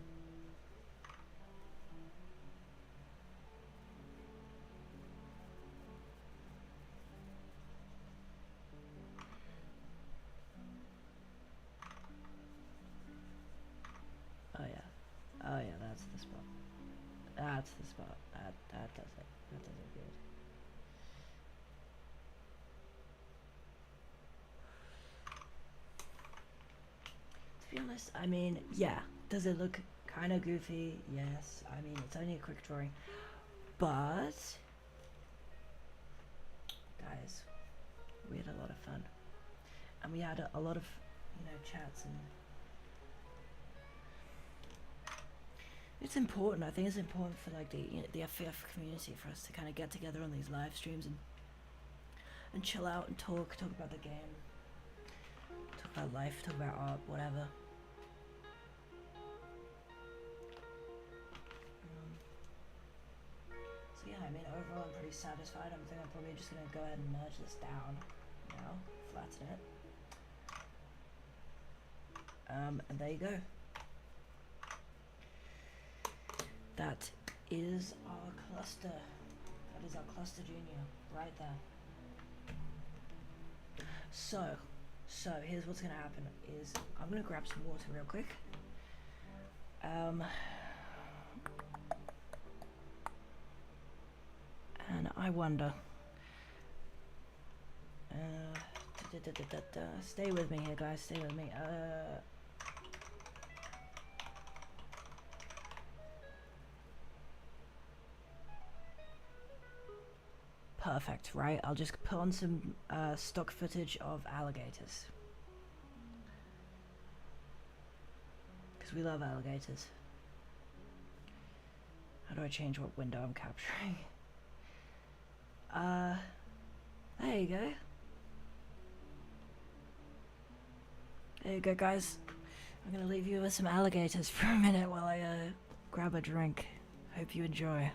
Oh yeah, that's the spot. That's the spot. That does it. That does it good. be honest, I mean, yeah. Does it look kind of goofy? Yes. I mean, it's only a quick drawing, but guys, we had a lot of fun, and we had a lot of, chats, and it's important. I think it's important for like the FF community for us to kind of get together on these live streams and chill out and talk about the game, talk about life, talk about art, whatever. So yeah, I mean, overall I'm pretty satisfied. I think I'm probably just gonna go ahead and merge this down now, flatten it. And there you go. That is our cluster. That is our cluster junior right there. So here's what's gonna happen is I'm gonna grab some water real quick. And I wonder. Stay with me here, guys. Stay with me. Perfect, right? I'll just put on some stock footage of alligators. Because we love alligators. How do I change what window I'm capturing? There you go. There you go, guys. I'm gonna leave you with some alligators for a minute while I grab a drink. Hope you enjoy.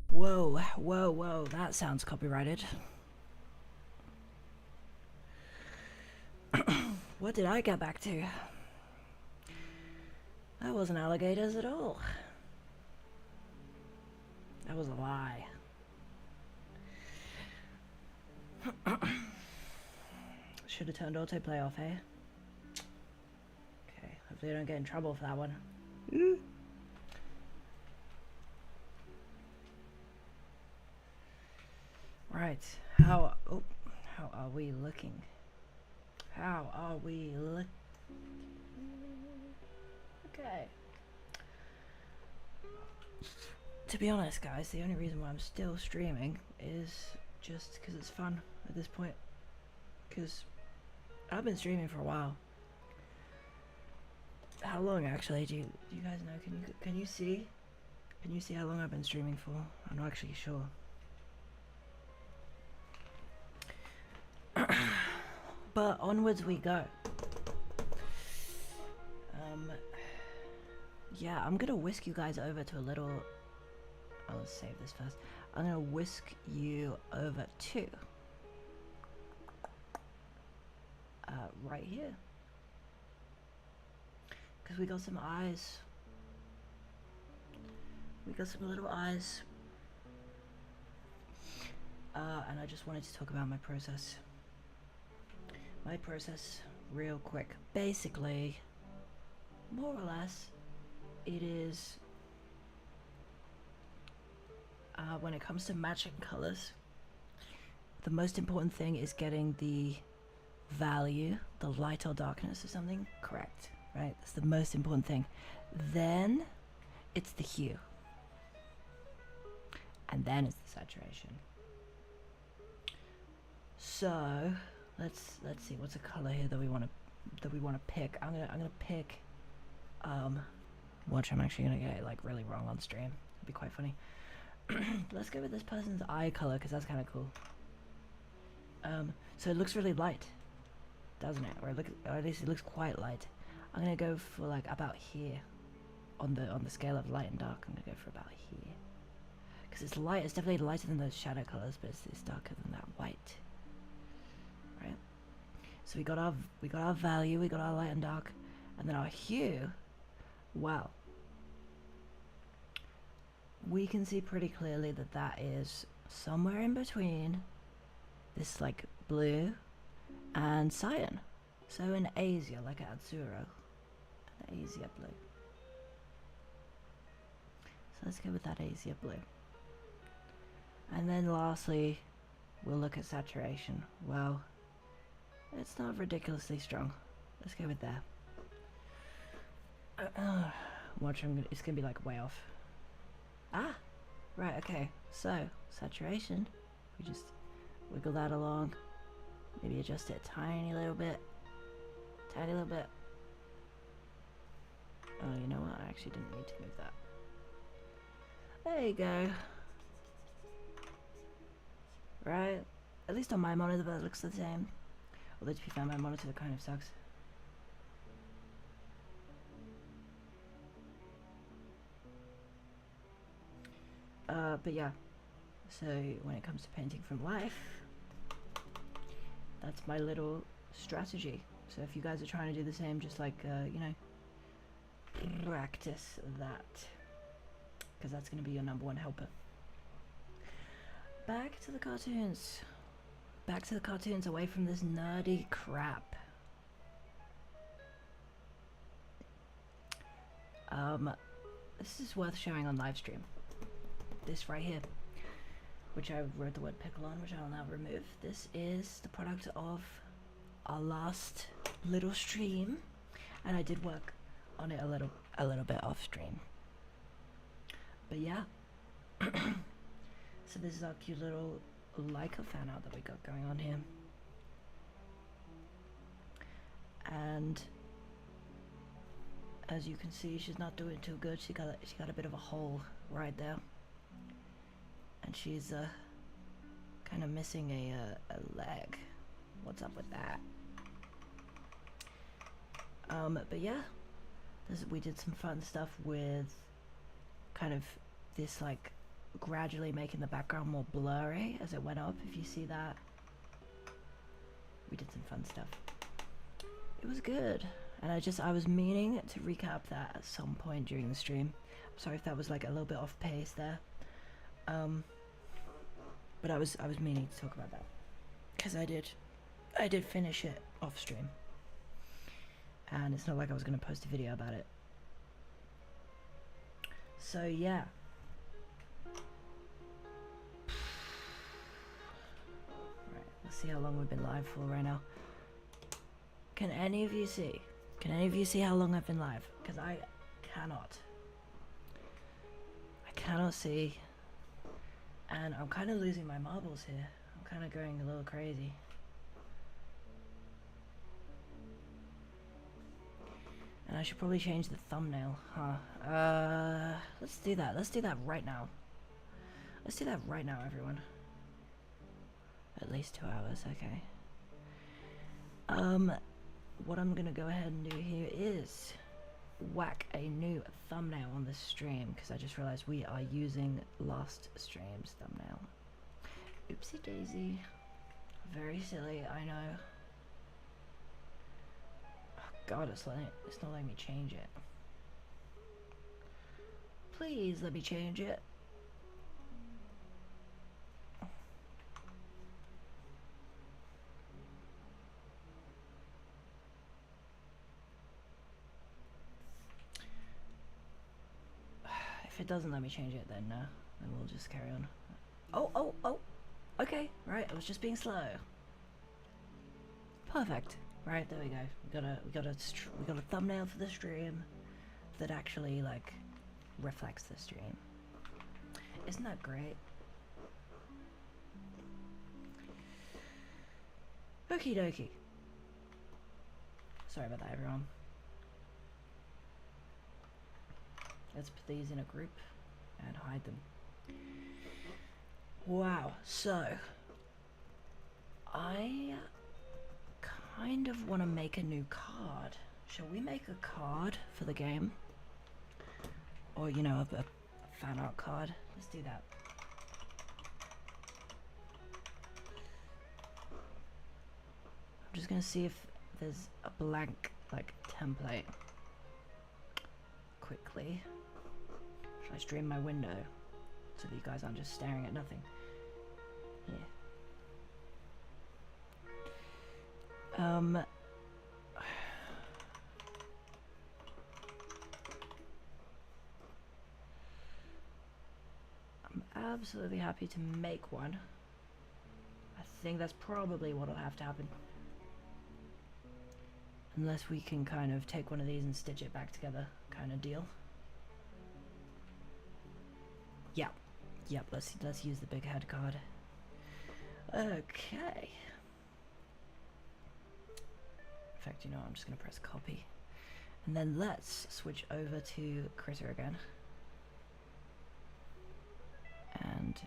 Whoa, whoa, whoa, that sounds copyrighted. What did I get back to? That wasn't alligators at all. That was a lie. Should have turned autoplay off, eh? Okay, hopefully I don't get in trouble for that one. Right, how are we looking? How are we look? Okay. To be honest, guys, the only reason why I'm still streaming is just because it's fun at this point. Because I've been streaming for a while. How long, actually? Do you guys know? Can you see? Can you see how long I've been streaming for? I'm not actually sure. But onwards we go. yeah, I'm gonna whisk you guys over to a little. I'll save this first. I'm gonna whisk you over to right here, because we got some eyes. We got some little eyes. And I just wanted to talk about my process. My process, real quick. Basically, more or less, it is when it comes to matching colors, the most important thing is getting the value, the light or darkness of something correct, right? That's the most important thing. Then it's the hue, and then it's the saturation. So let's see what's a color here that we want to pick. I'm gonna pick. Watch, I'm actually gonna get it like really wrong on stream. It'd be quite funny. Let's go with this person's eye color because that's kind of cool. So it looks really light, doesn't it? Or at least it looks quite light. I'm gonna go for like about here, on the scale of light and dark. I'm gonna go for about here, because it's light. It's definitely lighter than those shadow colors, but it's darker than that white. Right. So we got our value, we got our light and dark, and then our hue. Wow. We can see pretty clearly that that is somewhere in between this like blue and cyan. So an azure, like an Azzurro. An azure blue. So let's go with that azure blue. And then lastly, we'll look at saturation. Well, it's not ridiculously strong. Let's go with that. Watch, it's gonna be like way off. Ah, right, okay. So saturation, we just wiggle that along. Maybe adjust it a tiny little bit. Tiny little bit. Oh, you know what? I actually didn't need to move that. There you go. Right? At least on my monitor that looks the same. Although to be fair, my monitor kind of sucks. But yeah. So when it comes to painting from life, that's my little strategy. So if you guys are trying to do the same, just like, you know, practice that. Because that's going to be your #1 helper. Back to the cartoons. Back to the cartoons, away from this nerdy crap. This is worth showing on live stream. This right here, which I wrote the word pickle on, which I'll now remove. This is the product of our last little stream, and I did work on it a little bit off stream. But yeah. So this is our cute little Leica fan art that we got going on here. And as you can see, she's not doing too good. She got a bit of a hole right there. And she's kind of missing a leg. What's up with that? But yeah, we did some fun stuff with kind of this like gradually making the background more blurry as it went up. If you see that, we did some fun stuff. It was good, and I was meaning to recap that at some point during the stream. I'm sorry if that was like a little bit off pace there. But I was meaning to talk about that because I did finish it off stream, and it's not like I was going to post a video about it. So yeah. Right, let's see how long we've been live for right now. Can any of you see? Can any of you see how long I've been live? Because I cannot. I cannot see. And I'm kind of losing my marbles here. I'm kind of going a little crazy. And I should probably change the thumbnail, huh? Let's do that. Let's do that right now. Let's do that right now, everyone. At least 2 hours, okay. What I'm gonna go ahead and do here is whack a new thumbnail on this stream because I just realized we are using last stream's thumbnail. Oopsie daisy. Very silly, I know. Oh god, it's not letting me change it. Please let me change it. If it doesn't let me change it, then we'll just carry on. Oh. Okay, right. I was just being slow. Perfect. Right, there we go. We got a thumbnail for the stream that actually like reflects the stream. Isn't that great? Okie dokie. Sorry about that, everyone. Let's put these in a group and hide them. Wow, so I kind of want to make a new card. Shall we make a card for the game? Or, you know, a fan art card? Let's do that. I'm just gonna see if there's a blank, like, template. Quickly. Should I stream my window so that you guys aren't just staring at nothing? Yeah. I'm absolutely happy to make one. I think that's probably what'll have to happen. Unless we can kind of take one of these and stitch it back together kind of deal. Yep, let's use the big head card. Okay. In fact, you know, I'm just gonna press copy. And then let's switch over to Critter again. And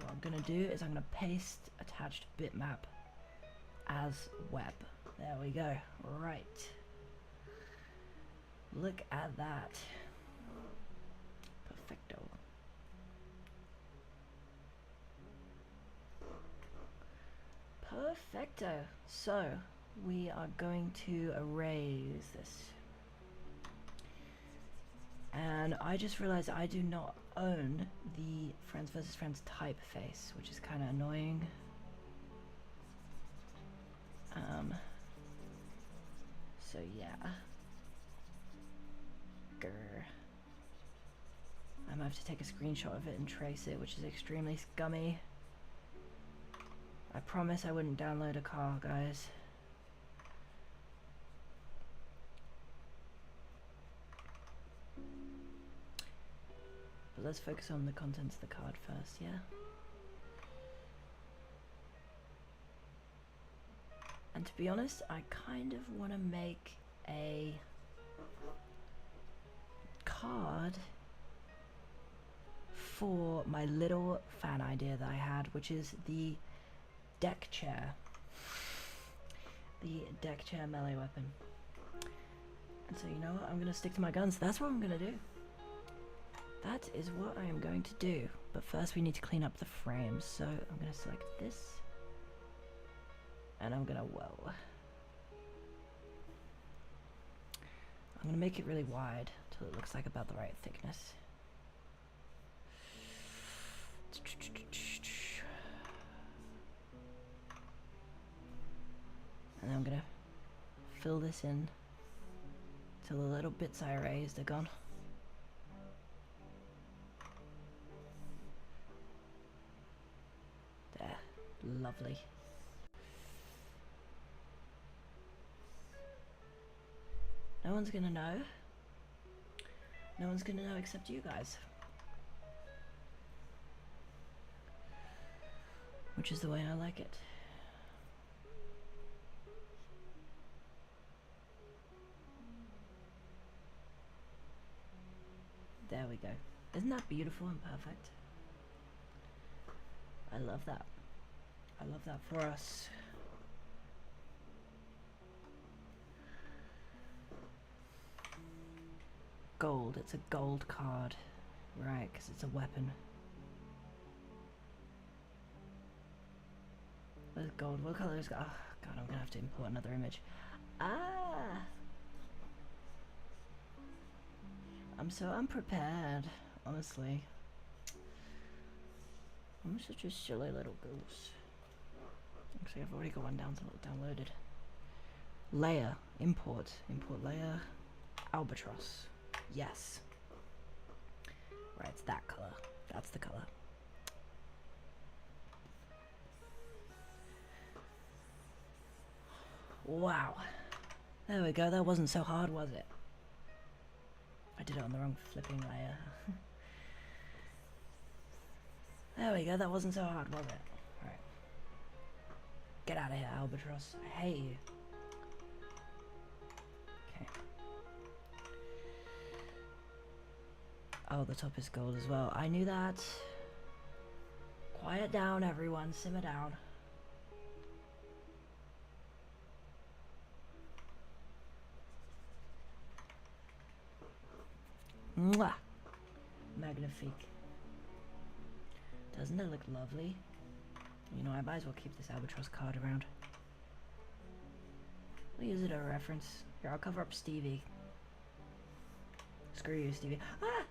what I'm gonna do is I'm gonna paste attached bitmap as web. There we go. Right. Look at that. Perfecto. Perfecto. So we are going to erase this. And I just realized I do not own the Friends vs. Friends typeface, which is kind of annoying. So yeah. Grr. I might have to take a screenshot of it and trace it, which is extremely scummy. I promise I wouldn't download a car, guys. But let's focus on the contents of the card first, yeah? And to be honest, I kind of want to make a card for my little fan idea that I had, which is the deck chair. The deck chair melee weapon. And so you know what, I'm going to stick to my guns. That's what I'm going to do. That is what I am going to do. But first we need to clean up the frames. So I'm going to select this. And I'm going to, whoa. I'm going to make it really wide till it looks like about the right thickness. And then I'm going to fill this in till the little bits I erased are gone. There. Lovely. No one's gonna know. No one's gonna know except you guys. Which is the way I like it. There we go. Isn't that beautiful and perfect? I love that. I love that for us. gold. It's a gold card. Right, because it's a weapon. Where's gold? What color is gold? Oh, God, I'm gonna have to import another image. Ah! I'm so unprepared, honestly. I'm such a silly little goose. Actually, I've already got one downloaded. Layer. Import. Import layer. Albatross. Yes. Right, it's that color. That's the color. Wow. There we go. That wasn't so hard, was it? I did it on the wrong flipping layer. There we go. That wasn't so hard, was it? Right. Get out of here, Albatross. I hate you. Okay. Oh, the top is gold as well. I knew that. Quiet down, everyone. Simmer down. Mwah! Magnifique. Doesn't it look lovely? You know, I might as well keep this albatross card around. I'll use it as a reference. Here, I'll cover up Stevie. Screw you, Stevie. Ah!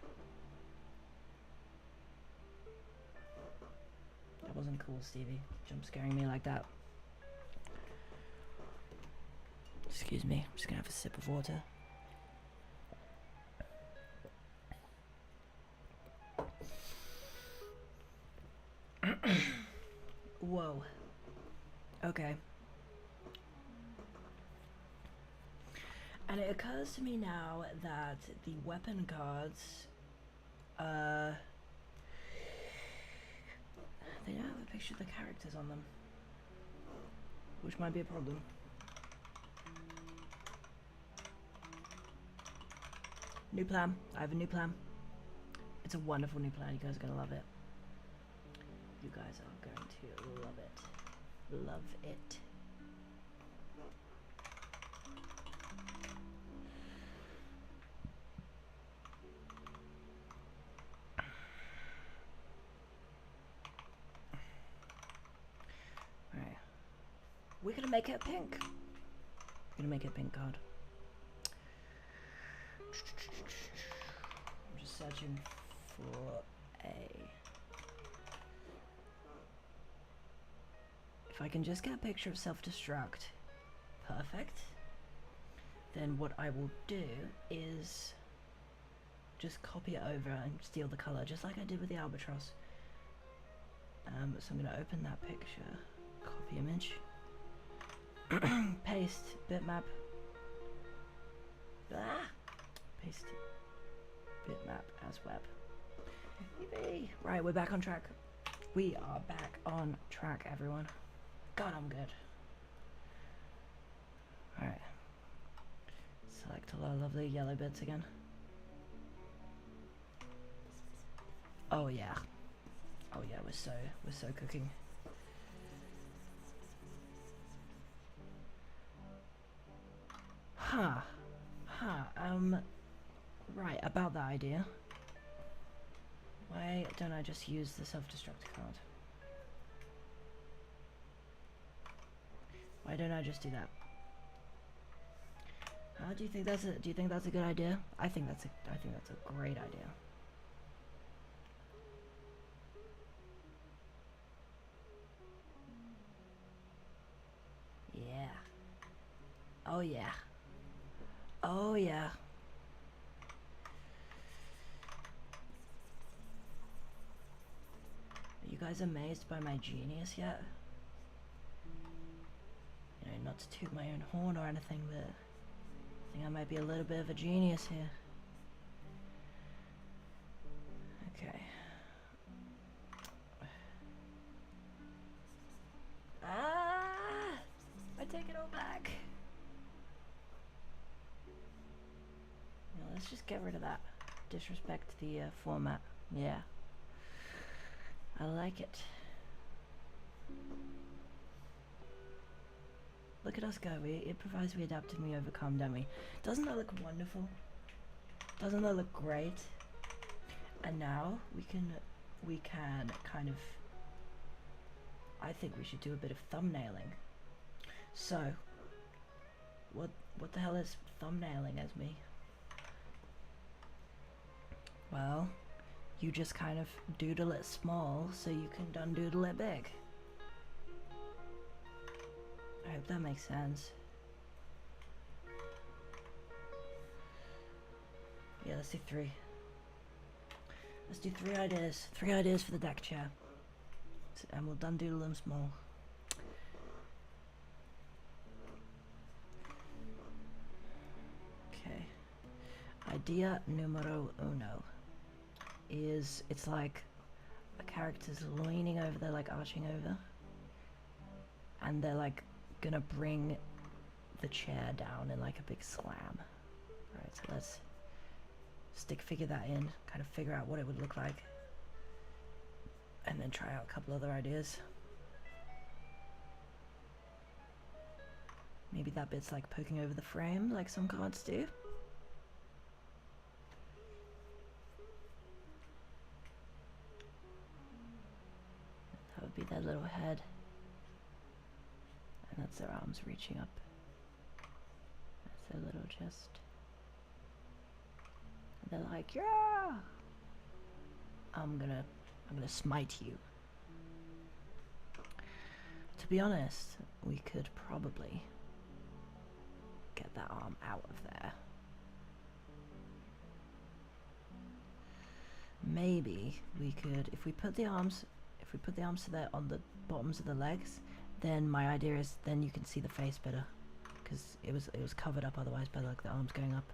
That wasn't cool, Stevie. Jump scaring me like that. Excuse me, I'm just gonna have a sip of water. Whoa. Okay. And it occurs to me now that the weapon cards, they don't have a picture of the characters on them, which might be a problem. New plan. I have a new plan. It's a wonderful new plan. You guys are gonna love it. You guys are going to love it. Love it. Alright. We're gonna make it pink. We're gonna make it a pink card. I'm just searching for a... If I can just get a picture of self-destruct, perfect. Then what I will do is just copy it over and steal the color, just like I did with the albatross. So I'm going to open that picture, copy image, paste bitmap, paste bitmap as web. Yippee. Right, we're back on track. We are back on track, everyone. God, I'm good. Alright. Select all our lovely yellow bits again. Oh yeah. Oh yeah, we're so cooking. Right, about that idea. Why don't I just use the self-destruct card? Why don't I just do that? Do you think that's a good idea? I think that's a great idea. Yeah. Oh yeah. Oh yeah. Are you guys amazed by my genius yet? You know, not to toot my own horn or anything, but I think I might be a little bit of a genius here. Okay. I take it all back. You know, let's just get rid of that. Disrespect the format. Yeah. I like it. Look at us go. We improvise, we adapt, and we overcome, don't we? Doesn't that look wonderful? Doesn't that look great? And now we can kind of, I think we should do a bit of thumbnailing. So, what the hell is thumbnailing, Esme? Well, you just kind of doodle it small so you can done doodle it big. I hope that makes sense. Yeah, let's do 3. Let's do 3 ideas. 3 ideas for the deck chair. And we'll done doodle them small. Okay. Idea numero uno is, it's like a character's leaning over, they're like arching over, and they're like gonna bring the chair down in like a big slam. Alright, so let's stick figure that in, kind of figure out what it would look like, and then try out a couple other ideas. Maybe that bit's like poking over the frame like some cards do. That would be their little head, and that's their arms reaching up. That's their little chest. And they're like, yeah, I'm gonna smite you. To be honest, we could probably get that arm out of there. Maybe we could, if we put the arms to there on the bottoms of the legs, then my idea is then you can see the face better, because it was covered up otherwise by like the arms going up.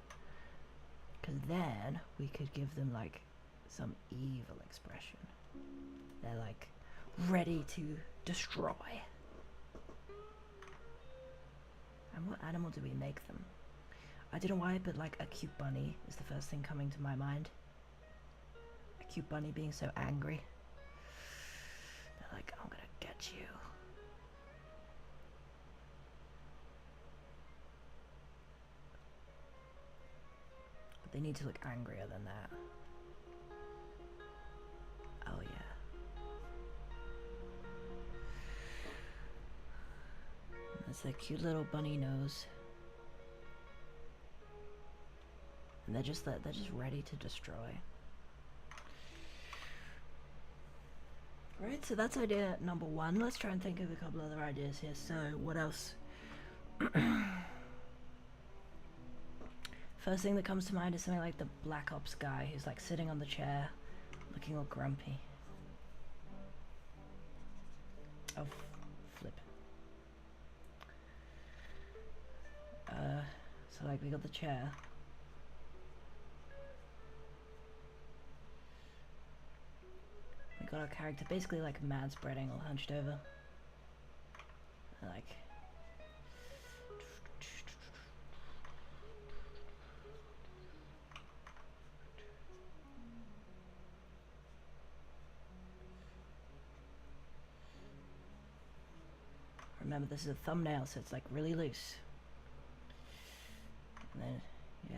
Because then we could give them like some evil expression. They're like ready to destroy. And what animal do we make them? I don't know why, but like a cute bunny is the first thing coming to my mind. A cute bunny being so angry. They're like, I'm gonna get you. But they need to look angrier than that. Oh yeah. That's their cute little bunny nose. And they're just ready to destroy. Right, so that's idea number 1. Let's try and think of a couple other ideas here. So, what else? First thing that comes to mind is something like the Black Ops guy who's like sitting on the chair, looking all grumpy. Oh, flip. So like we got the chair. We got our character basically like mad spreading, all hunched over. Like. Remember, this is a thumbnail, so it's like really loose. And then, yeah.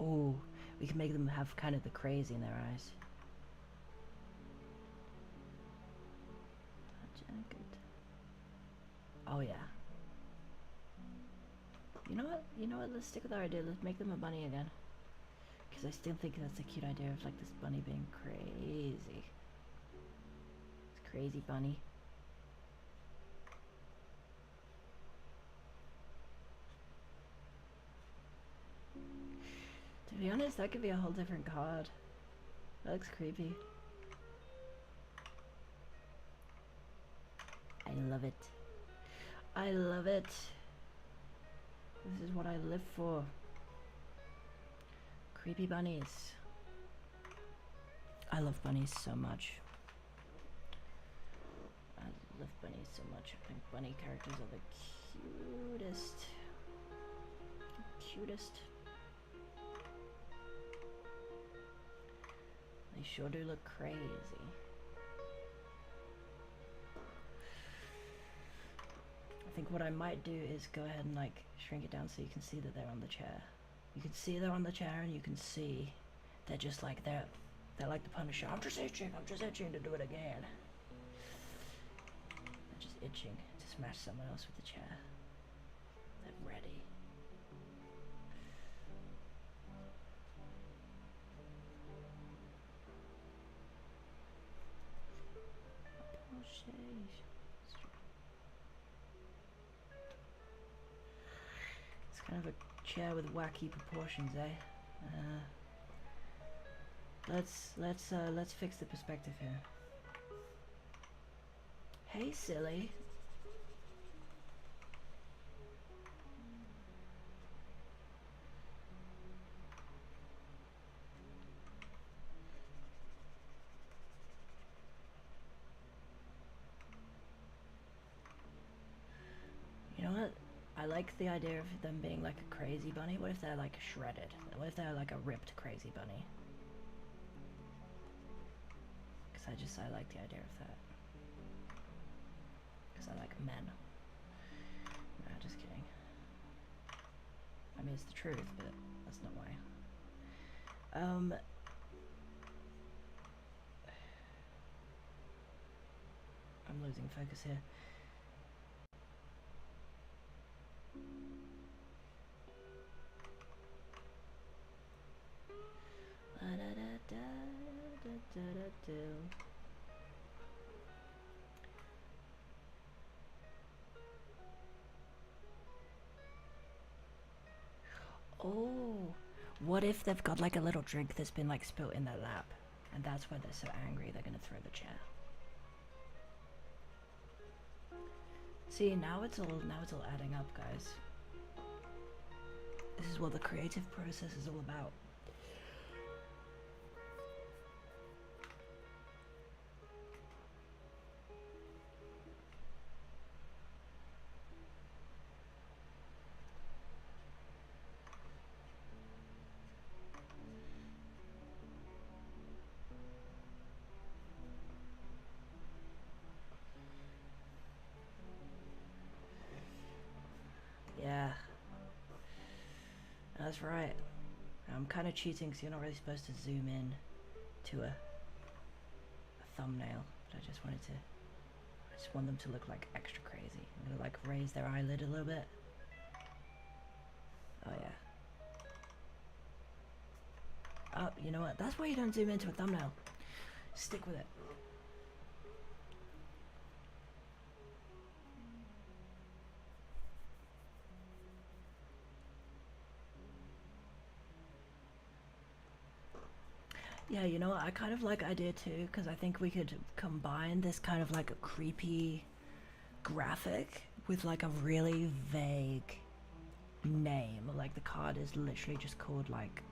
Oh, we can make them have kind of the crazy in their eyes. Oh yeah. You know what? You know what? Let's stick with our idea. Let's make them a bunny again. Because I still think that's a cute idea of like this bunny being crazy. It's crazy bunny. To be honest, that could be a whole different card. That looks creepy. I love it. I love it. This is what I live for. Creepy bunnies. I love bunnies so much. I love bunnies so much. I think bunny characters are the cutest. Cutest. They sure do look crazy. I think what I might do is go ahead and like shrink it down so you can see that they're on the chair. You can see they're on the chair, and you can see they're just like they're like the Punisher. I'm just itching to do it again. They're just itching to smash someone else with the chair. They're ready. It's kind of a chair with wacky proportions, eh? Let's fix the perspective here. Hey, silly. You know what? I like the idea of them being like a crazy bunny. What if they're like shredded? What if they're like a ripped crazy bunny? Because I like the idea of that. Because I like men. Nah, just kidding. I mean, it's the truth, but that's not why. I'm losing focus here. Oh, what if they've got like a little drink that's been like spilt in their lap, and that's why they're so angry they're gonna throw the chair. See, now it's all adding up, guys. This is what the creative process is all about. Yeah, that's right. I'm kind of cheating because you're not really supposed to zoom in to a thumbnail, but I just want them to look like extra crazy. I'm gonna like raise their eyelid a little bit. Oh yeah. Oh, you know what? That's why you don't zoom into a thumbnail. Stick with it. Yeah, you know what? I kind of like idea too, because I think we could combine this kind of like a creepy graphic with like a really vague name. Like the card is literally just called like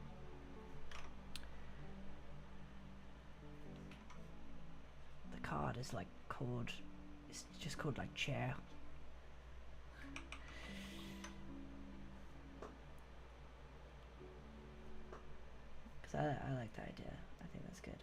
it's just called like chair. Because I like that idea. I think that's good.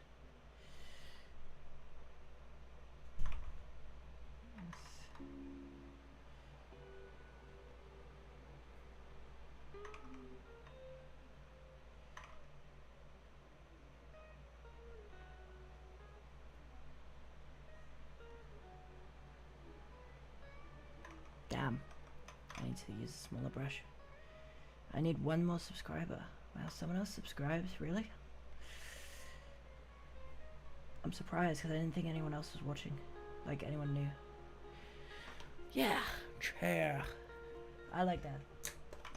Damn. I need to use a smaller brush. I need one more subscriber. Wow, someone else subscribes? Really? I'm surprised because I didn't think anyone else was watching. Like anyone new. Yeah, chair. I like that.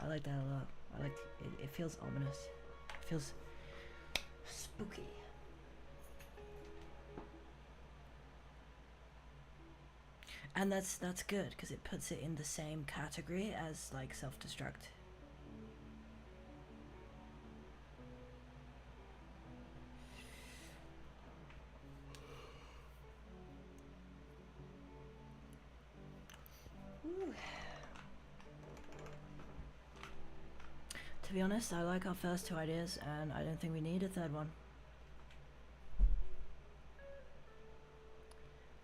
I like that a lot. I like it. It feels ominous. It feels spooky. And that's good because it puts it in the same category as like self-destruct. Ooh. To be honest, I like our first two ideas and I don't think we need a third one.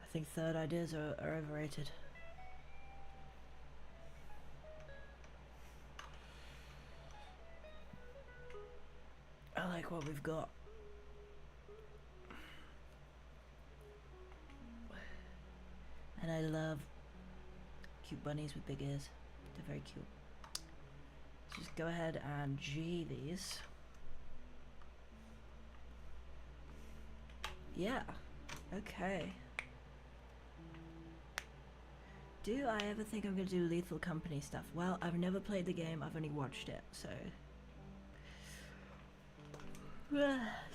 I think third ideas are overrated. like what we've got. And I love cute bunnies with big ears. They're very cute. Let's just go ahead and G these. Yeah. Okay. Do I ever think I'm gonna do Lethal Company stuff? Well, I've never played the game, I've only watched it, so...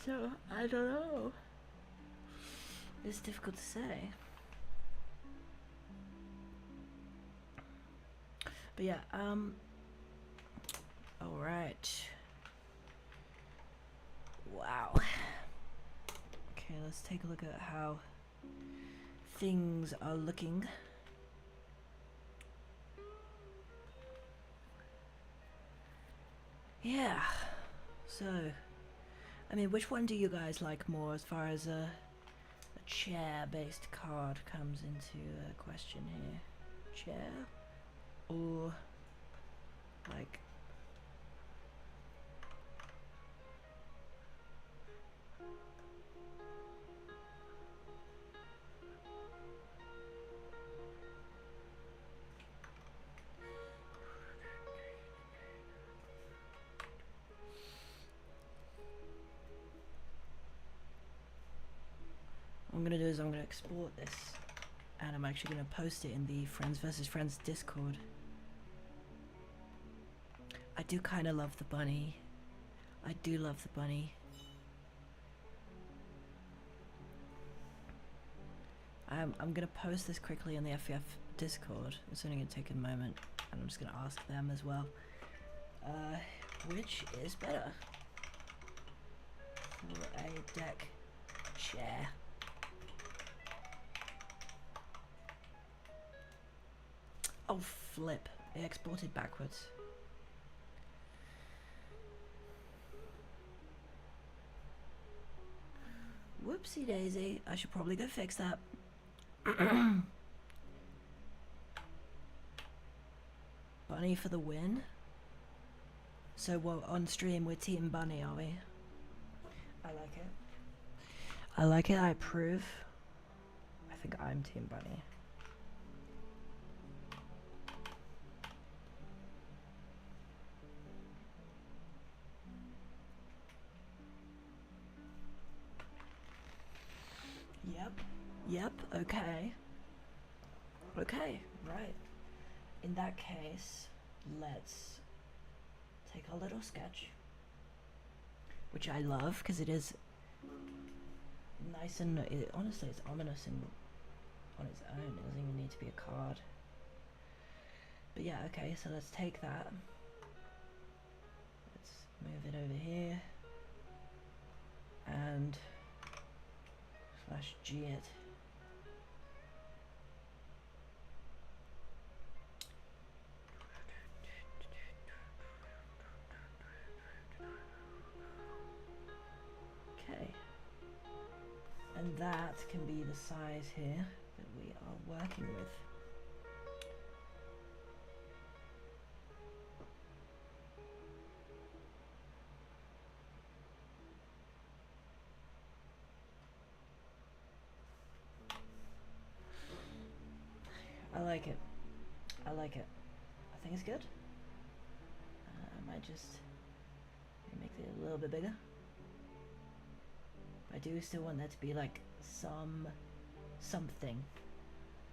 so, I don't know. It's difficult to say. But yeah, alright. Wow. Okay, let's take a look at how things are looking. Yeah, so, I mean, which one do you guys like more as far as a chair-based card comes into question here? Chair? Or, like... What I'm gonna do is I'm gonna export this and I'm actually gonna post it in the Friends vs. Friends Discord. I do kind of love the bunny. I do love the bunny. I'm gonna post this quickly in the FEF Discord. It's only gonna take a moment, and I'm just gonna ask them as well. Which is better for a deck chair? Oh flip! It exported backwards. Whoopsie daisy! I should probably go fix that. Bunny for the win. So well, on stream we're team bunny, are we? I like it. I like it, I approve. I think I'm team bunny. Yep, okay. Okay, right. In that case, let's take our little sketch, which I love because it is nice and honestly it's ominous on its own. It doesn't even need to be a card. But yeah, okay, so let's take that. Let's move it over here and /G it. Okay, and that can be the size here that we are working with. I like it. I like it. I think it's good. I might just make it a little bit bigger. I do still want there to be like something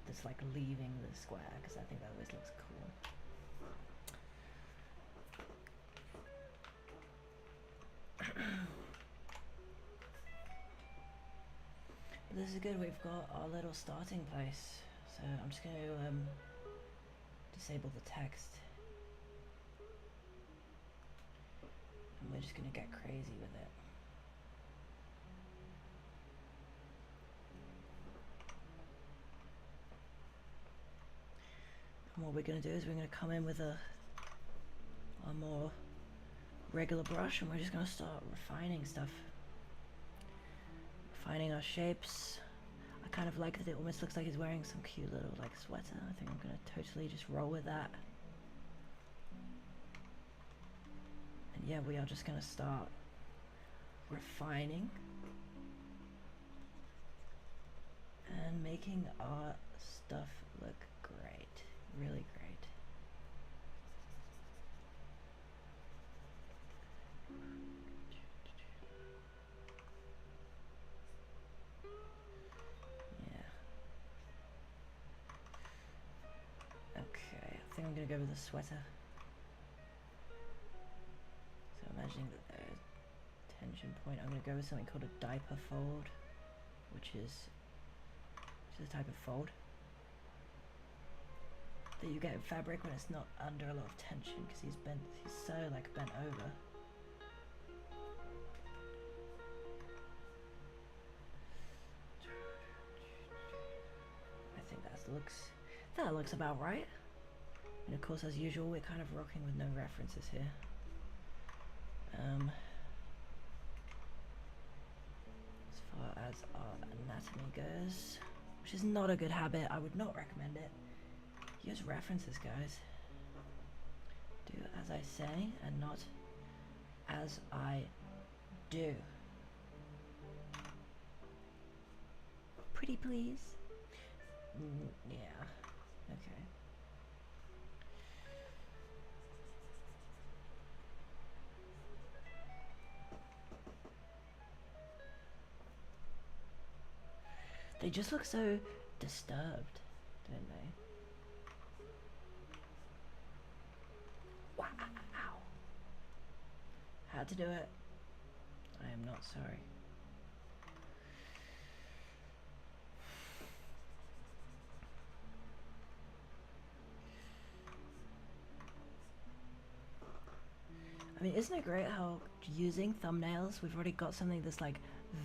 that's like leaving the square, because I think that always looks cool. But this is good, we've got our little starting place. So I'm just going to disable the text. And we're just going to get crazy with it. And what we're going to do is we're going to come in with a more regular brush, and we're just going to start refining stuff. Refining our shapes. I kind of like that it almost looks like he's wearing some cute little like sweater. I think I'm going to totally just roll with that. And yeah, we are just going to start refining and making our stuff look great, really great. Okay, I think I'm gonna go with a sweater. So imagining that there's tension point, I'm gonna go with something called a diaper fold, which is a type of fold that you get in fabric when it's not under a lot of tension, because he's so like bent over. I think that looks about right. And of course, as usual, we're kind of rocking with no references here. As far as our anatomy goes, which is not a good habit, I would not recommend it. Use references, guys. Do as I say and not as I do. Pretty please? Yeah, okay. They just look so disturbed, don't they? Wow. Had to do it. I am not sorry. I mean, isn't it great how using thumbnails, we've already got something that's like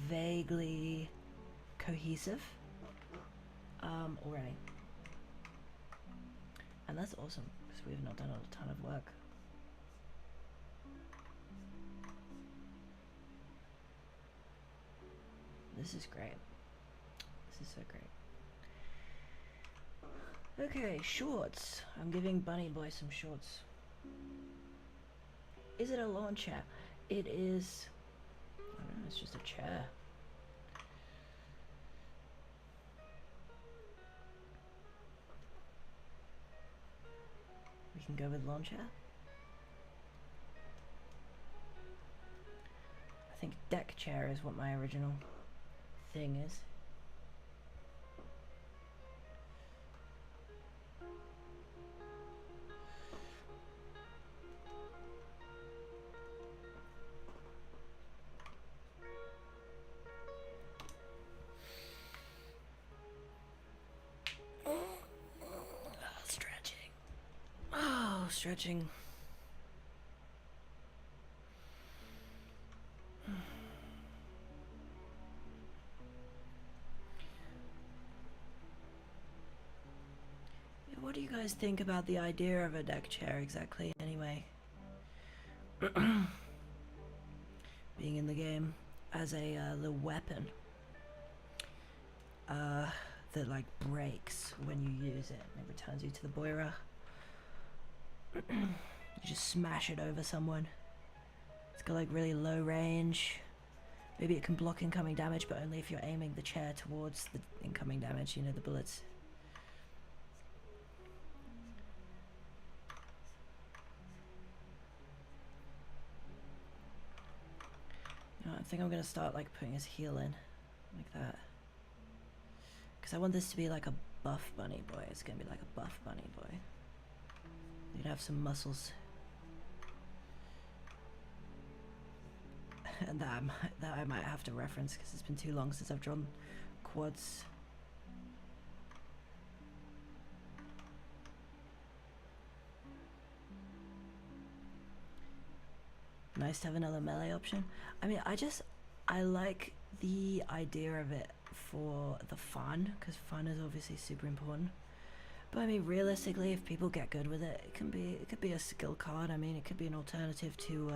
vaguely cohesive already. And that's awesome, because we've not done a ton of work. This is great. This is so great. Okay, shorts. I'm giving Bunny Boy some shorts. Is it a lawn chair? It is. I don't know, it's just a chair. We can go with lawn chair. I think deck chair is what my original thing is. Stretching. Oh, stretching. What do you guys think about the idea of a deck chair exactly, anyway? Being in the game as a little weapon that like breaks when you use it and it returns you to the Boira. You just smash it over someone. It's got like really low range. Maybe it can block incoming damage, but only if you're aiming the chair towards the incoming damage, you know, the bullets. You know, I think I'm gonna start like putting his heel in, like that. Because I want this to be like a buff Bunny Boy. It's gonna be like a buff Bunny Boy. You'd have some muscles. And that I might have to reference because it's been too long since I've drawn quads. Nice to have another melee option. I mean, I like the idea of it for the fun, because fun is obviously super important. But I mean, realistically, if people get good with it, it could be a skill card. I mean, it could be an alternative to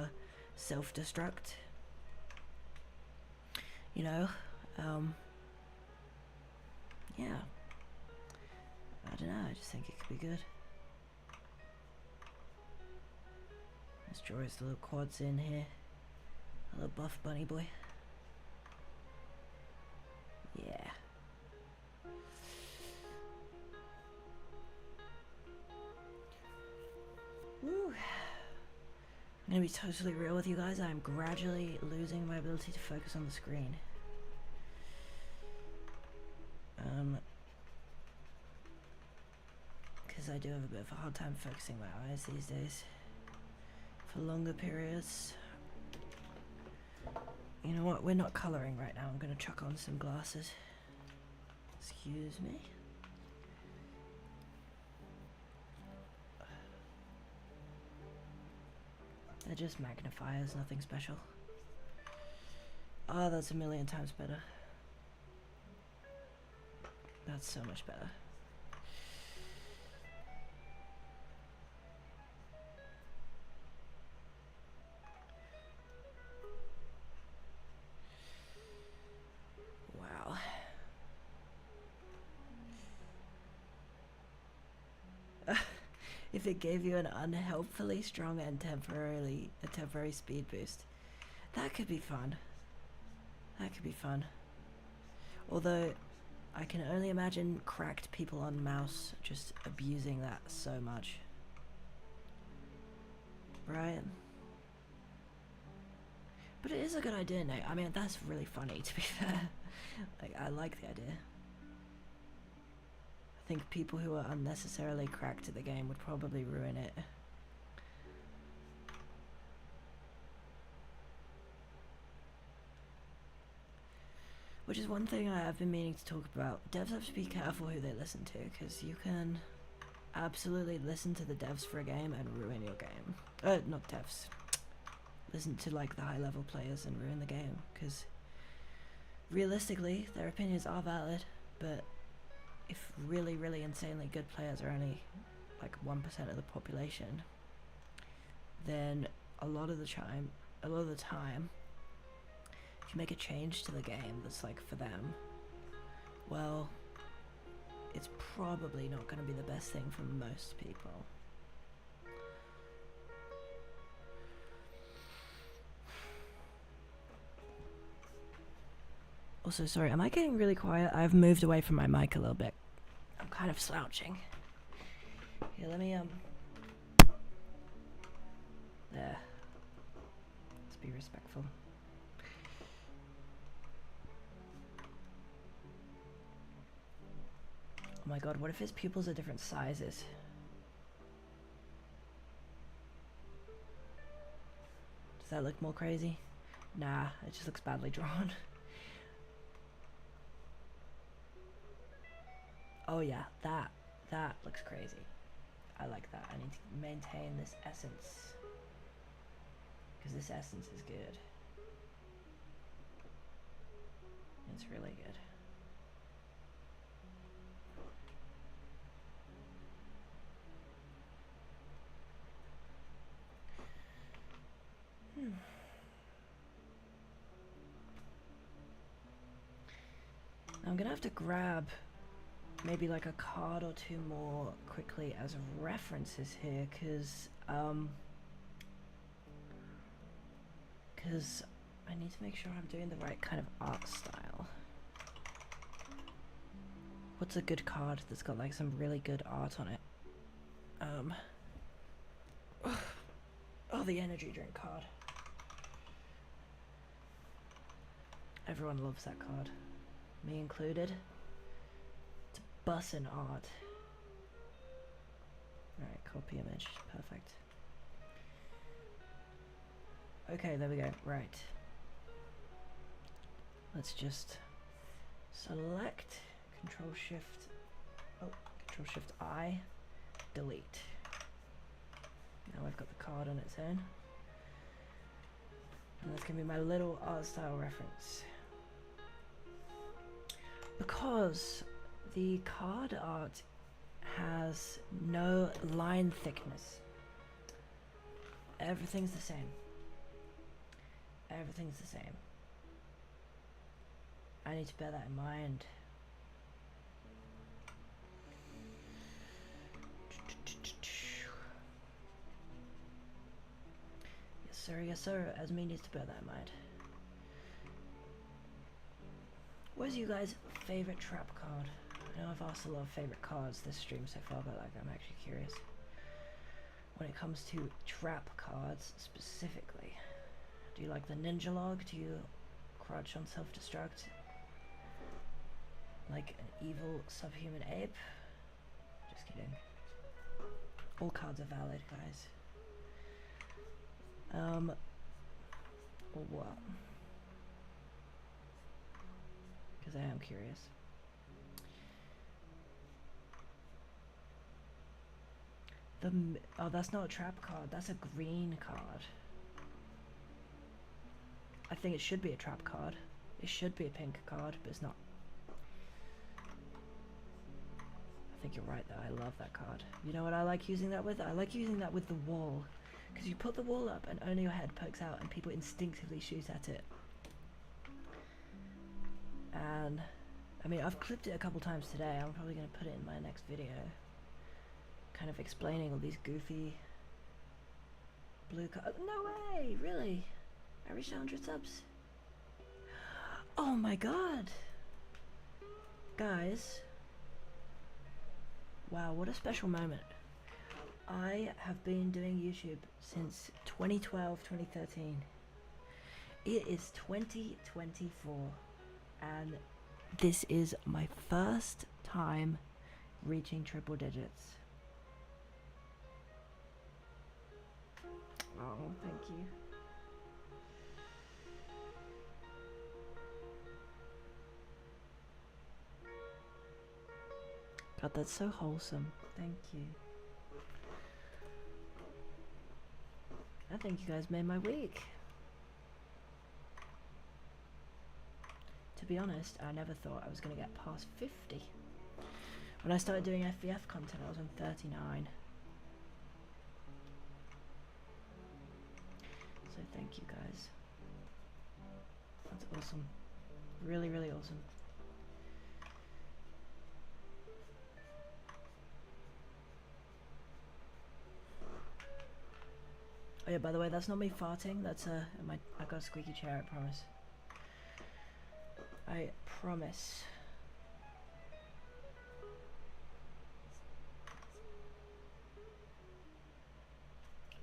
self-destruct. You know, yeah. I don't know. I just think it could be good. Let's draw his little quads in here. A little buff bunny boy. Yeah. Woo. I'm gonna be totally real with you guys. I'm gradually losing my ability to focus on the screen. Because I do have a bit of a hard time focusing my eyes these days for longer periods. You know what? We're not coloring right now. I'm gonna chuck on some glasses. Excuse me. They're just magnifiers, nothing special. Oh, that's a million times better. That's so much better. Wow. If it gave you an unhelpfully strong and a temporary speed boost, that could be fun. That could be fun. Although, I can only imagine cracked people on mouse just abusing that so much. Right? But it is a good idea, Nate. I mean, that's really funny, to be fair. Like, I like the idea. I think people who are unnecessarily cracked at the game would probably ruin it. Which is one thing I have been meaning to talk about. Devs have to be careful who they listen to, because you can absolutely listen to the devs for a game and ruin your game. Not devs. Listen to like the high level players and ruin the game, because realistically their opinions are valid, but if really, really insanely good players are only like 1% of the population, then a lot of the time, if you make a change to the game that's like for them, well, it's probably not going to be the best thing for most people. Also, sorry, am I getting really quiet? I've moved away from my mic a little bit. I'm kind of slouching. Here, let me, there. Let's be respectful. Oh my god, what if his pupils are different sizes? Does that look more crazy? Nah, it just looks badly drawn. Oh yeah, that looks crazy. I like that. I need to maintain this essence, because this essence is good. It's really good. I'm gonna have to grab maybe like a card or two more quickly as references here, because I need to make sure I'm doing the right kind of art style. What's a good card that's got like some really good art on it? Oh, the energy drink card. Everyone loves that card, me included. It's bussin' art. Alright, copy image, perfect. Okay, there we go, right. Let's just select, Control Shift I, delete. Now I've got the card on its own. And that's gonna be my little art style reference. Because the card art has no line thickness. Everything's the same. Everything's the same. I need to bear that in mind. Yes, Yes sir, Esme needs to bear that in mind. What's you guys' favorite trap card? I know I've asked a lot of favorite cards this stream so far, but like I'm actually curious. When it comes to trap cards specifically, do you like the ninja log? Do you crouch on self-destruct? Like an evil subhuman ape? Just kidding. All cards are valid, guys. Or what? Because I am curious. Oh, that's not a trap card. That's a green card. I think it should be a trap card. It should be a pink card, but it's not. I think you're right though. I love that card. You know what I like using that with? I like using that with the wall. Because you put the wall up and only your head pokes out and people instinctively shoot at it. And, I mean, I've clipped it a couple times today. I'm probably going to put it in my next video. Kind of explaining all these goofy blue cards. No way! Really? I reached 100 subs. Oh my god! Guys. Wow, what a special moment. I have been doing YouTube since 2012, 2013. It is 2024 and this is my first time reaching triple digits. Oh, thank you. God, that's so wholesome. Thank you. I think you guys made my week. To be honest, I never thought I was going to get past 50. When I started doing FVF content, I was on 39. So thank you guys. That's awesome. Really, really awesome. Oh yeah, by the way, that's not me farting. That's I got a squeaky chair, I promise. I promise.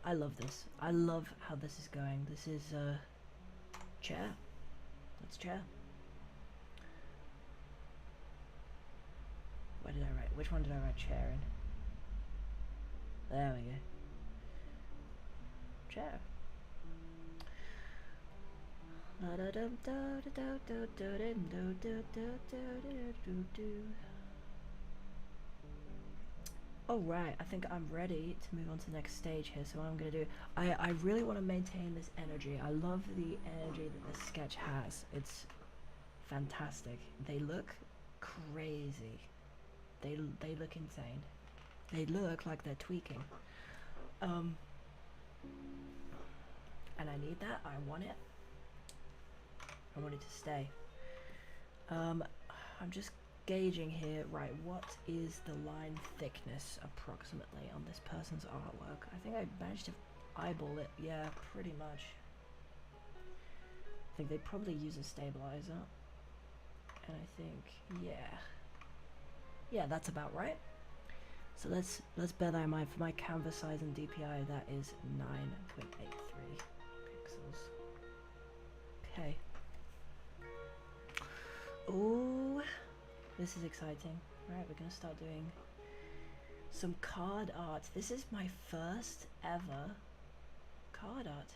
I love this. I love how this is going. This is chair. That's chair. Where did I write? Which one did I write chair in? There we go. Chair. Alright, I think I'm ready to move on to the next stage here. So what I'm going to do, I really want to maintain this energy. I love the energy that this sketch has. It's fantastic. They look crazy. They look insane. They look like they're tweaking. And I need that. I want it. I want it to stay. I'm just gauging here. Right, what is the line thickness approximately on this person's artwork? I think I managed to eyeball it. Yeah, pretty much. I think they probably use a stabilizer. And I think, yeah, that's about right. So let's bear that in mind. For my canvas size and DPI, that is 9.83 pixels. Okay. Oh, this is exciting. Right, we're gonna start doing some card art. This is my first ever card art,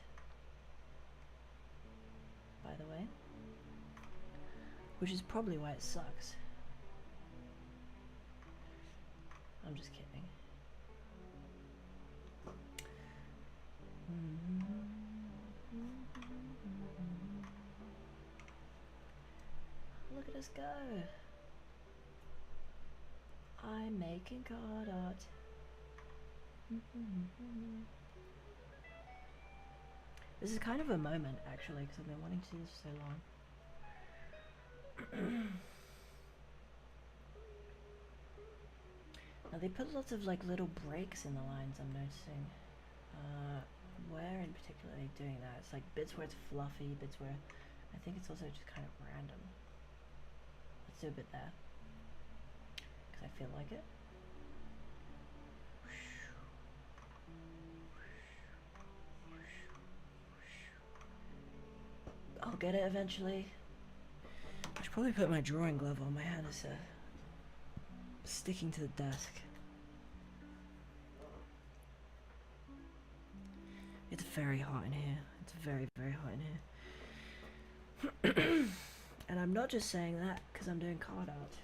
by the way, which is probably why it sucks. I'm just kidding. Look at us go. I'm making card art. This is kind of a moment, actually, because I've been wanting to do this for so long. Now they put lots of like little breaks in the lines, I'm noticing. where in particular are they doing that? It's like bits where it's fluffy, bits where I think it's also just kind of random. Let's do a bit there, because I feel like it. I'll get it eventually. I should probably put my drawing glove on. My hand is sticking to the desk. It's very hot in here. It's very, very hot in here. And I'm not just saying that because I'm doing card art.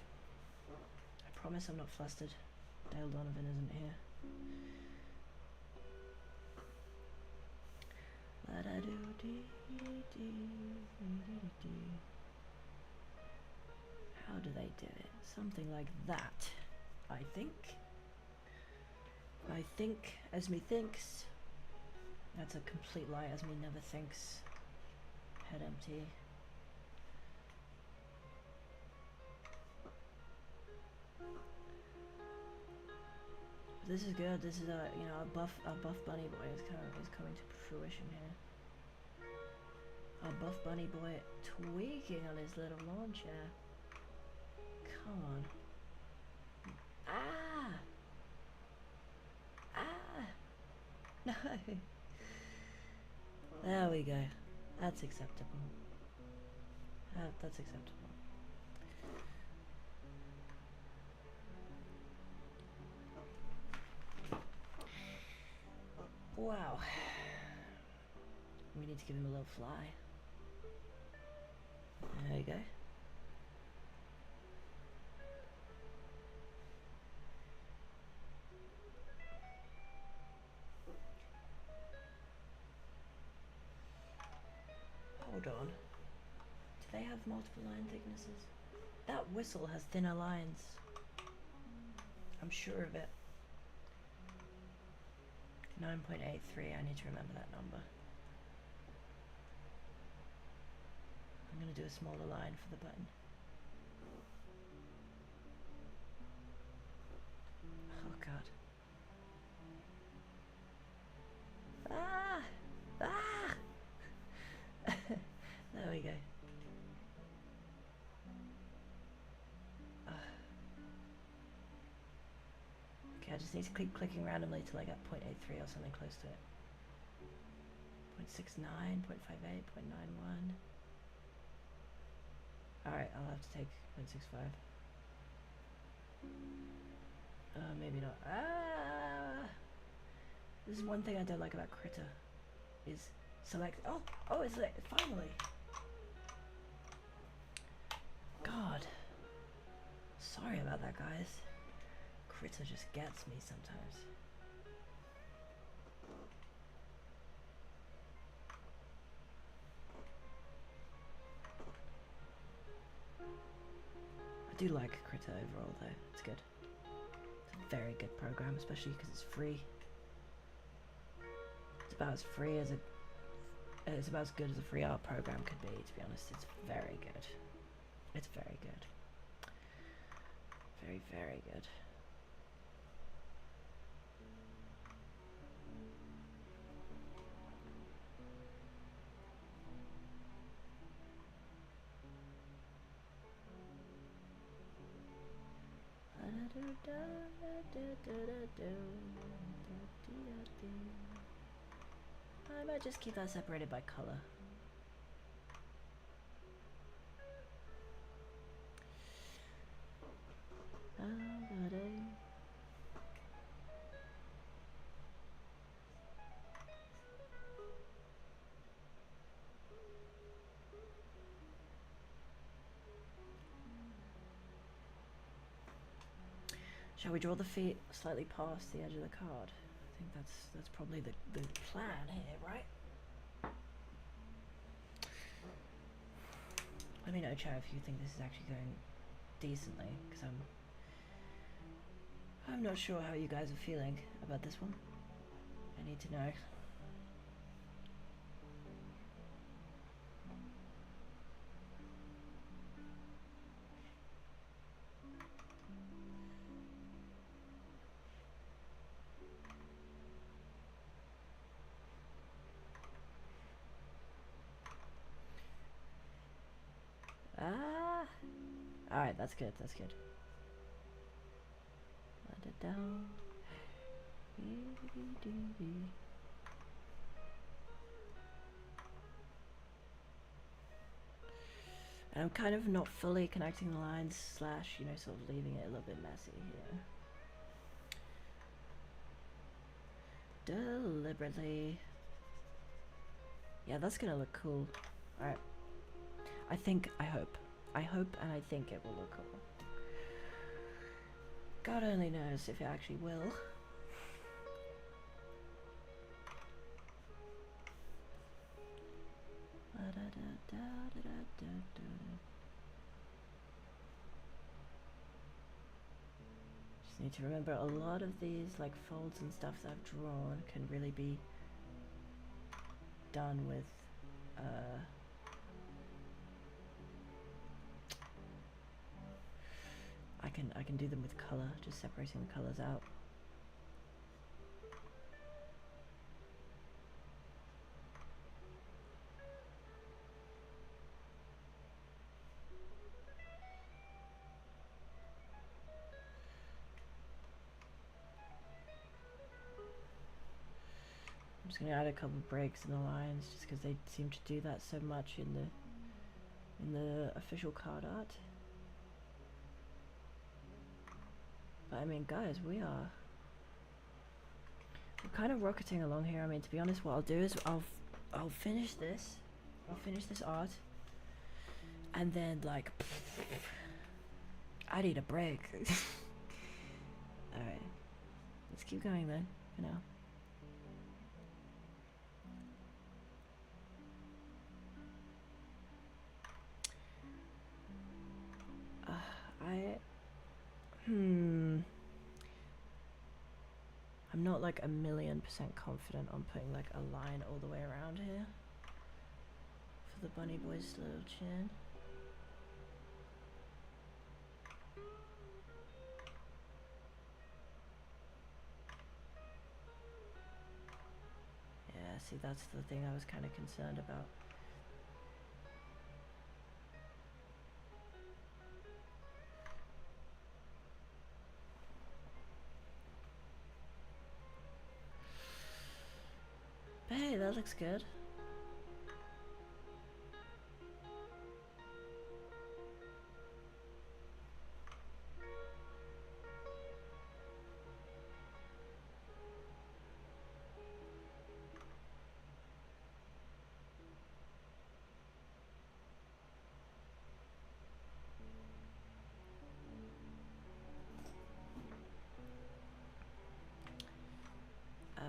I promise I'm not flustered. Dale Donovan isn't here. How do they do it? Something like that, I think. I think as me thinks. That's a complete lie, as me never thinks. Head empty. This is good. This is a a buff bunny boy is coming to fruition here. A buff bunny boy tweaking on his little lawn chair. Come on. Ah! Ah! No! There we go. That's acceptable. That's acceptable. Wow. We need to give him a little fly. There you go. Hold on. Do they have multiple line thicknesses? That whistle has thinner lines. I'm sure of it. 9.83, I need to remember that number. I'm going to do a smaller line for the button. Oh god. Ah! Ah! There we go. Okay, I just need to keep clicking randomly till I get 0.83 or something close to it. 0.69, 0.58, 0.91. Alright, I'll have to take 0.65. Maybe not. Ah! This is one thing I don't like about Critter. Is select. Oh, it's like, finally! God. Sorry about that, guys. Critter just gets me sometimes. I do like Critter overall though, it's good. It's a very good program, especially because it's free. It's about as free as it's about as good as a free art program could be, to be honest. It's very good. It's very good. Very, very good. I might just keep that separated by color. Shall we draw the feet slightly past the edge of the card? I think that's probably the plan here, right? Let me know, chat, if you think this is actually going decently, because I'm not sure how you guys are feeling about this one. I need to know. Ah! Alright, that's good, that's good. Let it down. And I'm kind of not fully connecting the lines, slash, you know, sort of leaving it a little bit messy here. Deliberately. Yeah, that's gonna look cool. Alright. I hope and I think it will look cool. God only knows if it actually will. Just need to remember a lot of these like folds and stuff that I've drawn can really be done with I can do them with color, just separating the colors out. I'm just gonna add a couple breaks in the lines just because they seem to do that so much in the official card art. But I mean, guys, we're kind of rocketing along here. I mean, to be honest, what I'll do is I'll finish this. I'll finish this art, and then like I need a break. All right, let's keep going then for now. I'm not like 1,000,000% confident on putting like a line all the way around here for the bunny boy's little chin. Yeah, see, that's the thing I was kind of concerned about. But hey, that looks good.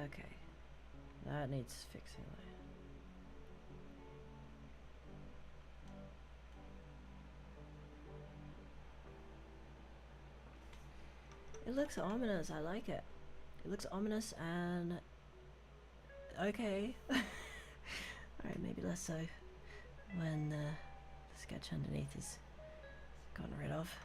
Okay, that needs fixing though. It looks ominous, I like it. It looks ominous and okay. Alright, maybe less so when the sketch underneath is gotten rid of.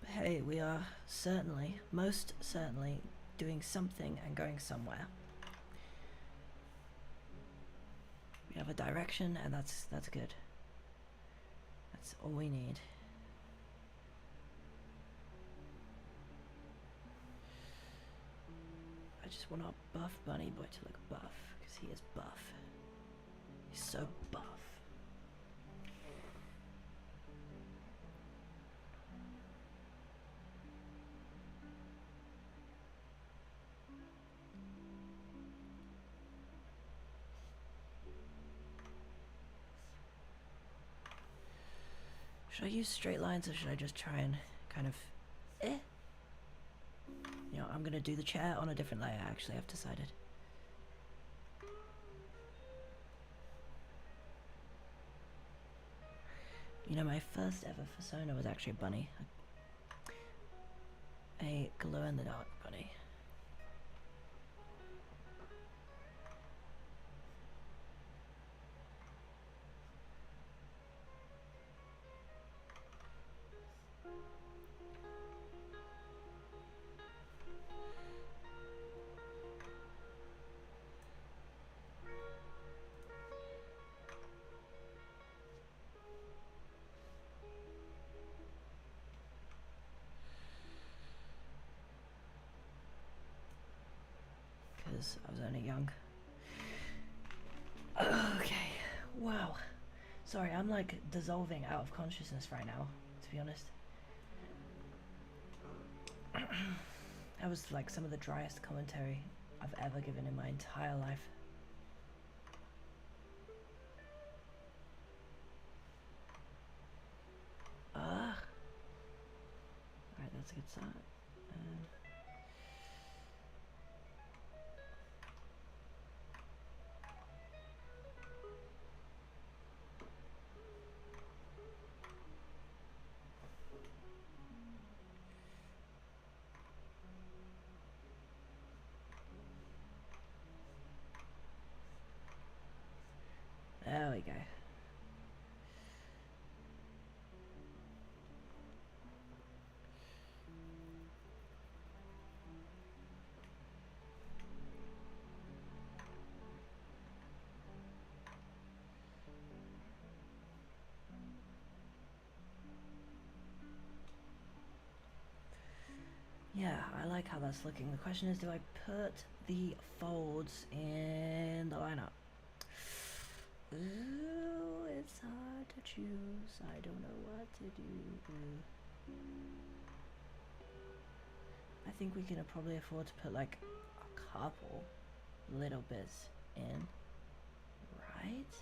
But hey, we are certainly, most certainly, doing something and going somewhere. We have a direction, and that's good. That's all we need. I just want our buff bunny boy to look buff, because he is buff. He's so buff. Should I use straight lines or should I just try and kind of You know, I'm gonna do the chair on a different layer actually, I've decided. You know, my first ever persona was actually a bunny. A glow-in-the-dark bunny. because I was only young. Okay, wow. Sorry, I'm like dissolving out of consciousness right now, to be honest. That was like some of the driest commentary I've ever given in my entire life. Alright, that's a good sign. There we go. Yeah, I like how that's looking. The question is, do I put the folds in the lineup? Ooh, it's hard to choose. I don't know what to do. I think we can probably afford to put like a couple little bits in, right?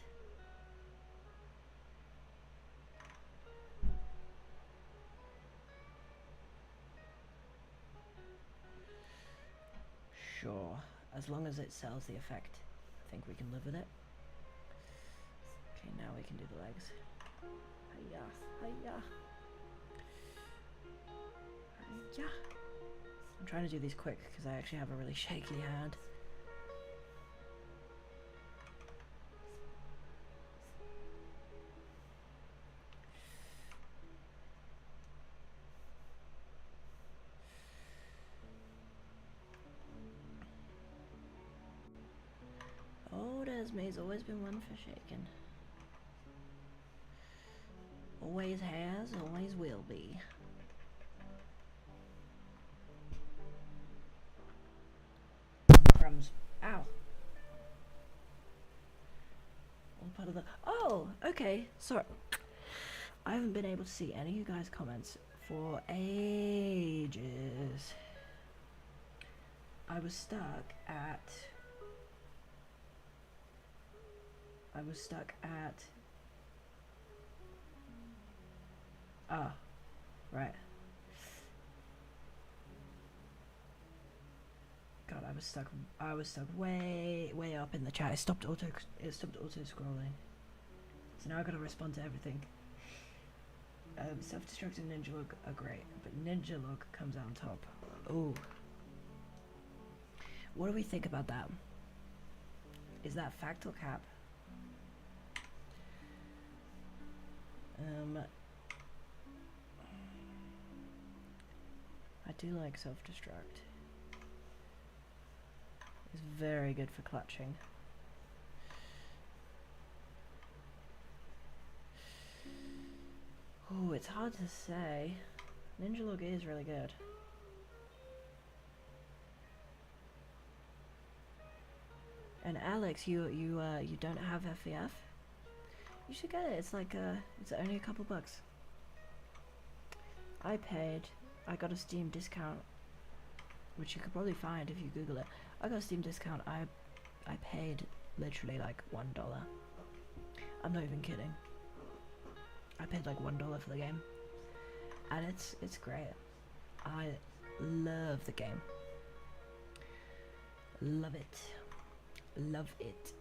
Sure, as long as it sells the effect, I think we can live with it. Okay, now we can do the legs. Hiya, hiya. Hiya. I'm trying to do these quick because I actually have a really shaky hand. Old Esme's always been one for shaking. Always has, always will be. Crumbs. Ow. All part of the... Oh, okay. Sorry. I haven't been able to see any of you guys' comments for ages. I was stuck at... Ah, right. God, I was stuck way up in the chat. It stopped auto scrolling. So now I gotta respond to everything. Self-destruct and ninja log are great, but ninja log comes out on top. Ooh. What do we think about that? Is that fact or cap? I do like self-destruct. It's very good for clutching. Oh, it's hard to say. Ninja log is really good. And Alex, you don't have FEF? You should get it. It's like it's only a couple bucks. I got a Steam discount, which you could probably find if you Google it. I got a Steam discount. I paid literally like $1. I'm not even kidding. I paid like $1 for the game, and it's great. I love the game. Love it. Love it.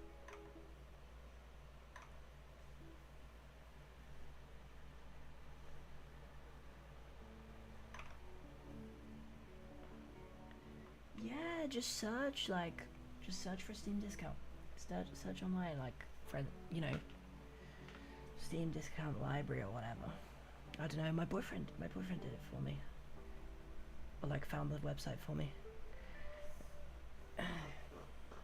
Yeah, just search for Steam discount. Search online, like for Steam discount library or whatever. I don't know. My boyfriend did it for me, or like found the website for me.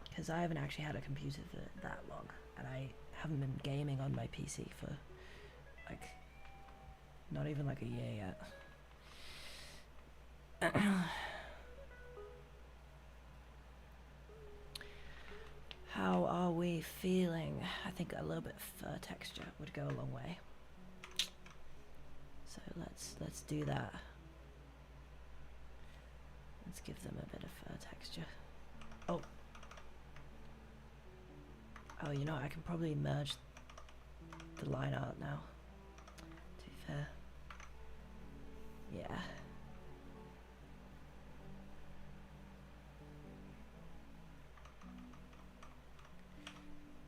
Because I haven't actually had a computer for that long, and I haven't been gaming on my PC for like not even like a year yet. a feeling, I think a little bit of fur texture would go a long way. So let's do that. Let's give them a bit of fur texture. Oh. Oh, you know what? I can probably merge the line art now. To be fair. Yeah.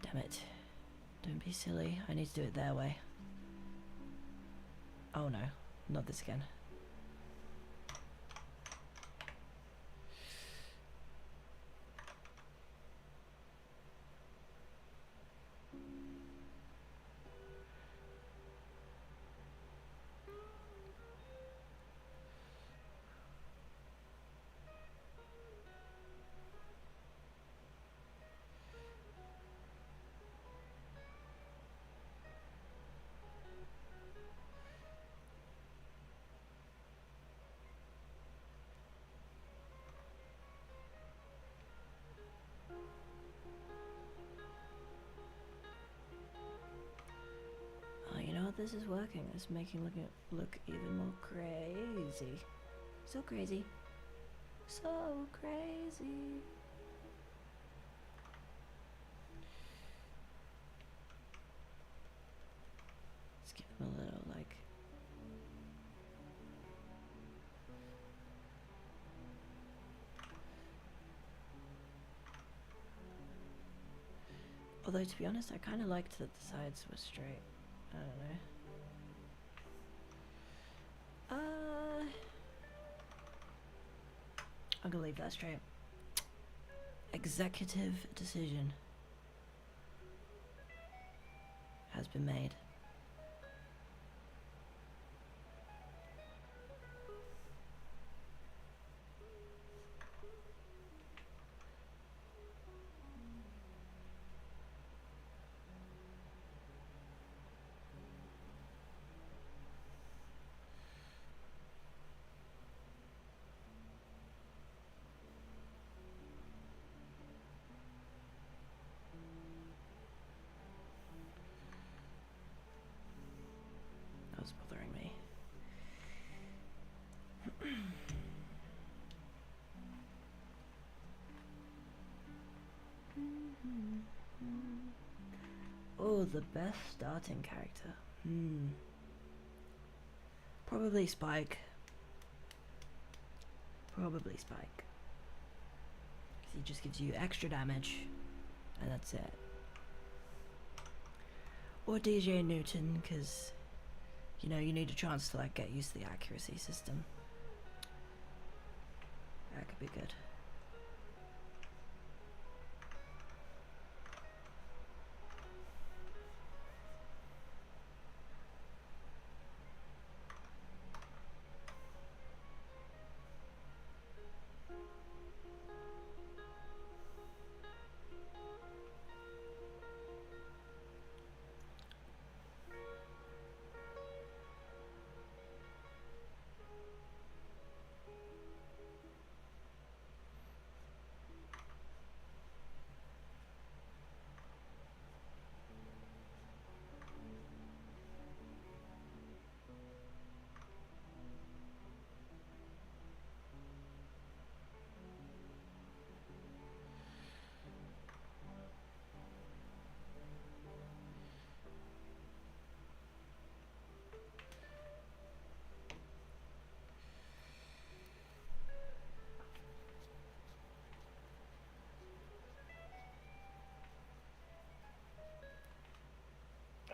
Damn it. Don't be silly. I need to do it their way. Oh no, not this again. You know what? This is working. It's making it look even more crazy. So crazy. So crazy. Let's give him a little, like... Although, to be honest, I kind of liked that the sides were straight. I don't know. I'm gonna leave that straight. Executive decision has been made. That was bothering me. Oh, the best starting character. Probably Spike. Probably Spike. Because he just gives you extra damage, and that's it. Or DJ Newton, because, you know, you need a chance to, like, get used to the accuracy system. That could be good.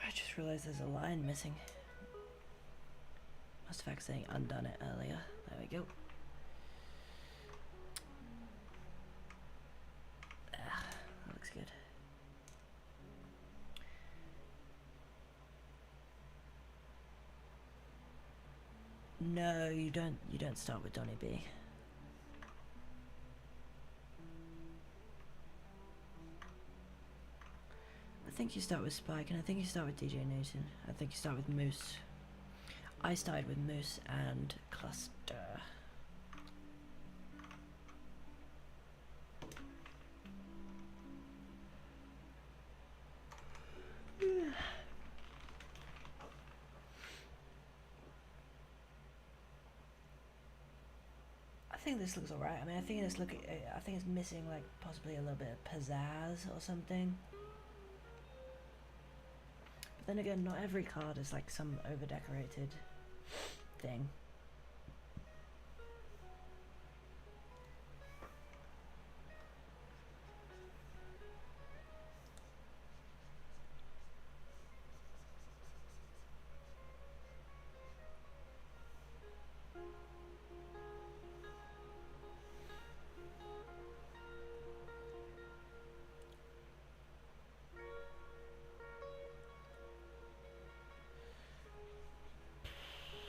I just realized there's a line missing. Must have accidentally undone it earlier. There we go. That looks good. No, you don't start with Donny B. I think you start with Spike, and I think you start with DJ Newton. I think you start with Moose. I started with Moose and Cluster. think this looks alright. I mean, I think it's missing like possibly a little bit of pizzazz or something. But then again, not every card is like some over-decorated thing.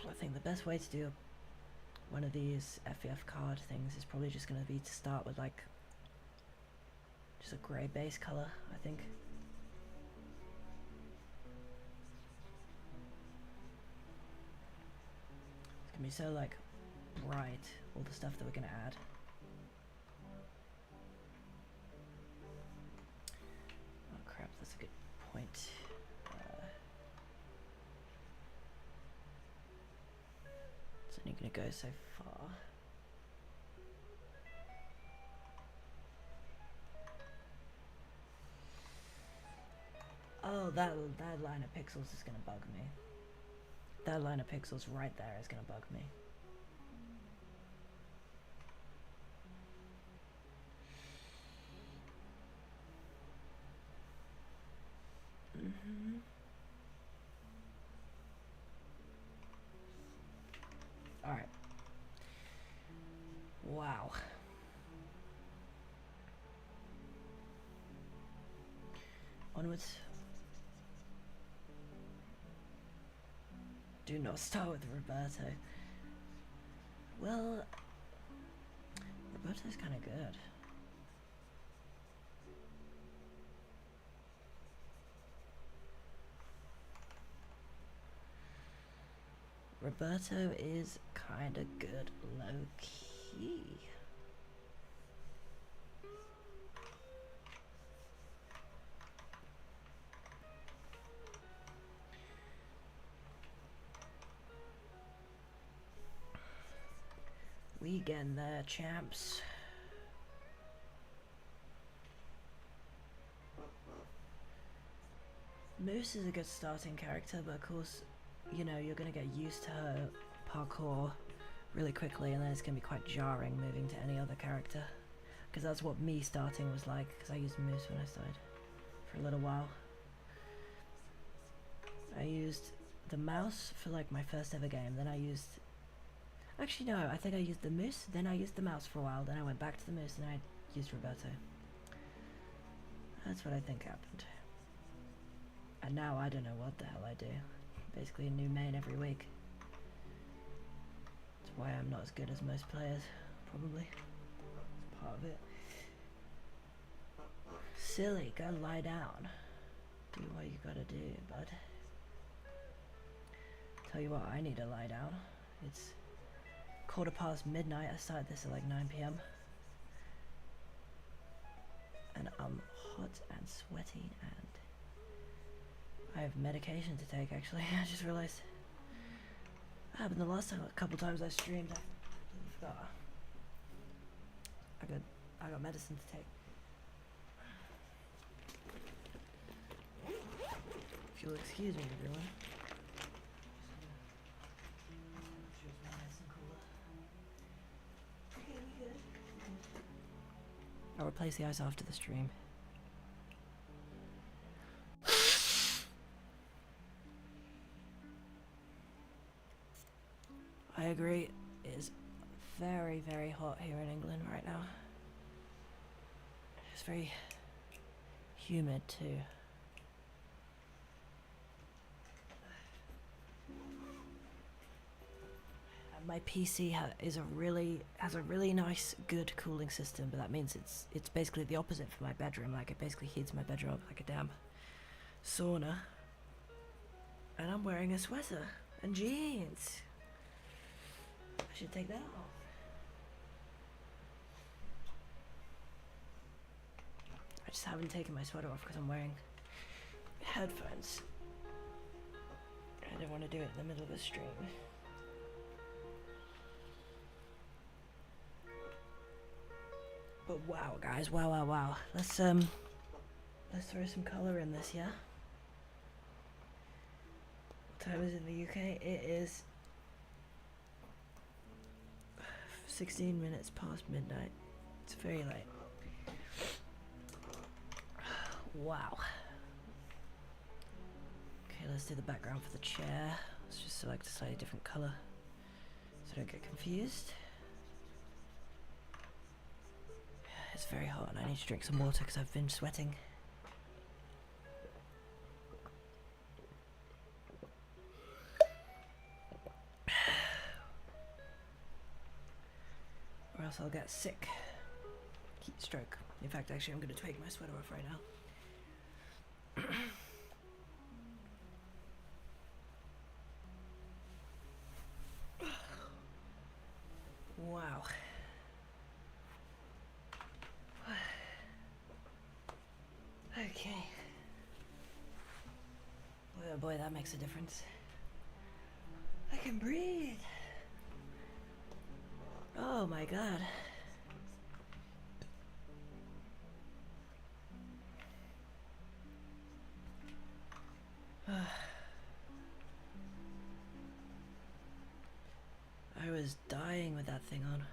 I think the best way to do one of these FEF card things is probably just going to be to start with like just a grey base colour, I think. It's going to be so like bright, all the stuff that we're going to add. Oh crap, that's a good point. It's only going to go so far. Oh, that line of pixels is going to bug me. That line of pixels right there is going to bug me. Alright. Wow. Onwards. Do not start with Roberto. Well, Roberto's kind of good. Roberto is kind of good low-key. We getting there, champs. Moose is a good starting character, but of course, you know, you're going to get used to her parkour really quickly, and then it's going to be quite jarring moving to any other character. Because that's what me starting was like, because I used Moose when I started for a little while. I used the mouse for like my first ever game, then I used... Actually no, I think I used the Moose, then I used the mouse for a while, then I went back to the Moose, and I used Roberto. That's what I think happened. And now I don't know what the hell I do. Basically a new main every week. That's why I'm not as good as most players, probably. That's part of it. Silly, go lie down. Do what you gotta do, bud. Tell you what, I need to lie down. It's midnight. I started this at like 9 PM. And I'm hot and sweaty, and I have medication to take, actually. I just realized. That happened the last time, a couple times I streamed. I forgot. I got medicine to take. If you'll excuse me, everyone. I'll replace the ice after the stream. I agree, it is very, very hot here in England right now. It's very humid too. My PC has a really nice, good cooling system, but that means it's basically the opposite for my bedroom. Like, it basically heats my bedroom up like a damn sauna. And I'm wearing a sweater and jeans. I should take that off. I just haven't taken my sweater off because I'm wearing headphones. I don't want to do it in the middle of a stream. But wow, guys, wow. Let's throw some color in this, yeah? What time is it in the UK? It is 16 minutes past midnight. It's very late. Wow. Okay, let's do the background for the chair. Let's just select a slightly different color so I don't get confused. It's very hot and I need to drink some water because I've been sweating. Or else I'll get sick. Heat stroke. In fact, actually, I'm going to take my sweater off right now. Wow. Okay. Oh boy, that makes a difference. I can breathe. Oh my god. I was dying with that thing on.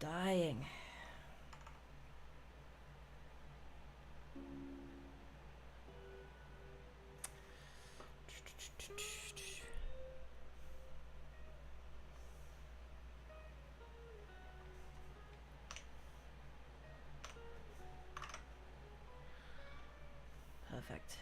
Dying. Perfect.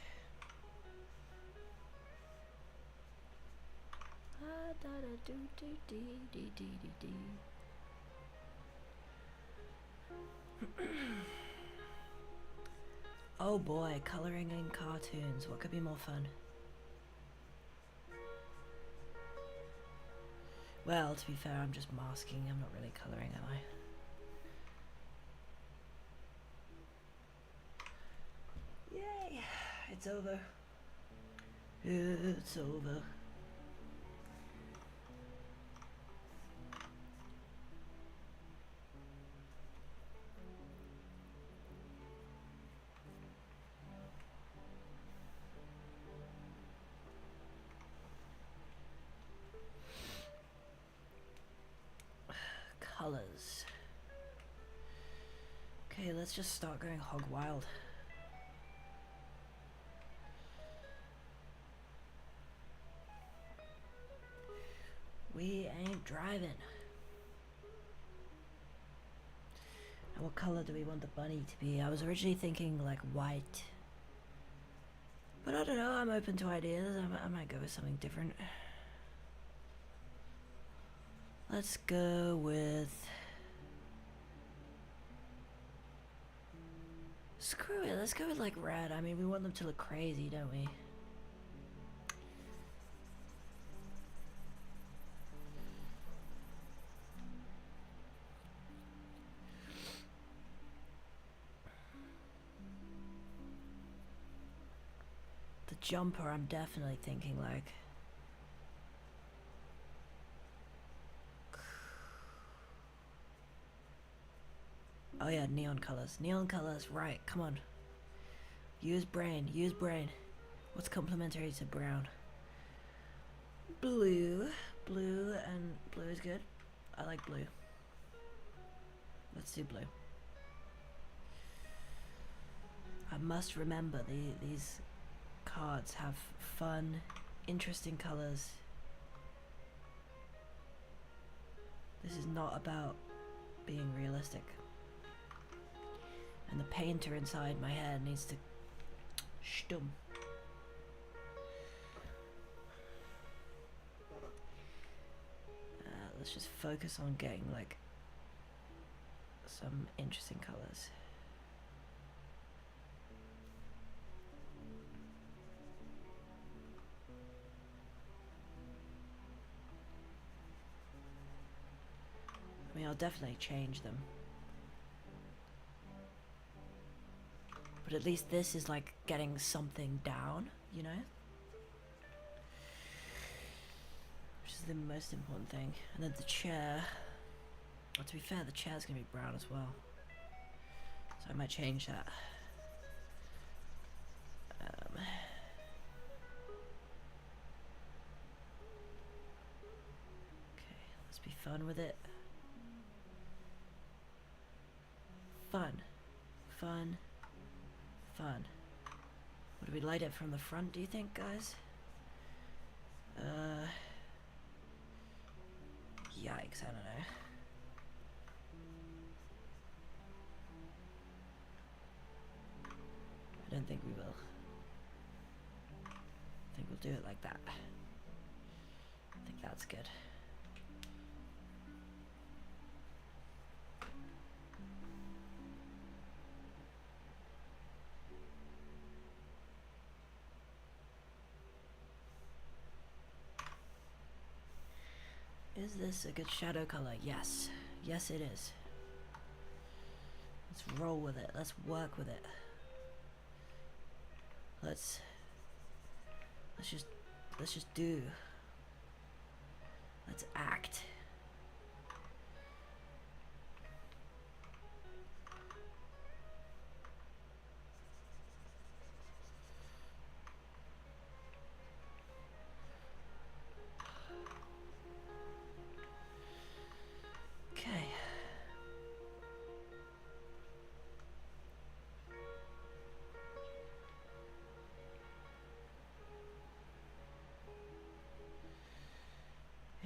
Oh boy, coloring in cartoons. What could be more fun? Well, to be fair, I'm just masking. I'm not really coloring, am I? Yay! It's over. It's over. Colors. Okay, let's just start going hog wild. We ain't driving. And what color do we want the bunny to be? I was originally thinking like white. But I don't know, I'm open to ideas. I might go with something different. Let's go with... Screw it, let's go with like red. I mean, we want them to look crazy, don't we? The jumper, I'm definitely thinking like... Oh yeah, neon colors. Neon colors, right, come on. Use brain, use brain. What's complementary to brown? Blue. Blue, and blue is good. I like blue. Let's do blue. I must remember these cards have fun, interesting colors. This is not about being realistic. And the painter inside my head needs to stum. Let's just focus on getting like some interesting colors. I mean, I'll definitely change them. But at least this is like getting something down, you know? Which is the most important thing. And then the chair. Well, to be fair, the chair's gonna be brown as well, so I might change that. Okay, let's be fun with it. Fun. Fun. Fun. Would we light it from the front, do you think, guys? Yikes, I don't know. I don't think we will. I think we'll do it like that. I think that's good. Is this a good shadow color? Yes. Yes, it is. Let's roll with it. Let's work with it. Let's just do. Let's act. Okay.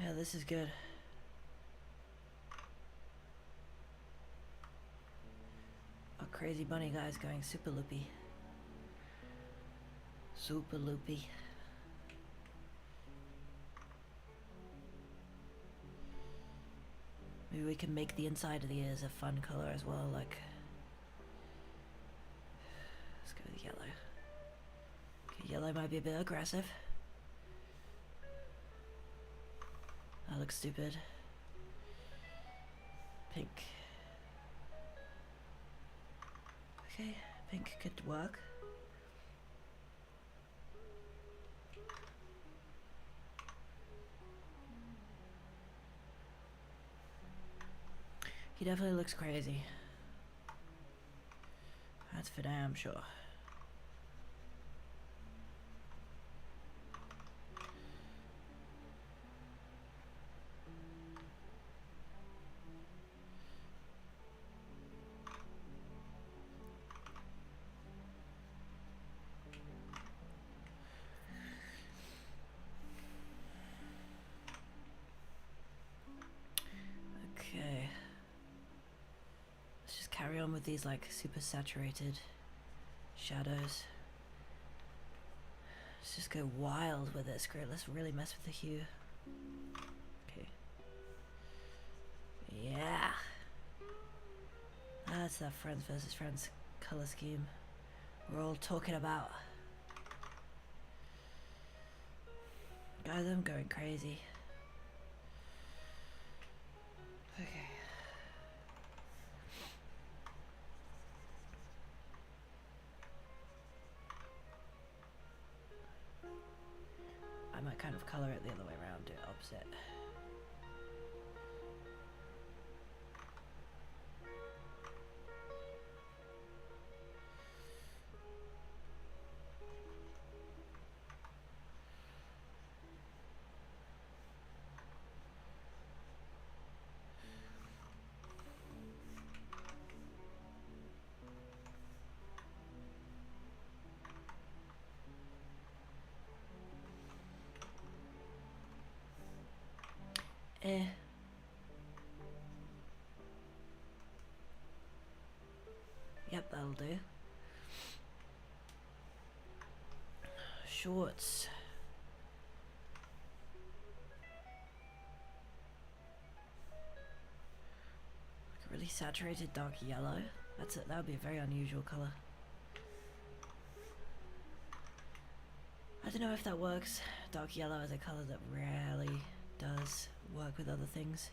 Yeah, this is good. Our crazy bunny guy's going super loopy. Super loopy. Maybe we can make the inside of the ears a fun color as well, like... Let's go with yellow. Okay, yellow might be a bit aggressive. That looks stupid. Pink. Okay, pink could work. He definitely looks crazy. That's for damn sure. Okay. Let's just carry on with these like super saturated shadows. Let's just go wild with it. Screw it. Let's really mess with the hue. Okay. Yeah. That's that friends versus friends color scheme we're all talking about. Guys, I'm going crazy. Okay. I might kind of color it the other way around, do it opposite. Yep, that'll do. Shorts. Like a really saturated dark yellow. That's it. That would be a very unusual color. I don't know if that works. Dark yellow is a color that rarely does work with other things.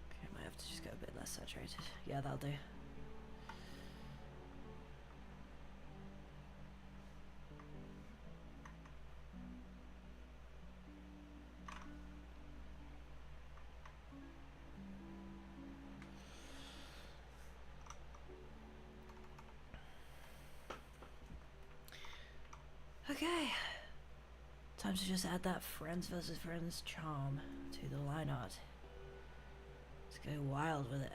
Okay, I might have to just go a bit less saturated. Yeah, that'll do. Okay. Time to just add that friends versus friends charm to the line art. Let's go wild with it.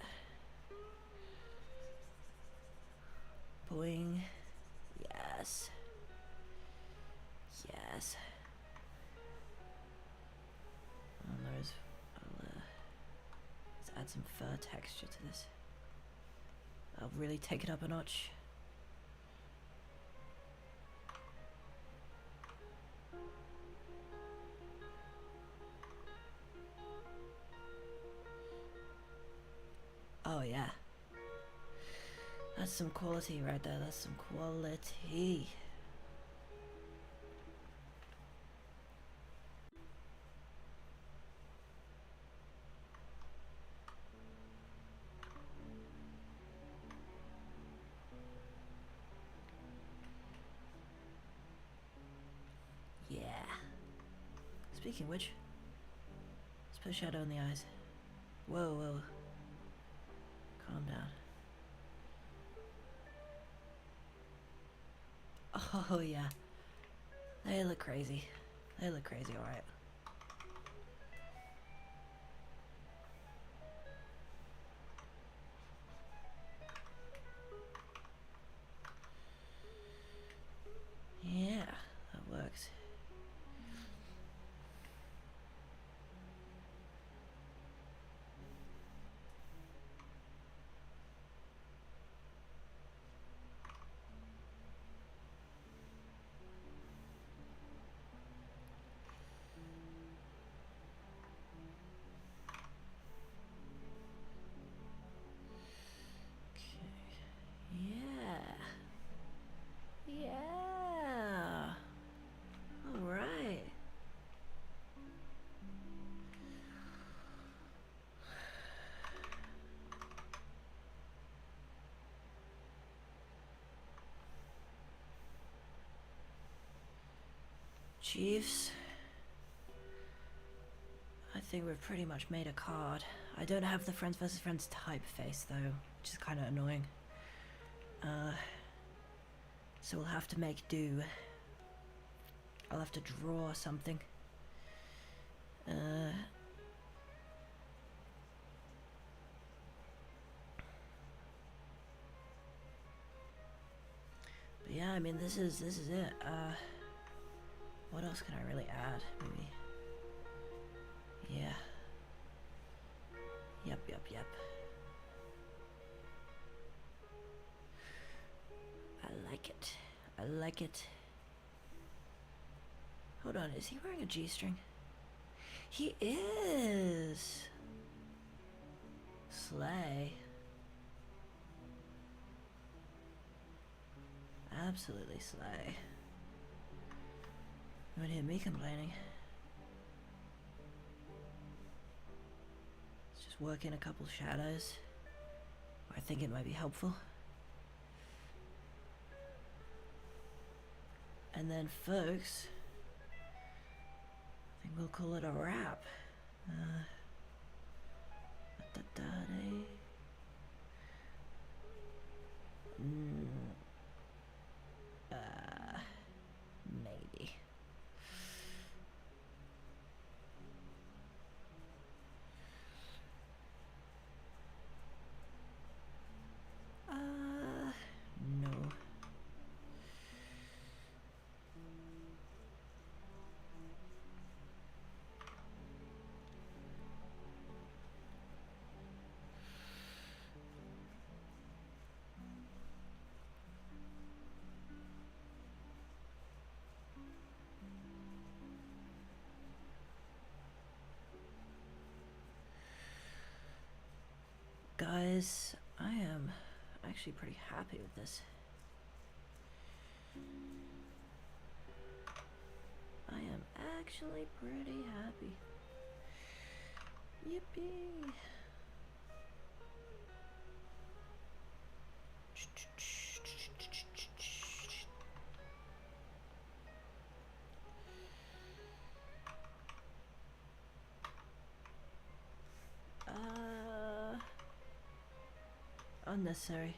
Boing. Yes. Yes. Let's add some fur texture to this. I'll really take it up a notch. Oh yeah. That's some quality right there, that's some quality. Yeah. Speaking of which, let's put a shadow in the eyes. Whoa, whoa. Calm down. Oh yeah. They look crazy. They look crazy, alright. Yeah, that works. Yeah. Yeah. All right. Chiefs. I think we've pretty much made a card. I don't have the friends versus friends typeface though, which is kind of annoying. So we'll have to make do. I'll have to draw something. But yeah, I mean this is it. What else can I really add? Maybe. Yeah. Yep. I like it. I like it. Hold on, is he wearing a G-string? He is! Slay. Absolutely slay. You won't hear me complaining. Let's just work in a couple shadows. I think it might be helpful. And then, folks, I think we'll call it a wrap. Maybe. No. Guys, I am actually pretty happy with this. I am actually pretty happy. Yippee! Unnecessary.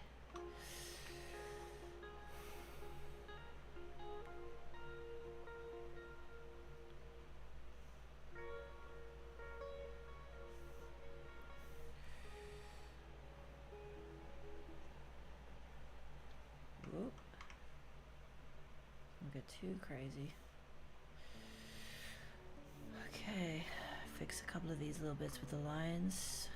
Don't get too crazy. Okay, fix a couple of these little bits with the lines.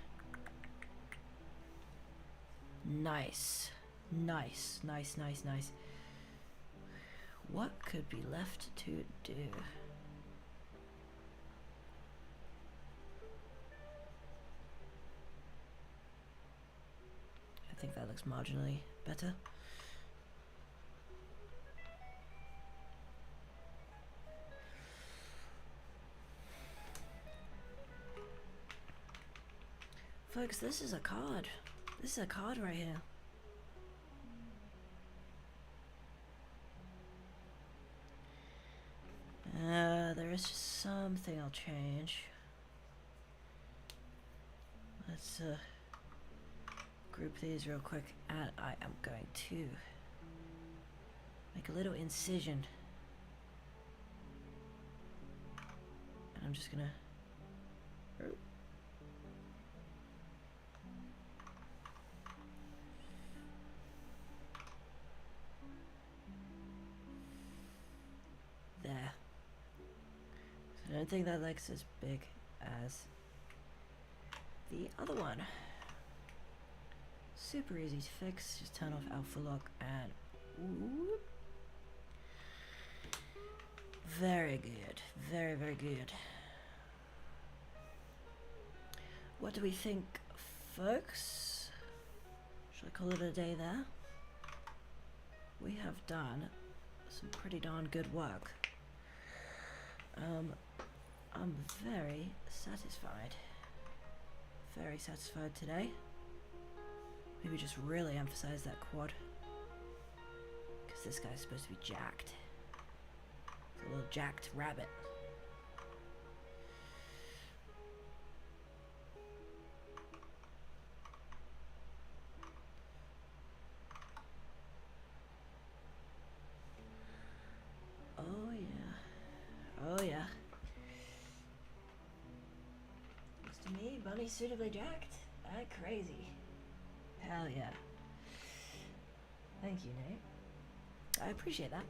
Nice. Nice, nice, nice, nice. What could be left to do? I think that looks marginally better. Folks, this is a card. This is a card right here. There is just something I'll change. Let's group these real quick, and I am going to make a little incision. And I'm just gonna there. So I don't think that leg's as big as the other one. Super easy to fix. Just turn off alpha lock and whoop. Very good. Very, very good. What do we think, folks? Should I call it a day there? We have done some pretty darn good work. I'm very satisfied. Very satisfied today. Maybe just really emphasize that quad. Because this guy's supposed to be jacked. It's a little jacked rabbit. Oh yeah. Oh yeah. Looks to me, Bunny's suitably jacked. Crazy. Hell yeah. Thank you, Nate. I appreciate that.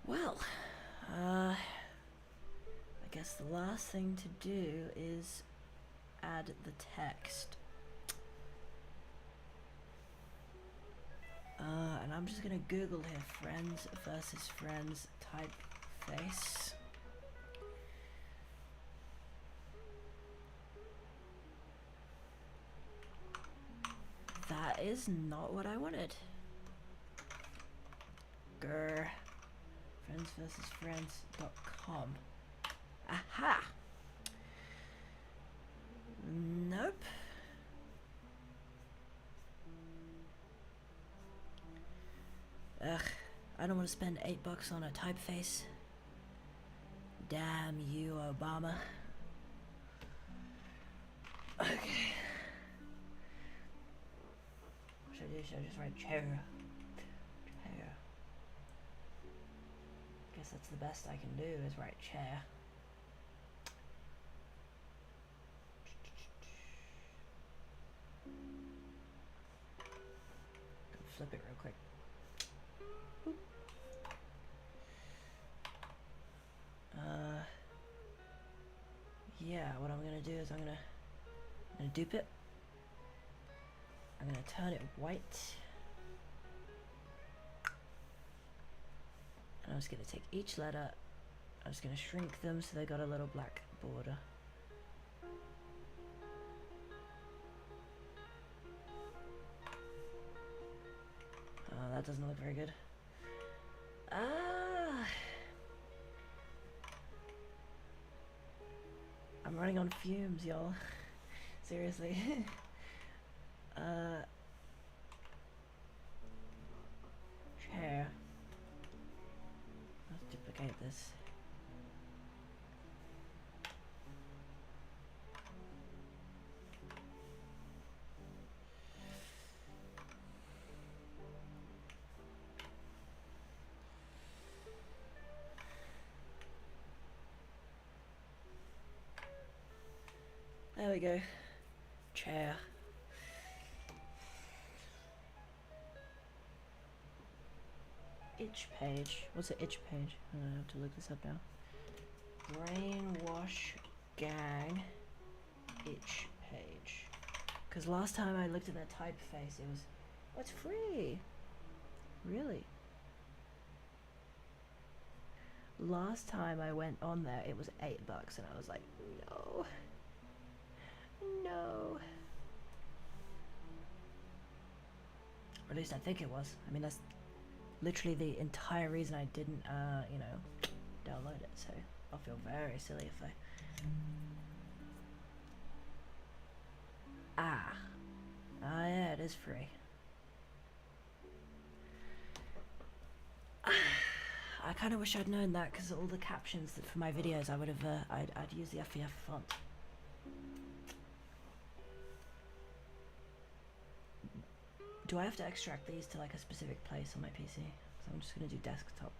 Well, I guess the last thing to do is add the text. And I'm just gonna Google here, friends versus friends typeface. That is not what I wanted. Grr. Friends versus friends.com. Aha! Nope. Ugh, I don't want to spend $8 on a typeface. Damn you, Obama. Okay. What should I do? Should I just write chair? Chair. Guess that's the best I can do is write chair. Flip it real quick. Boop. Yeah, what I'm gonna do is I'm gonna dupe it. I'm gonna turn it white. And I'm just gonna take each letter, I'm just gonna shrink them so they got a little black border. Oh, that doesn't look very good. I'm running on fumes, y'all. Seriously. Chair. Let's duplicate this. There we go. Chair. itch page. What's an itch page? I have to look this up now. Brainwash gang itch page. Because last time I looked at that typeface, it was, oh, it's free. Really? Last time I went on there, it was $8, and I was like, no, no. Or at least I think it was. I mean, that's literally the entire reason I didn't, you know, download it. So I'll feel very silly if I. Ah, yeah, it is free. I kind of wish I'd known that, because all the captions for my videos, I would have, I'd use the FEF font. Do I have to extract these to like a specific place on my PC? So I'm just gonna do desktop.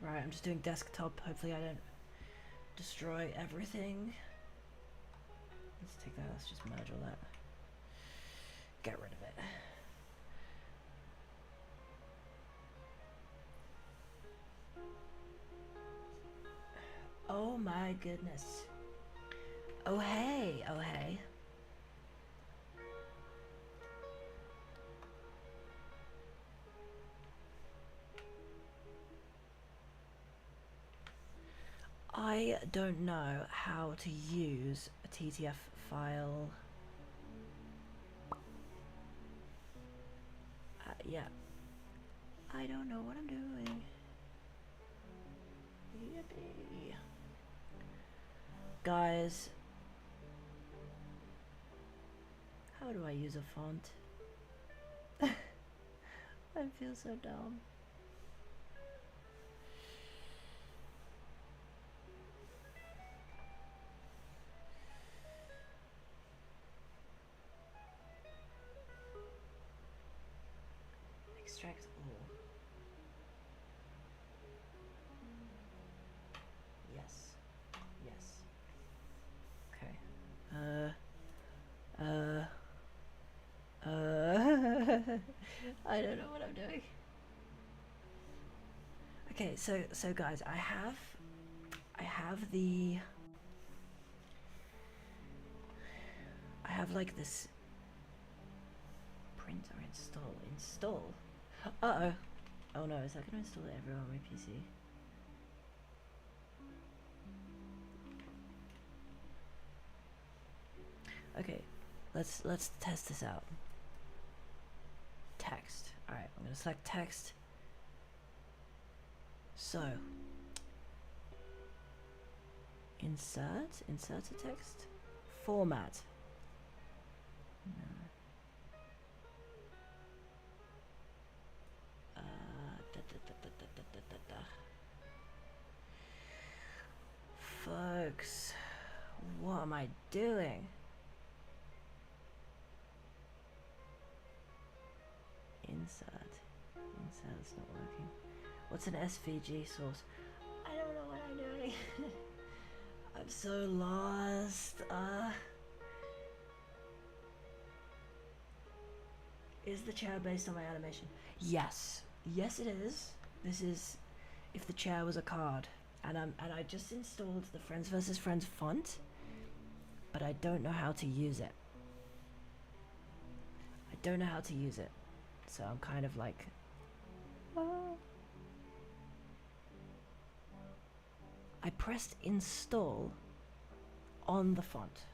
Right, I'm just doing desktop. Hopefully I don't destroy everything. Let's take that, let's just merge all that. Get rid of it. Oh my goodness. Oh hey, oh hey. I don't know how to use a TTF file. Yeah. I don't know what I'm doing. Yippee. Guys, how do I use a font? I feel so dumb. Extract all. Yes. Yes. Okay. I don't know what I'm doing. Okay, so guys, I have like this print or install. Uh-oh. Oh no, is that gonna install it everywhere on my PC? Okay, let's test this out. Text. Alright, I'm gonna select text. So insert a text. Format. No. Folks, what am I doing? Insert's not working. What's an SVG source? I don't know what I'm doing. I'm so lost. Is the chair based on my animation? Yes. Yes it is. This is if the chair was a card. And I just installed the Friends vs. Friends font, but I don't know how to use it. So I'm kind of like, I pressed install on the font,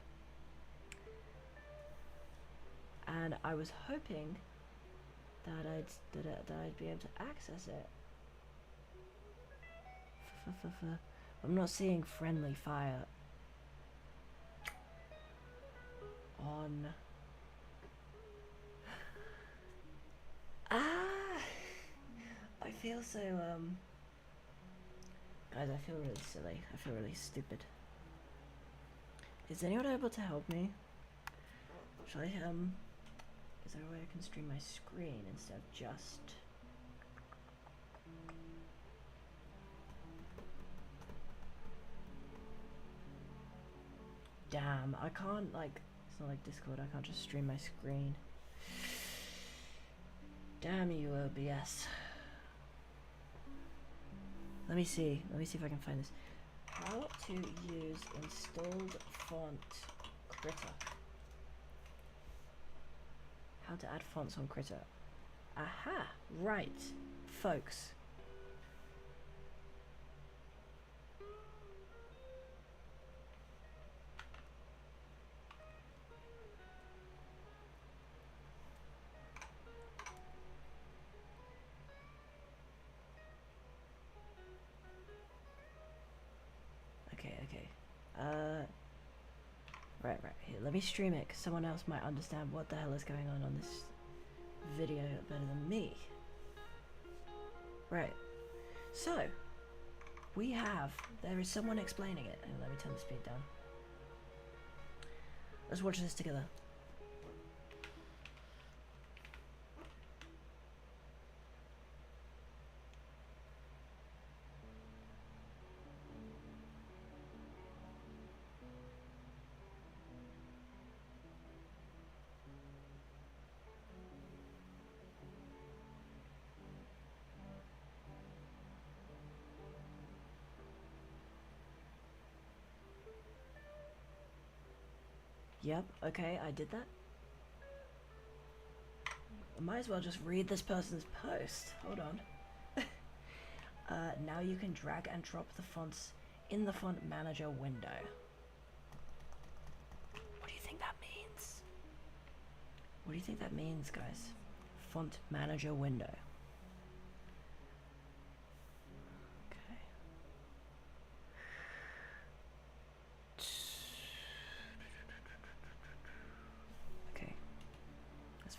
and I was hoping that I'd be able to access it. I'm not seeing friendly fire on. I feel so guys, I feel really silly. I feel really stupid. Is anyone able to help me? Shall I is there a way I can stream my screen instead of just damn, I can't, like, it's not like Discord, I can't just stream my screen. Damn you, OBS. Let me see if I can find this. How to use installed font Critter. How to add fonts on Critter. Aha! Right, folks. Okay. Right, here, let me stream it, because someone else might understand what the hell is going on this video better than me. Right, so, there is someone explaining it. And let me turn the speed down. Let's watch this together. Yep, okay, I did that. I might as well just read this person's post. Hold on. Now you can drag and drop the fonts in the font manager window. What do you think that means? What do you think that means, guys? Font manager window.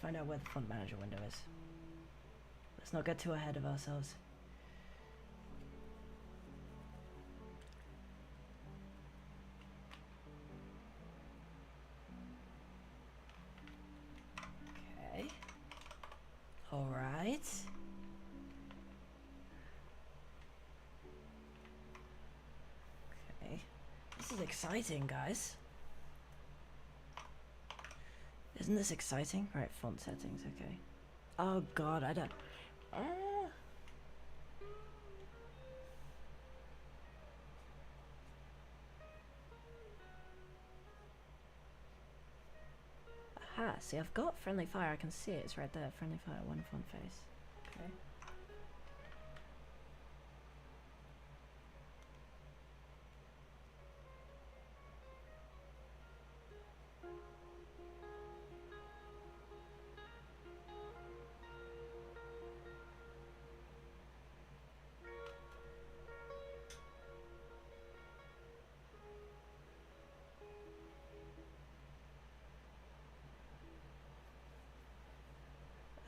Find out where the font manager window is. Let's not get too ahead of ourselves. Okay. All right. Okay. This is exciting, guys. Isn't this exciting? Right, font settings, okay. Oh god, I don't... Aha, see, I've got friendly fire, I can see it, it's right there. Friendly fire, one font face. Okay.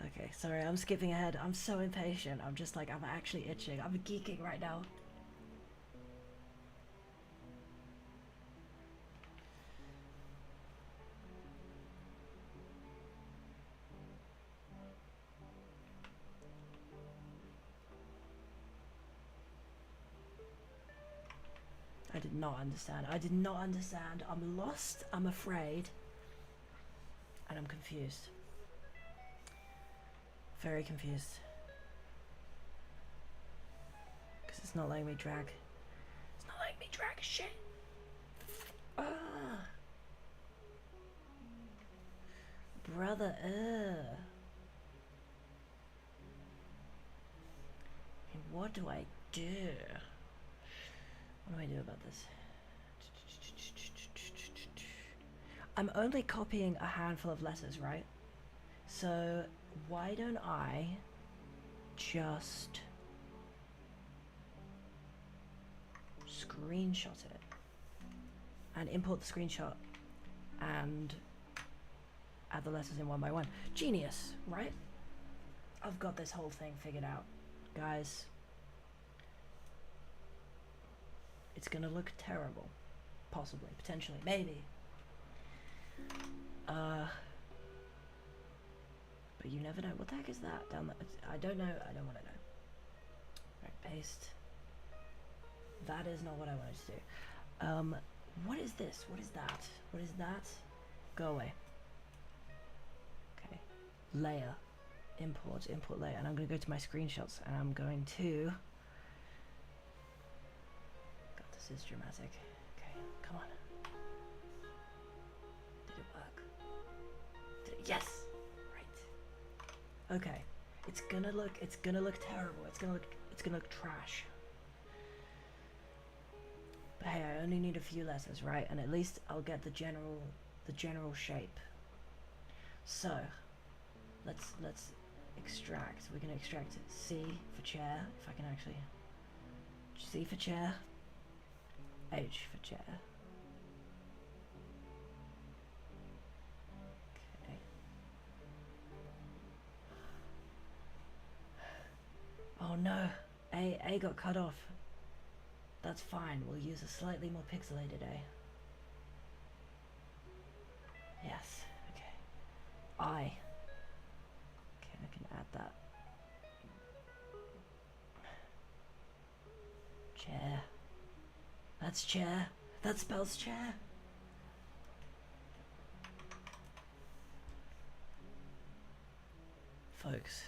Okay, sorry, I'm skipping ahead. I'm so impatient. I'm just like, I'm actually itching. I'm geeking right now. I did not understand. I did not understand. I'm lost, I'm afraid, and I'm confused. Very confused. Because it's not letting me drag. It's not letting me drag shit. Ah. Brother, And what do I do? What do I do about this? I'm only copying a handful of letters, right? So why don't I just screenshot it and import the screenshot and add the letters in one by one? Genius, right? I've got this whole thing figured out, guys. It's gonna look terrible, possibly, potentially, maybe. But you never know. What the heck is that down there? I don't know. I don't want to know. Right, paste. That is not what I wanted to do. What is this? What is that? What is that? Go away. Okay. Layer. import layer, and I'm going to go to my screenshots, and I'm going to... God, this is dramatic. Okay, come on. Did it work? Did it? Yes! Right. Okay. It's gonna look terrible. It's gonna look trash. But hey, I only need a few letters, right? And at least I'll get the general shape. So, let's extract. We're gonna extract C for chair, if I can actually. C for chair. H for chair. Okay. Oh no, A got cut off. That's fine. We'll use a slightly more pixelated A. Yes. Okay. I. Okay, I can add that. Chair. That's chair. That spells chair. Folks.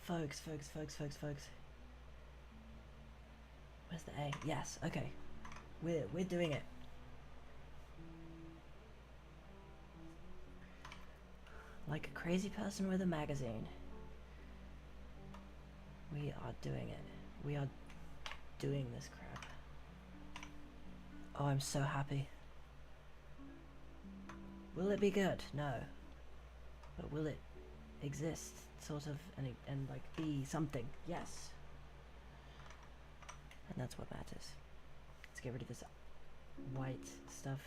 Where's the A? Yes, okay. We're doing it. Like a crazy person with a magazine. We are doing it. We are doing this crap. Oh, I'm so happy. Will it be good? No. But will it exist, sort of, and like be something? Yes. And that's what matters. Let's get rid of this white stuff.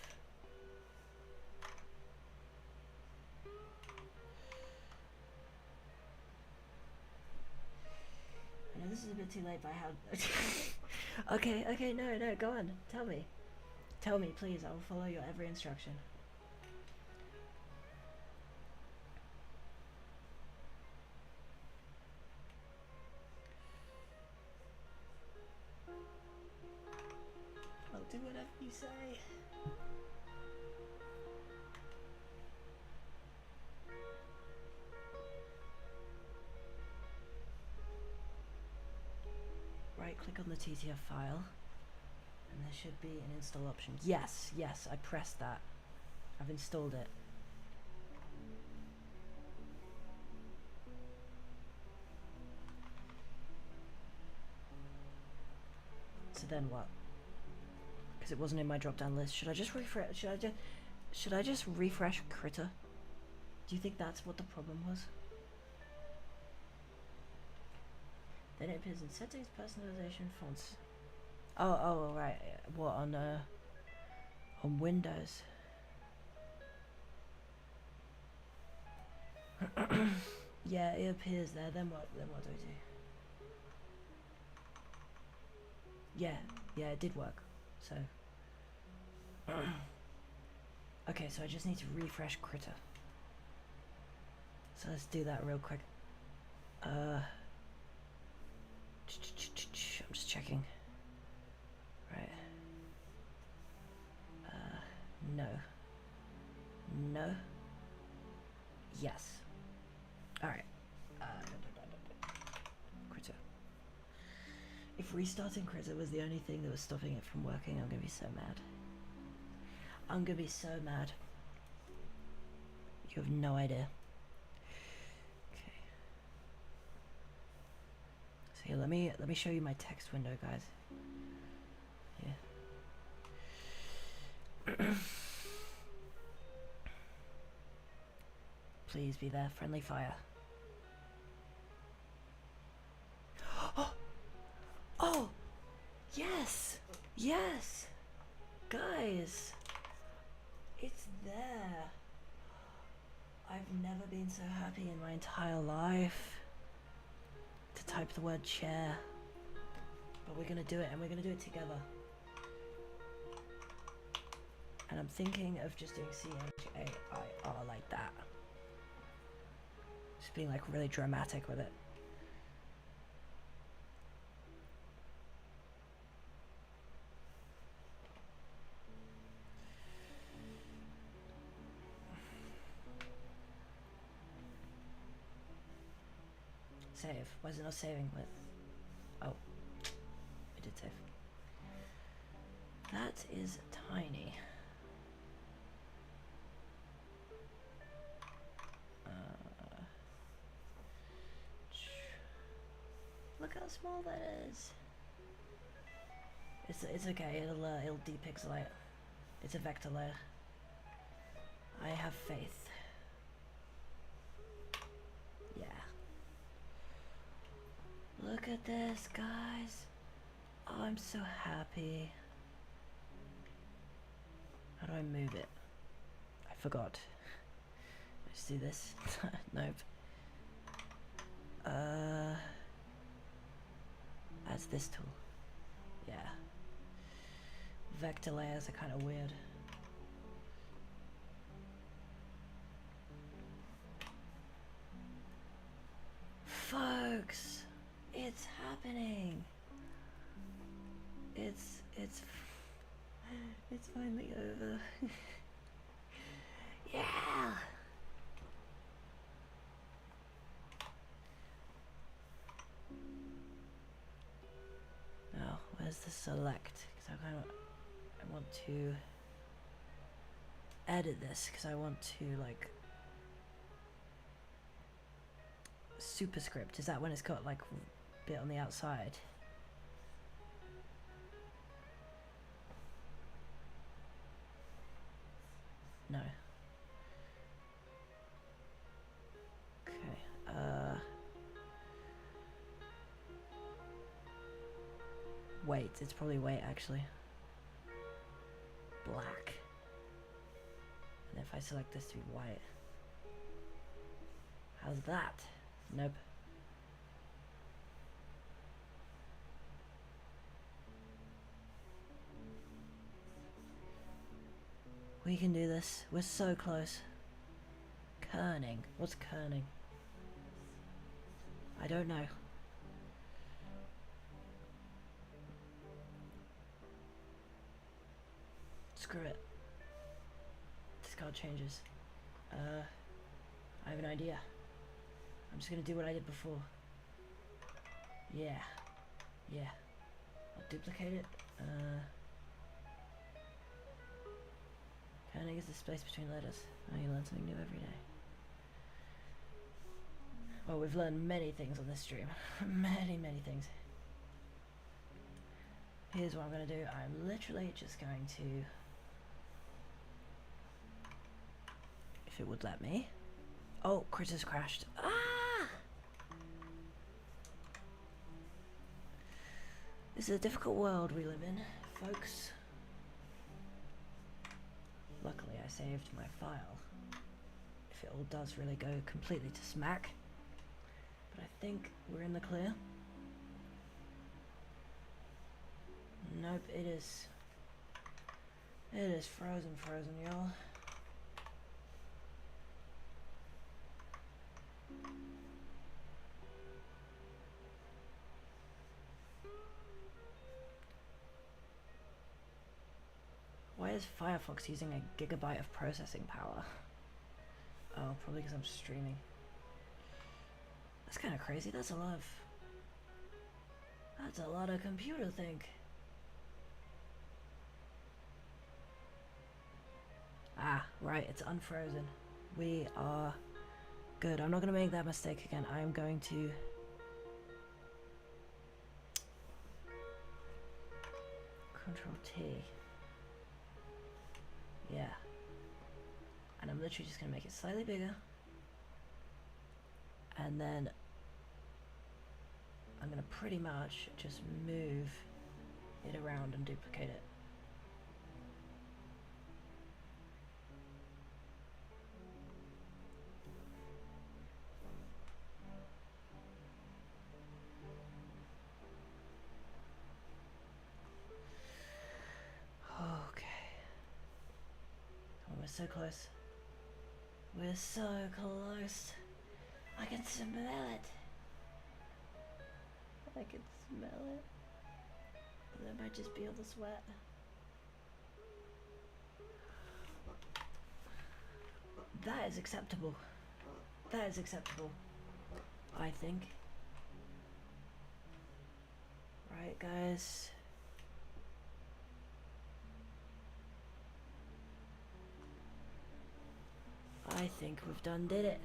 I know this is a bit too late by how... Okay, no, go on. Tell me, please. I will follow your every instruction. I'll do whatever you say. Right click on the TTF file, and there should be an install option. Yes, I pressed that. I've installed it. So then what? Because it wasn't in my drop down list. Should I just refresh? Should I just refresh Critter? Do you think that's what the problem was? Then it appears in settings, personalization, fonts. Oh, right. What on Windows? Yeah, it appears there. Then what do I do? Yeah, it did work. So okay, so I just need to refresh Critter. So let's do that real quick. I'm just checking. Right. No. Yes. Alright. Critter. If restarting Critter was the only thing that was stopping it from working, I'm gonna be so mad. I'm gonna be so mad. You have no idea. Okay. So here, let me show you my text window, guys. Yeah. Please be there, friendly fire. Oh! Yes! Yes! Guys! It's there! I've never been so happy in my entire life to type the word chair. But we're gonna do it, and we're gonna do it together. And I'm thinking of just doing C-H-A-I-R like that. Just being like really dramatic with it. Save. Why is it not saving with? Oh, it did save. That is tiny. Look how small that is. It's okay. It'll depixelate. It's a vector layer. I have faith. Yeah. Look at this, guys. Oh, I'm so happy. How do I move it? I forgot. Let's do this. Nope. That's this tool. Yeah. Vector layers are kind of weird. Folks, it's happening. It's finally over. Yeah. Now, where's the select? Because I want to edit this because I want to like superscript. Is that when it's got like a bit on the outside? No. Okay. Wait, it's probably white actually. Black. And if I select this to be white. How's that? Nope. We can do this. We're so close. Kerning. What's kerning? I don't know. Screw it. Discard changes. I have an idea. I'm just gonna do what I did before. Yeah. Yeah. I'll duplicate it. Kerning is the space between letters. Oh, you learn something new every day. Well, we've learned many things on this stream. many things. Here's what I'm gonna do. I'm literally just going to, if it would let me. Oh, Chris has crashed. Ah! This is a difficult world we live in, folks. Luckily, I saved my file. If it all does really go completely to smack. But I think we're in the clear. Nope, it is. It is frozen, y'all. Why is Firefox using a gigabyte of processing power? Oh, probably because I'm streaming. That's kind of crazy. That's a lot of computer think. Ah, right, it's unfrozen. We are good. I'm not going to make that mistake again. I am going to Control T. Yeah. And I'm literally just going to make it slightly bigger. And then I'm going to pretty much just move it around and duplicate it. Okay. Oh, we're so close. We're so close. I can smell it. I can smell it. That might just be all the sweat. That is acceptable. That is acceptable. I think. Alright guys. I think we've done did it.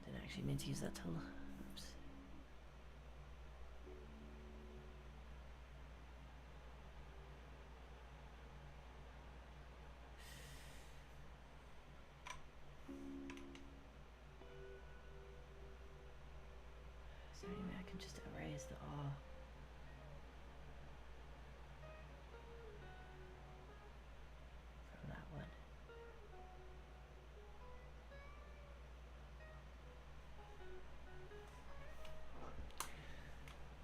Didn't actually mean to use that tool. Oops. Is there any way I can just erase the R? From that one.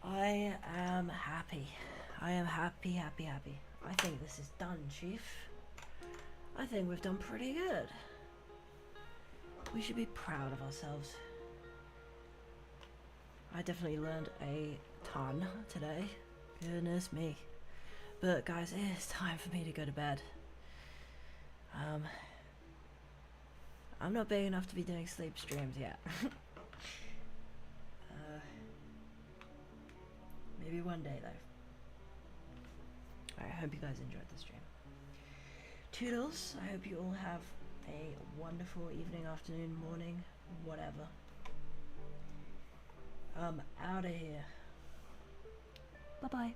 I am happy. I am happy, happy, happy. I think this is done, Chief. I think we've done pretty good. We should be proud of ourselves. I definitely learned a ton today. Goodness me. But guys, it is time for me to go to bed. I'm not big enough to be doing sleep streams yet. Maybe one day though. I hope you guys enjoyed the stream. Toodles, I hope you all have a wonderful evening, afternoon, morning, whatever. I'm out of here. Bye bye.